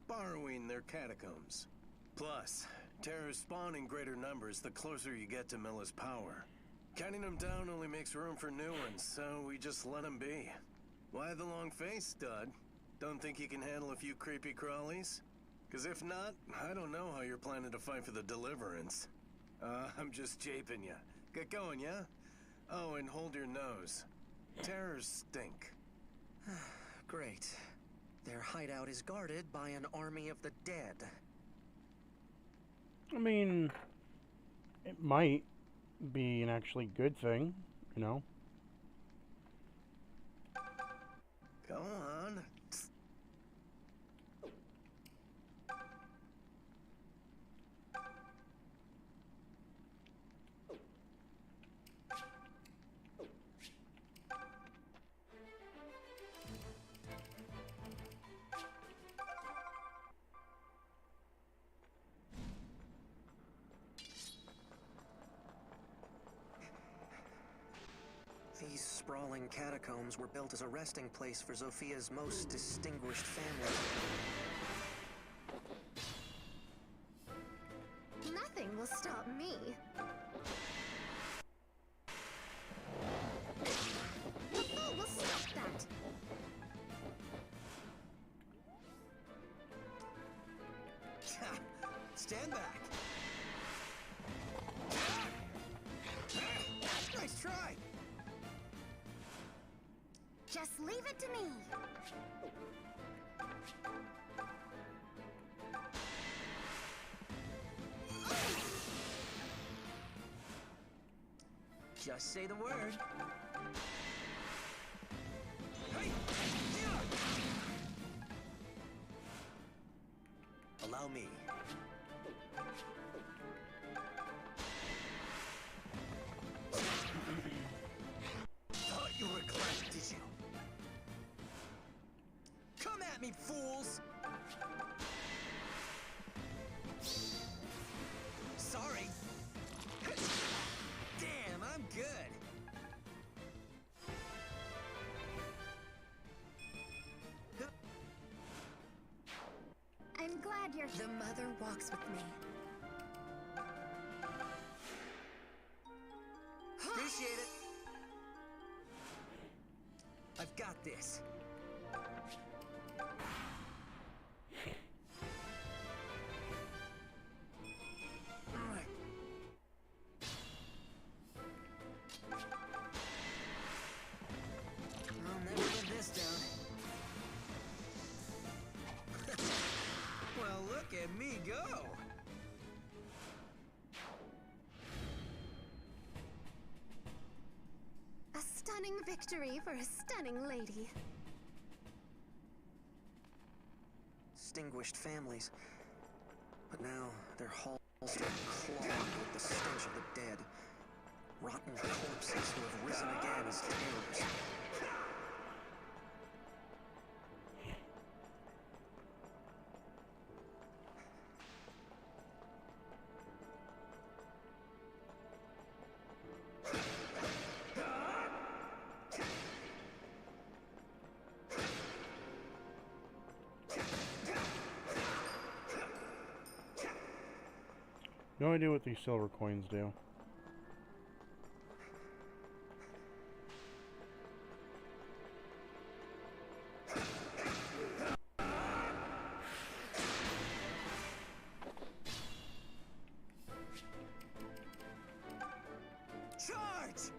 borrowing their catacombs. Plus, terrors spawn in greater numbers the closer you get to Milla's power. Counting them down only makes room for new ones, so we just let them be. Why the long face, stud? Don't think you can handle a few creepy crawlies? 'Cause if not, I don't know how you're planning to fight for the Deliverance. I'm just japing ya. Get going, yeah? Oh, and hold your nose. Terrors stink. Great. Their hideout is guarded by an army of the dead. I mean, it might be an actually good thing, you know? Go on. These sprawling catacombs were built as a resting place for Zophia's most distinguished family. Nothing will stop me. The fool will stop that. Stand back. Nice try. Just leave it to me. Just say the word. Hey! Allow me. Thought you were clever, did you? Come at me, fools! Sorry. Damn, I'm good. I'm glad you're The mother walks with me. Appreciate it. I've got this. I'll never live this down. Well, look at me go! A stunning victory for a stunning lady. Distinguished families. But now their halls are clogged with the stench of the dead. Rotten corpses who have risen again as terrors. No idea what these silver coins do. Charge!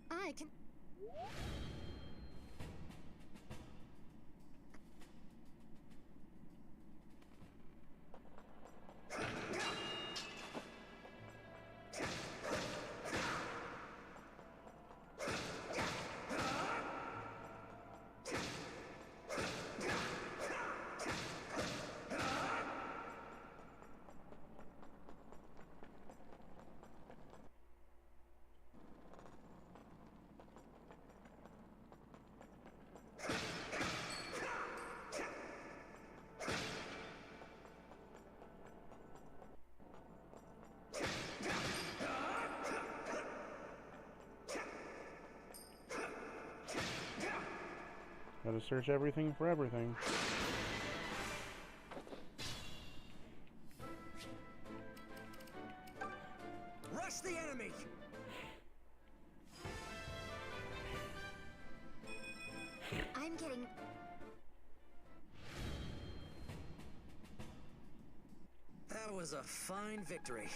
I can... Gotta search everything for everything. Rush the enemy! I'm getting... That was a fine victory.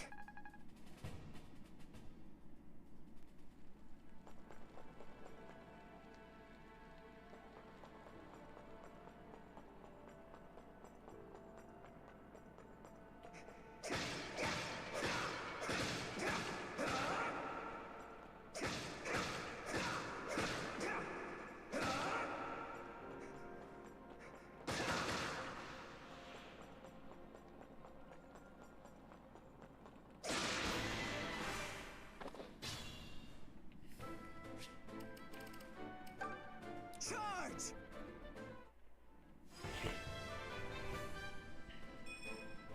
Charge!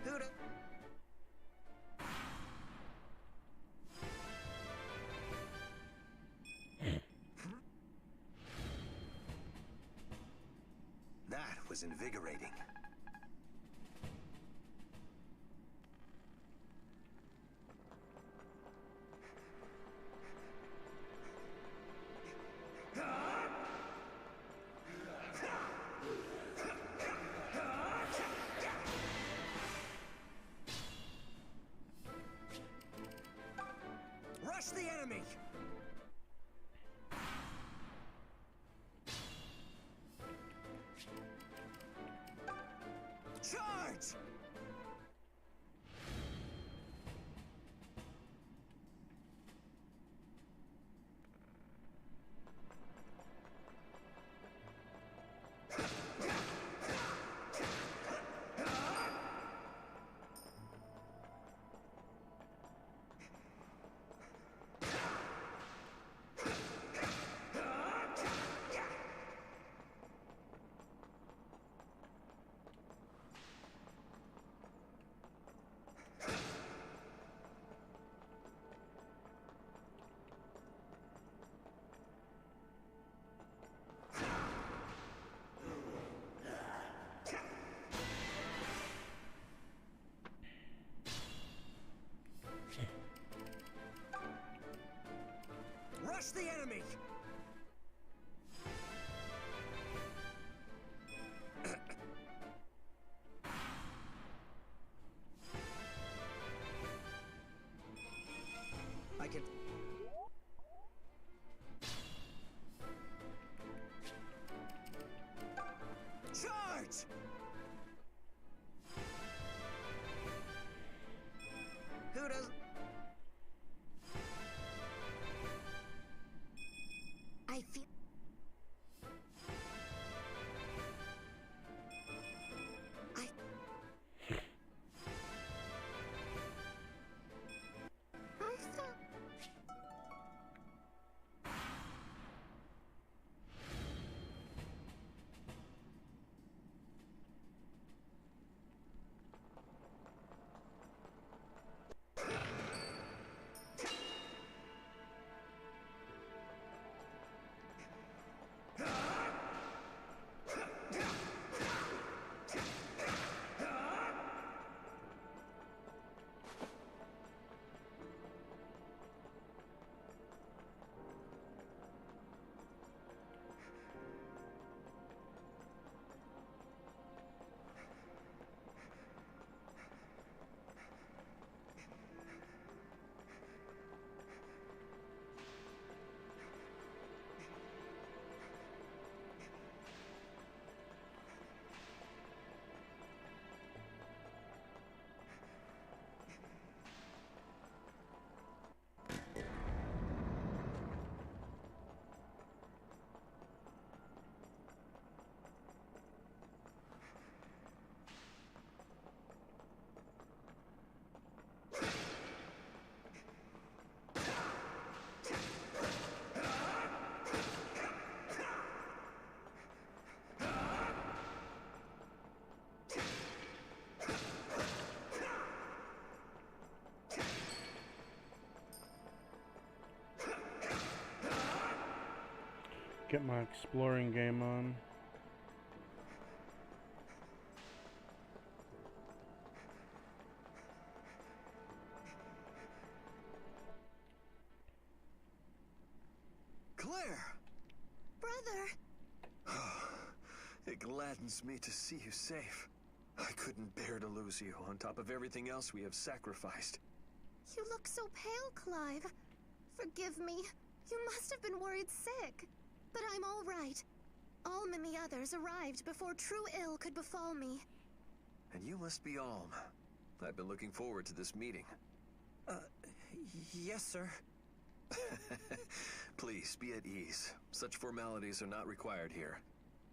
Who'da... That was invigorating. Rush the enemy! Charge! Crush the enemy! I can... Charge! Who does... I feel... I... Get my exploring game on. Claire! Brother! It gladdens me to see you safe. I couldn't bear to lose you, on top of everything else we have sacrificed. You look so pale, Clive. Forgive me. You must have been worried sick. But I'm all right. Alm and the others arrived before true ill could befall me. And you must be Alm. I've been looking forward to this meeting. Yes, sir. Please, be at ease. Such formalities are not required here.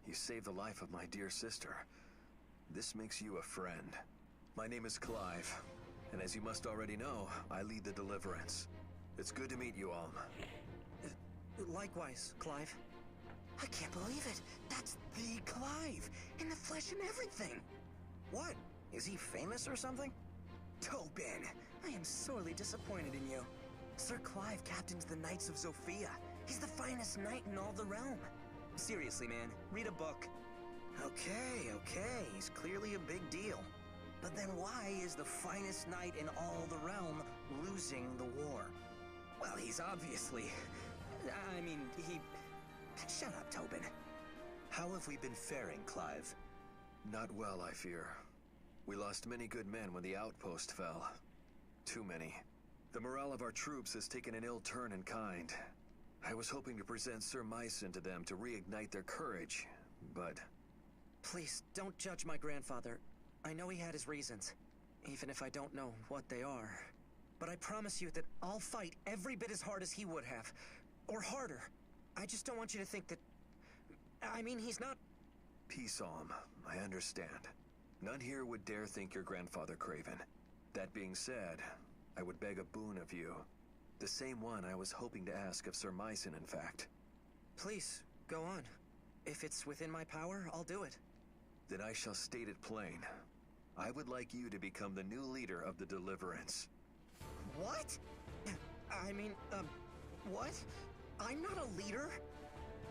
You saved the life of my dear sister. This makes you a friend. My name is Clive, and as you must already know, I lead the Deliverance. It's good to meet you, Alm. Likewise, Clive. I can't believe it. That's the Clive, in the flesh and everything. What? Is he famous or something? Tobin, I am sorely disappointed in you. Sir Clive captains the Knights of Sophia. He's the finest knight in all the realm. Seriously, man, read a book. Okay, he's clearly a big deal. But then why is the finest knight in all the realm losing the war? Well, he's obviously... I mean, he... Shut up, Tobin. How have we been faring, Clive? Not well, I fear. We lost many good men when the outpost fell. Too many. The morale of our troops has taken an ill turn in kind. I was hoping to present Sir Myson to them to reignite their courage, but... Please, don't judge my grandfather. I know he had his reasons, even if I don't know what they are. But I promise you that I'll fight every bit as hard as he would have. Or harder. I just don't want you to think that... I mean, he's not... Peace, Alm. I understand. None here would dare think your grandfather craven. That being said, I would beg a boon of you. The same one I was hoping to ask of Sir Myson, in fact. Please, go on. If it's within my power, I'll do it. Then I shall state it plain. I would like you to become the new leader of the Deliverance. What? I mean, what? I'm not a leader?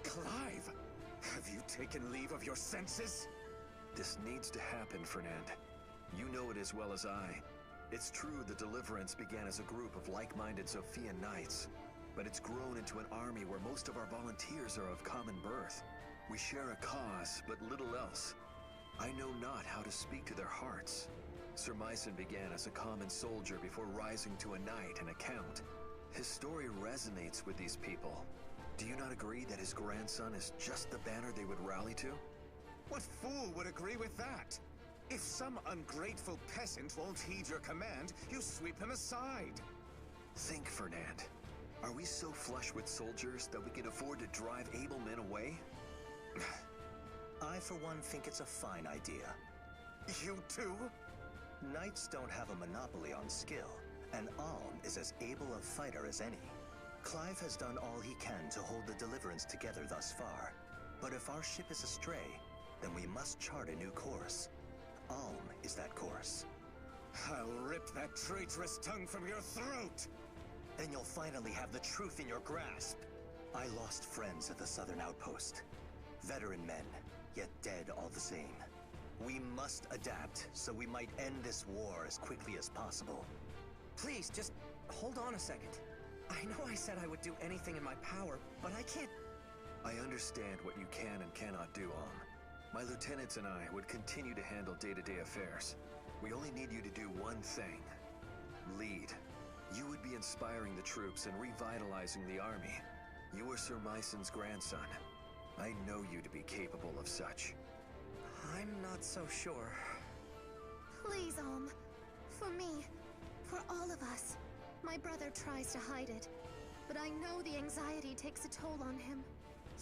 Clive, have you taken leave of your senses? This needs to happen, Fernand. You know it as well as I. It's true the Deliverance began as a group of like-minded Sophian knights. but it's grown into an army where most of our volunteers are of common birth. We share a cause, but little else. I know not how to speak to their hearts. Sir Myson began as a common soldier before rising to a knight and a count. His story resonates with these people. Do you not agree that his grandson is just the banner they would rally to? What fool would agree with that? If some ungrateful peasant won't heed your command, you sweep him aside. Think, Fernand. Are we so flush with soldiers that we can afford to drive able men away? I, for one, think it's a fine idea. You too? Knights don't have a monopoly on skill, and Alm is as able a fighter as any. Clive has done all he can to hold the Deliverance together thus far. But if our ship is astray, then we must chart a new course. Alm is that course. I'll rip that traitorous tongue from your throat! Then you'll finally have the truth in your grasp. I lost friends at the southern outpost. Veteran men, yet dead all the same. We must adapt, so we might end this war as quickly as possible. Please, just hold on a second. I know I said I would do anything in my power, but I can't... I understand what you can and cannot do, Alm. My lieutenants and I would continue to handle day-to-day affairs. We only need you to do one thing. Lead. You would be inspiring the troops and revitalizing the army. You are Sir Myson's grandson. I know you to be capable of such. I'm not so sure. Please, Alm. For me. For all of us. My brother tries to hide it, but I know the anxiety takes a toll on him.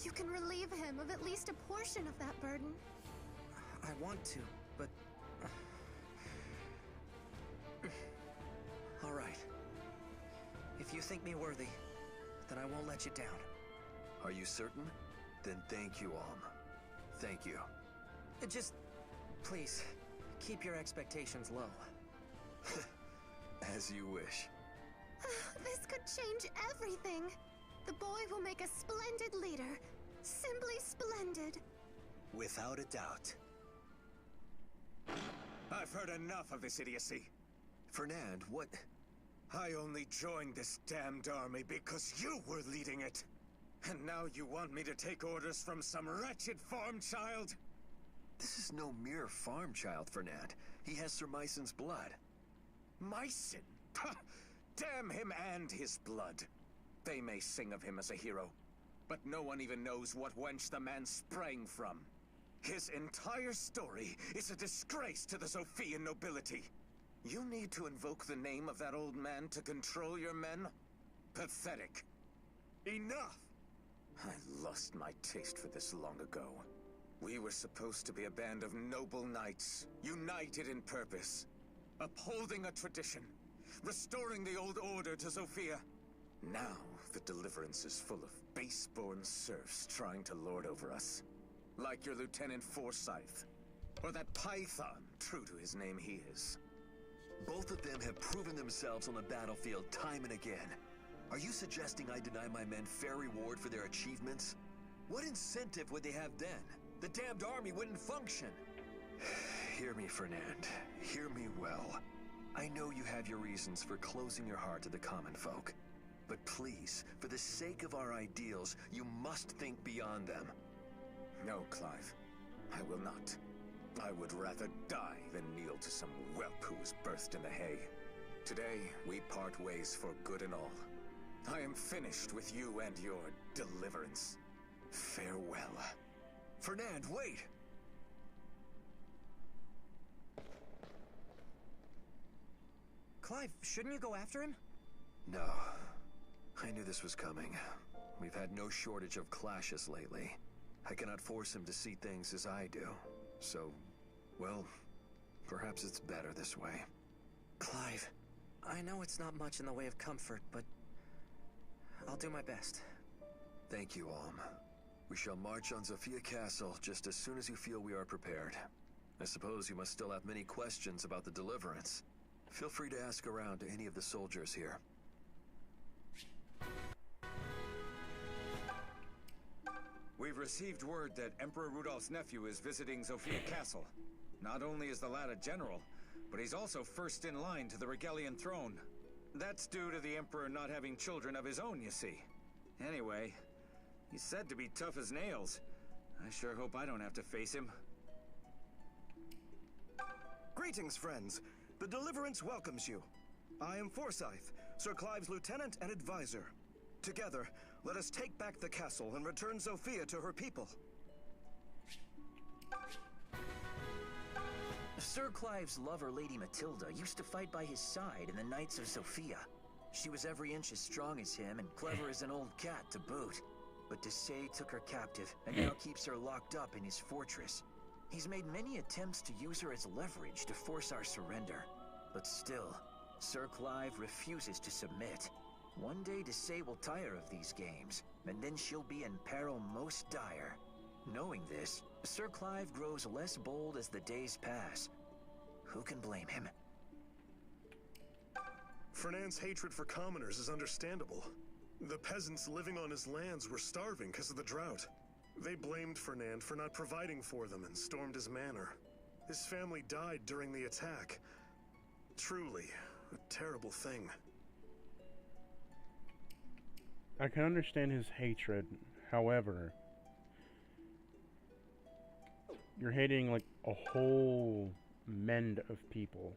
You can relieve him of at least a portion of that burden. I want to, but... All right. If you think me worthy, then I won't let you down. Are you certain? Then thank you, Alm. Thank you. Just... please, keep your expectations low. As you wish. This could change everything. The boy will make a splendid leader. Simply splendid. Without a doubt. I've heard enough of this idiocy. Fernand, what... I only joined this damned army because you were leading it. And now you want me to take orders from some wretched farm child? This is no mere farm child, Fernand. He has Sir Myson's blood. Myson? Ha! Damn him and his blood. They may sing of him as a hero, but no one even knows what wench the man sprang from. His entire story is a disgrace to the Sophian nobility. You need to invoke the name of that old man to control your men? Pathetic. Enough! I lost my taste for this long ago. We were supposed to be a band of noble knights, united in purpose, upholding a tradition, restoring the old order to Sophia. Now, the Deliverance is full of base-born serfs trying to lord over us. Like your Lieutenant Forsyth, or that Python, true to his name he is. Both of them have proven themselves on the battlefield time and again. Are you suggesting I deny my men fair reward for their achievements? What incentive would they have then? The damned army wouldn't function. Hear me, Fernand. Hear me well. I know you have your reasons for closing your heart to the common folk. But please, for the sake of our ideals, you must think beyond them. No, Clive. I will not. I would rather die than kneel to some whelp who was birthed in the hay. Today, we part ways for good and all. I am finished with you and your Deliverance. Farewell. Fernand, wait! Clive, shouldn't you go after him? No. I knew this was coming. We've had no shortage of clashes lately. I cannot force him to see things as I do. So, well, perhaps it's better this way. Clive, I know it's not much in the way of comfort, but I'll do my best. Thank you, Alm. We shall march on Zofia Castle just as soon as you feel we are prepared. I suppose you must still have many questions about the Deliverance. Feel free to ask around to any of the soldiers here. We've received word that Emperor Rudolph's nephew is visiting Zofia Castle. Not only is the lad a general, but he's also first in line to the Regalian throne. That's due to the Emperor not having children of his own, you see. Anyway, he's said to be tough as nails. I sure hope I don't have to face him. Greetings, friends. The Deliverance welcomes you. I am Forsyth, Sir Clive's lieutenant and advisor. Together, let us take back the castle and return Sophia to her people. Sir Clive's lover, Lady Matilda, used to fight by his side in the Knights of Sophia. She was every inch as strong as him and clever as an old cat to boot. But Desai took her captive and now keeps her locked up in his fortress. He's made many attempts to use her as leverage to force our surrender. But still, Sir Clive refuses to submit. One day Desai will tire of these games, and then she'll be in peril most dire. Knowing this, Sir Clive grows less bold as the days pass. Who can blame him? Fernand's hatred for commoners is understandable. The peasants living on his lands were starving because of the drought. They blamed Fernand for not providing for them and stormed his manor. His family died during the attack. Truly, a terrible thing. I can understand his hatred, however, you're hating like a whole mend of people.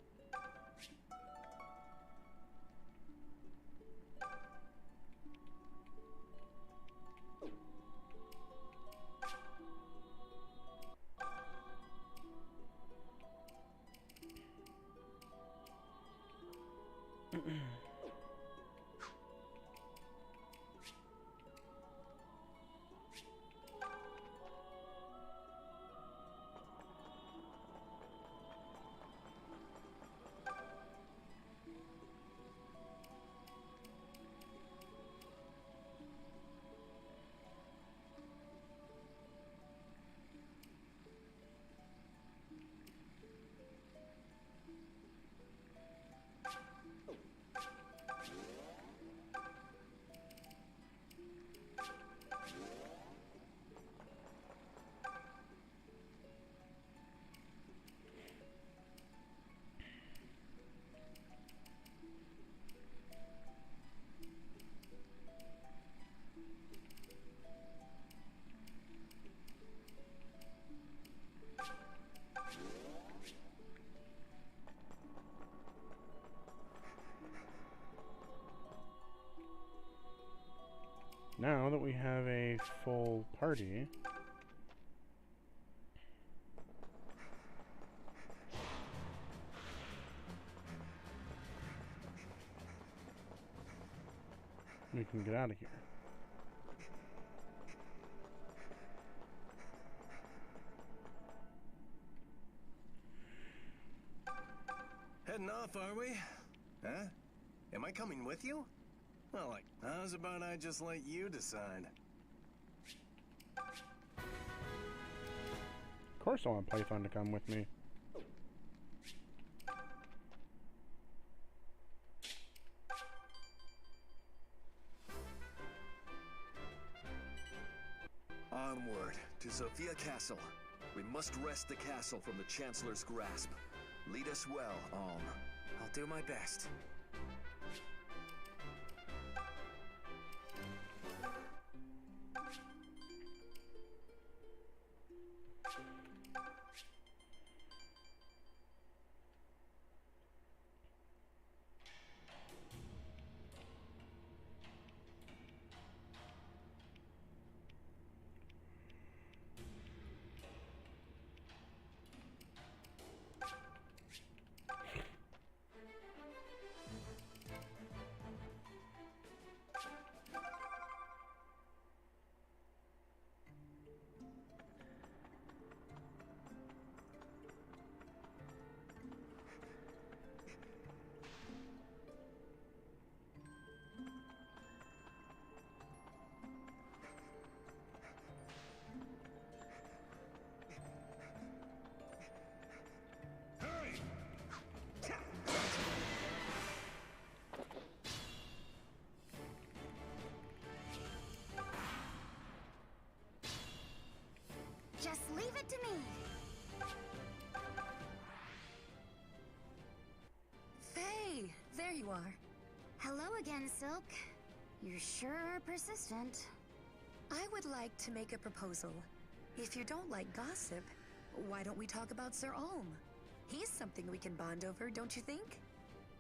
Now that we have a full party, we can get out of here. Heading off, are we? Huh? Am I coming with you? Well, like, how's about I just let you decide? Of course I want Python to come with me. Onward to Sophia Castle. We must wrest the castle from the Chancellor's grasp. Lead us well, Alm. I'll do my best. again, Silk. You sure are persistent. I would like to make a proposal. If you don't like gossip, why don't we talk about Sir Ulm? He's something we can bond over, don't you think?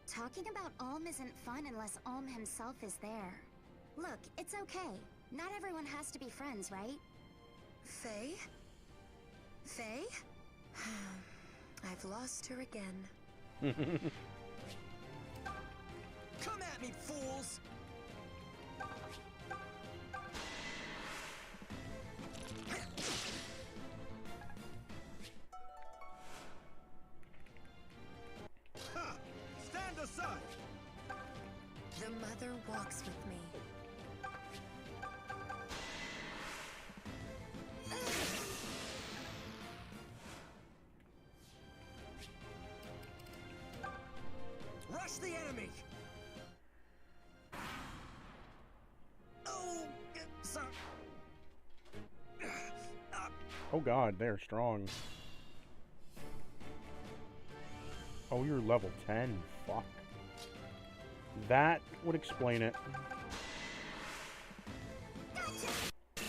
Talking about Ulm isn't fun unless Ulm himself is there. Look, it's okay. Not everyone has to be friends, right? Faye? Faye? I've lost her again. Come at me, fools! Stand aside! The mother walks with me. Rush the enemy! Oh, son. Oh god, they're strong. Oh, you're level 10. Fuck. That would explain it. It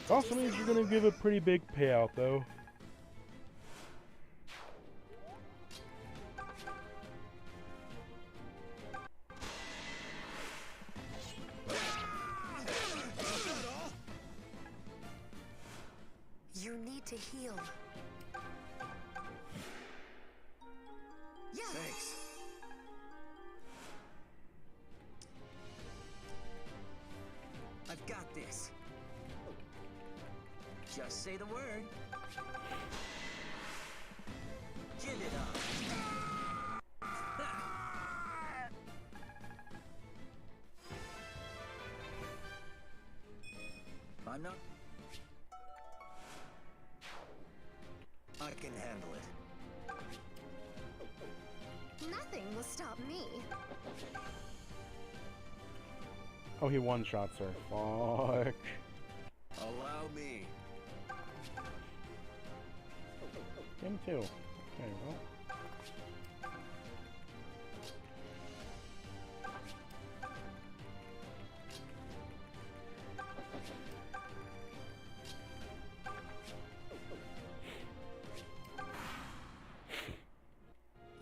also means you're gonna give a pretty big payout, though. You need to heal. Yeah. Thanks. I've got this. Just say the word. Give it up. I'm not. I can handle it. Nothing will stop me. Oh, he one-shots her. Fuck. Allow me. Him too. Okay, well.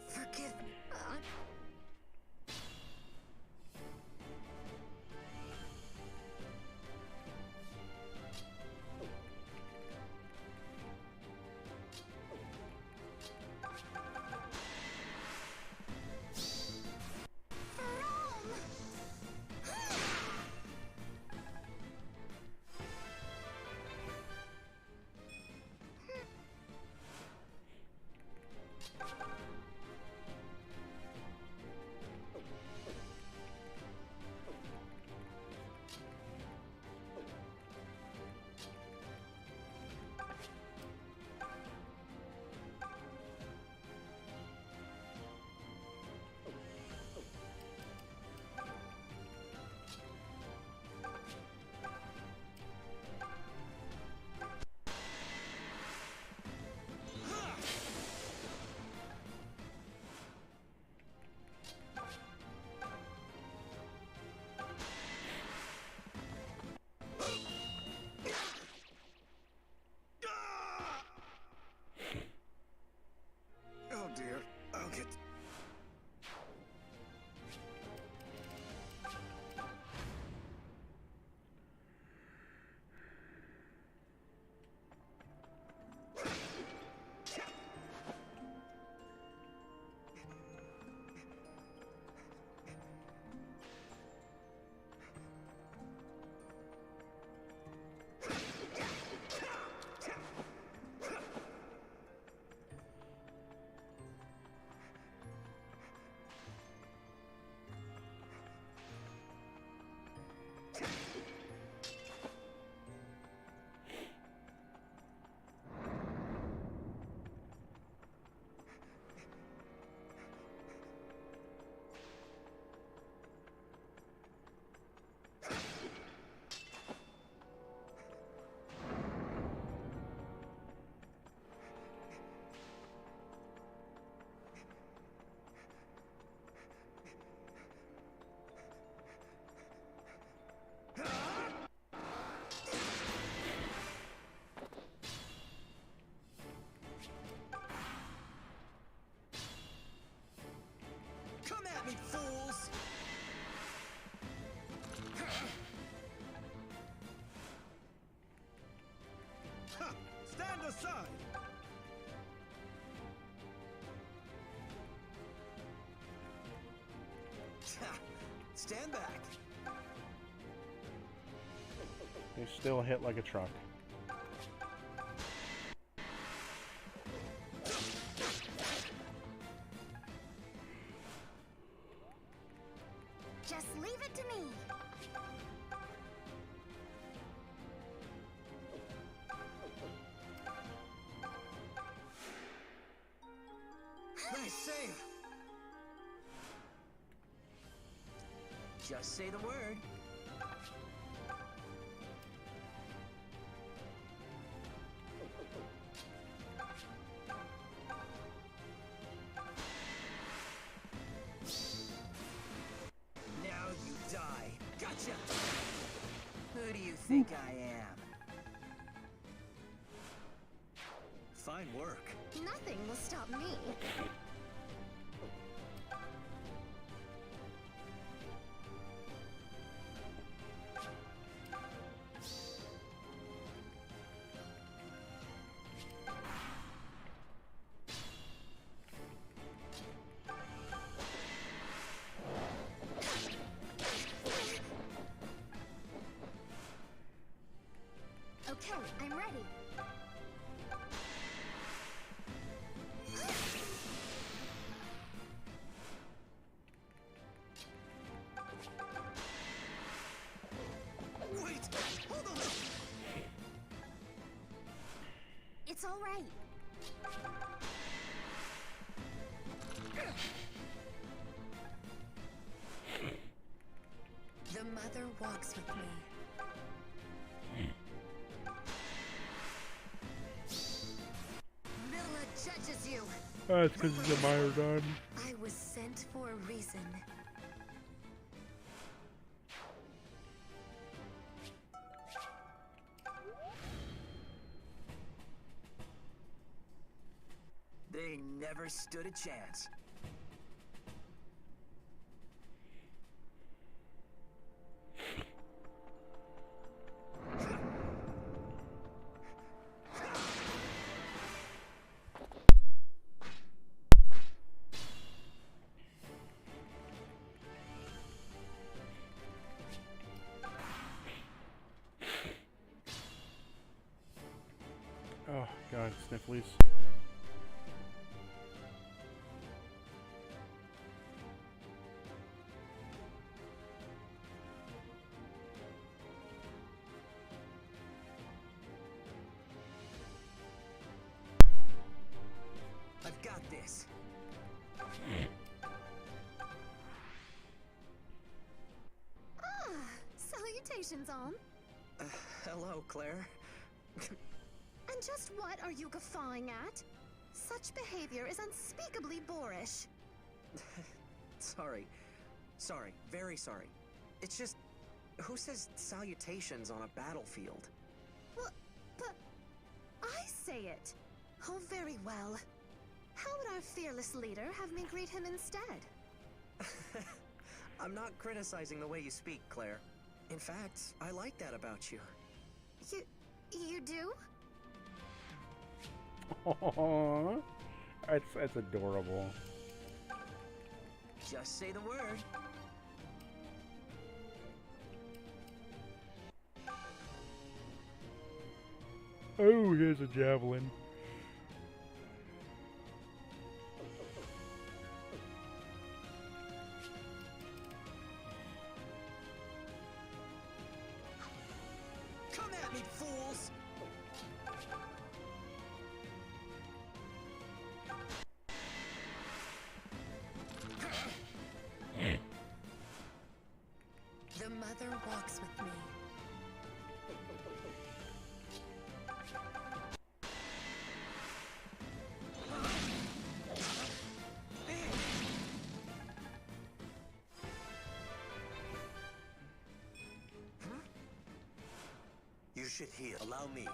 Forgive me. aside! Stand back. They still hit like a truck. Just leave it to me. Nice save. Just say the word. Now you die. Gotcha. Who do you think I am? Fine work. Nothing will stop me. Okay, I'm ready. Wait! Hold on! It's all right. The mother walks with me. Milla judges you. That's because he's a Myrodon. I was sent for a reason. They never stood a chance. Oh god, snifflies. I've got this. Ah, salutations, Alm. Hello, Claire. And just what are you guffawing at? Such behavior is unspeakably boorish. Sorry. Sorry. Very sorry. It's just... Who says salutations on a battlefield? Well, but I say it. Oh, very well. How would our fearless leader have me greet him instead? I'm not criticizing the way you speak, Claire. In fact, I like that about you. You do? Aww. That's adorable. Just say the word. Oh, here's a javelin. Come at me, fools! The mother walks with me. You should heal. Allow me.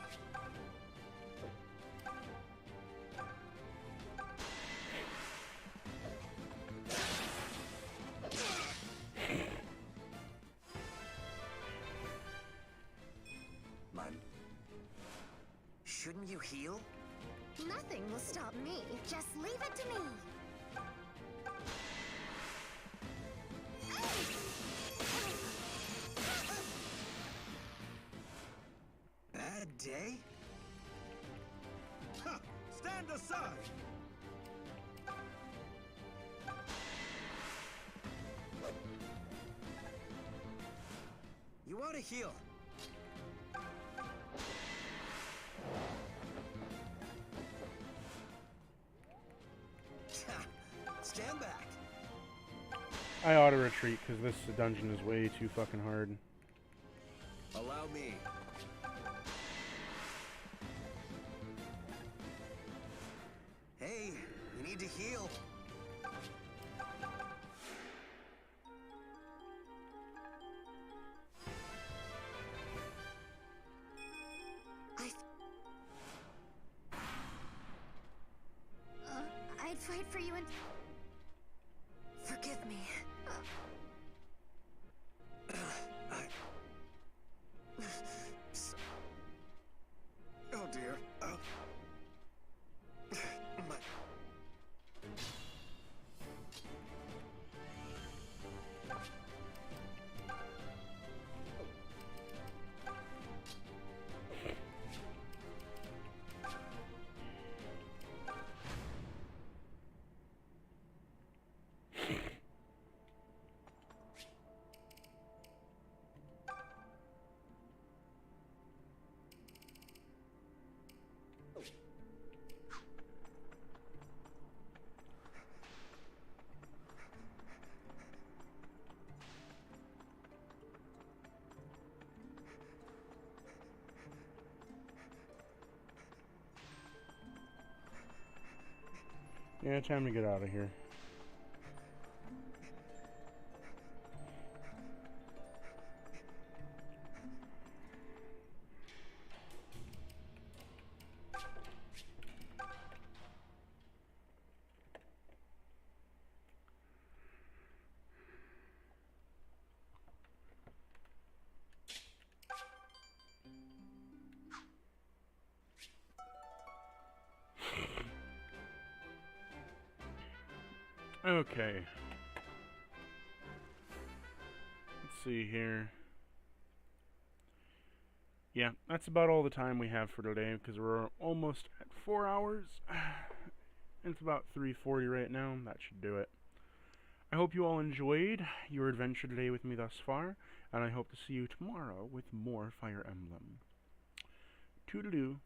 Shouldn't you heal? Nothing will stop me. Just leave it to me. Bad day? Ha! Stand aside! You ought to heal. Stand back. I ought to retreat because this dungeon is way too fucking hard. Allow me. Hey, you need to heal. I'd fight for you and... Forgive me. Oh dear. My... Yeah, time to get out of here. Okay. Let's see here. Yeah, that's about all the time we have for today because we're almost at 4 hours. It's about 3:40 right now. That should do it. I hope you all enjoyed your adventure today with me thus far, and I hope to see you tomorrow with more Fire Emblem. Toodaloo.